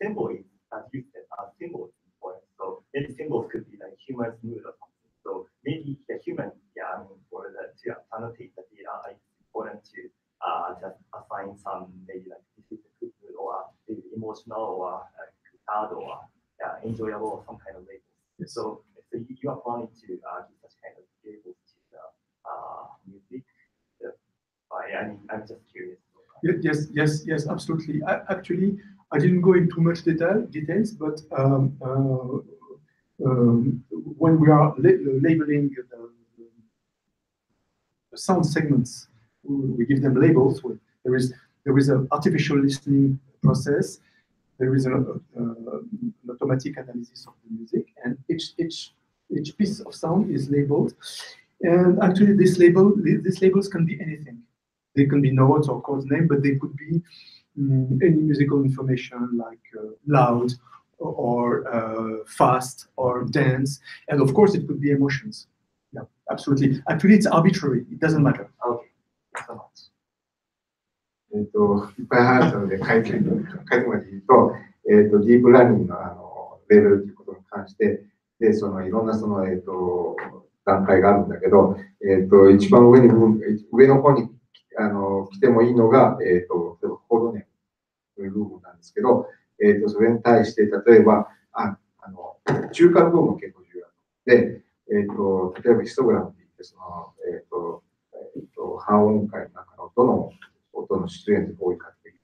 Speaker 16: symbol is as you said, symbols is important. So maybe symbols could be like human's mood or something. So maybe the human, for to annotate the data, it's important to just assign some maybe like this is a good mood or maybe emotional or sad or enjoyable or some kind of labels. Yes. So you are planning to give such kind of labels to the music. I'm just curious.
Speaker 3: Yes, absolutely. Actually, I didn't go into much details, but when we are labeling the sound segments, we give them labels. There is an artificial listening process. There is an automatic analysis of the music, and each piece of sound is labeled. And actually, these labels can be anything. They can be notes or chord name, but they could be any musical information like loud or fast or dance, and of course, it could be emotions. Yeah, absolutely. Actually, it's arbitrary. It doesn't matter.
Speaker 16: Okay. Thanks so much.
Speaker 2: いっぱい話したので、書いてまで言うと、ディープラーニングのレベルということに関して、で、いろんな段階があるんだけど、一番上の方に来来てもいいのが、例えばコードネームという部分なんですけど、それに対して、例えば、中間部分も結構重要で、例えばヒストグラムって言って、半音階の中のどの音の出現が多いかという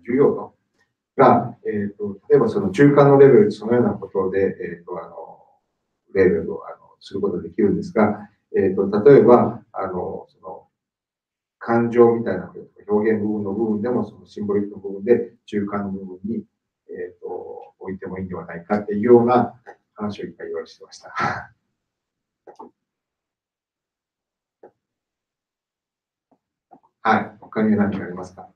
Speaker 2: 重要度が、例えばその中間のレベル、そのようなことで、レベルをすることができるんですが、例えば、その感情みたいな表現部分の部分でも、そのシンボリックの部分で中間の部分に、置いてもいいんではないかっていうような話をいっぱい言われてました。はい、他に何かありますか？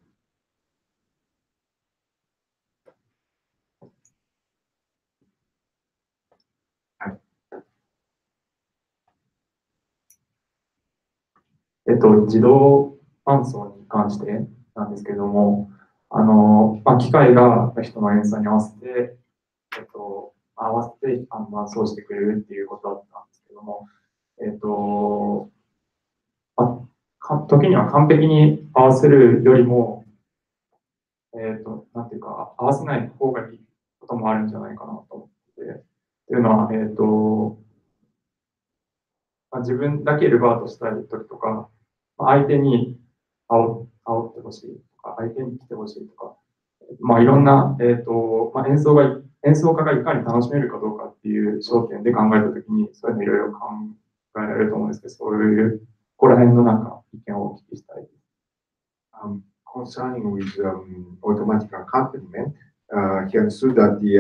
Speaker 2: はい。
Speaker 12: 自動伴奏に関してなんですけども、機械が人の演奏に合わせて、伴奏してくれるっていうことだったんですけども、時には完璧に合わせるよりも、なんていうか、合わせない方がいいこともあるんじゃないかなと思って、というのは、自分だけルバートしたい時とか、相手に煽ってほしいとか、相手に来てほしいとか、いろんな、演奏家がいかに楽しめるかどうかっていう焦点で考えたときに、そういうのいろいろ考えられると思うんですけど、そういう、ここら辺のなんか意見をお聞きしたいです。
Speaker 2: Concerning with automatic accompaniment, he understood that the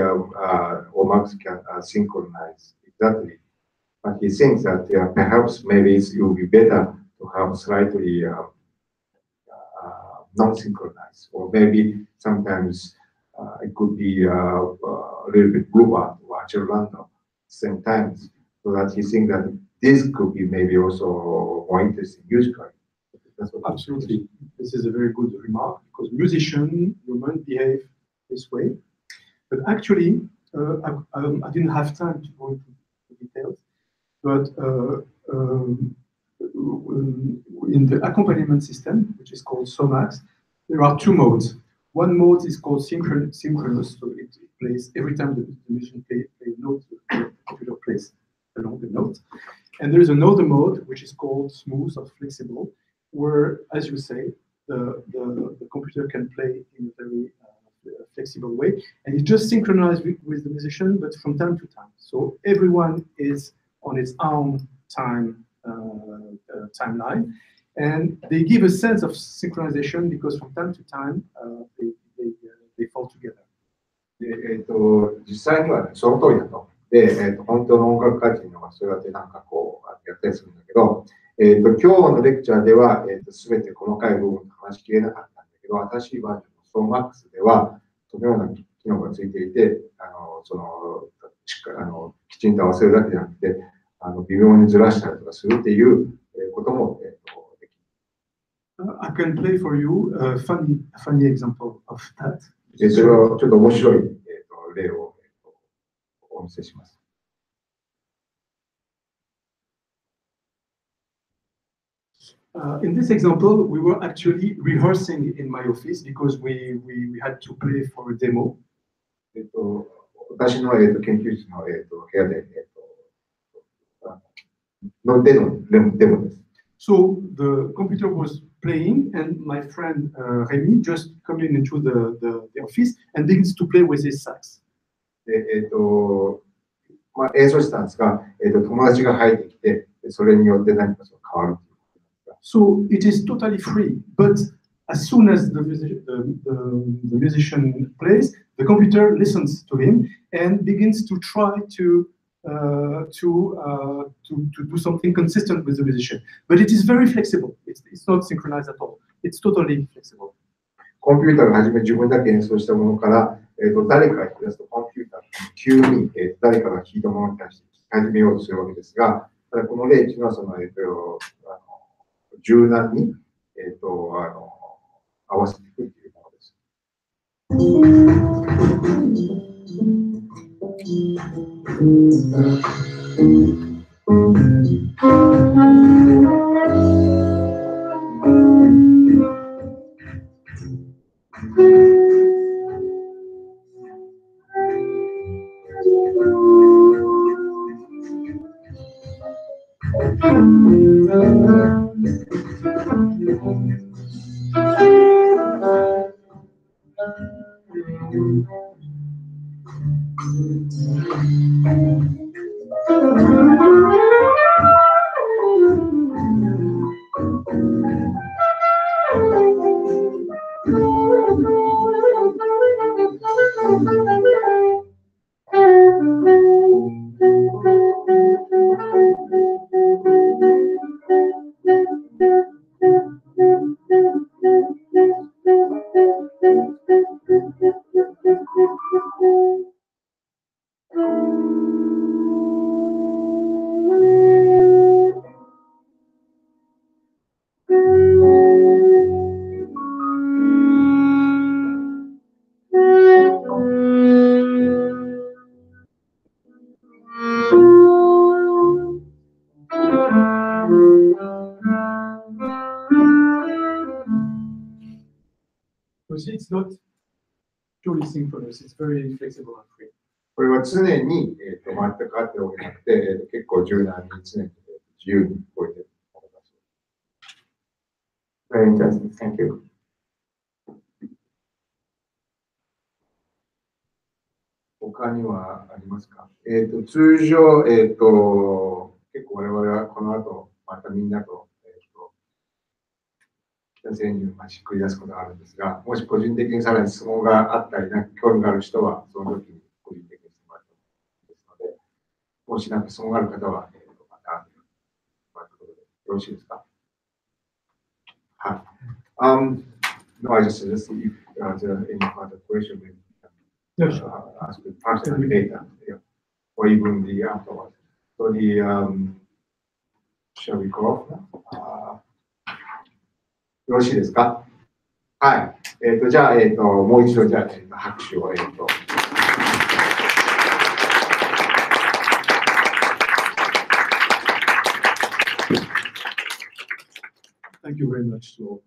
Speaker 2: marks can synchronize exactly. But he thinks that perhaps maybe it will be better to have slightly non-synchronized, or maybe sometimes it could be a little bit bluebird or actual random at the same time, so that he thinks that this could be maybe also more interesting musically.
Speaker 3: Absolutely. This is a very good remark, because musicians, humans behave this way. But actually, I didn't have time to go into details, but in the accompaniment system, which is called SOMAX, there are two modes. One mode is called synchronous, so it plays every time the musician plays a note, the computer plays along the note. And there is another mode, which is called smooth or flexible, where, as you say, the computer can play in a very flexible way, and it just synchronizes with the musician, but from time to time. So everyone is on its own timeline, and they give a sense of synchronization because from time to time they fall together.
Speaker 2: 実際には、ね、その通りだと。で、本当の音楽家っていうのはそうやってなんかこうやったりするんだけど、今日のレクチャーでは、全て細かい部分と話しきれなかったんだけど、新しいバージョンの SOMAX では、そのような機能がついていて、きちんと合わせるだけじゃなくて、微妙にずらしたりとかするっていうことも、できる。
Speaker 3: I can play for you a funny example of that.
Speaker 2: それはちょっと面白い、例を、お見せします。
Speaker 3: In this example, we were actually rehearsing in my office because we had to play for a demo.
Speaker 2: 私の、研究室の、部屋で、のデモです。
Speaker 3: So the computer was playing, and my friend Rémi just came into the office and begins to play with his sax.
Speaker 2: で、演奏したんですが、友達が入ってきて、それによって何か変わる。
Speaker 3: So it is totally free, but as soon as the musician plays, the computer listens to him and begins to try to do something consistent with the musician. But it is very flexible. It's not synchronized at all. It's totally flexible.
Speaker 2: コンピューターが初め自分だけ演奏したものから、誰かが弾き出すとコンピューターが急に、誰かが弾いたものに対して弾き始めようとするわけですが、ただこの例っていうのはその、柔軟に、合わせていくというものです。
Speaker 3: Because it's not purely synchronous, it's very flexible and free.
Speaker 2: これは常に、全く合ってるわけじゃなくて、結構柔軟に常に自由に動いているものだそうです。
Speaker 12: Very interesting. Thank you.
Speaker 2: 他にはありますか？通常、結構我々はこの後、またみんなと、北千住をしっくり出すことがあるんですが、もし個人的にさらに質問があったり、興味がある人は、その時に個人的に質問があると思うので、もし質問がある方は、また、よろしいですか？はい。No, I just if there's any further question, maybe ask the person later, or even the afterwards. So shall we go off now? よろしいですか？はい。じゃあ、もう一度、じゃあ、拍手を、
Speaker 3: Thank you very much to all.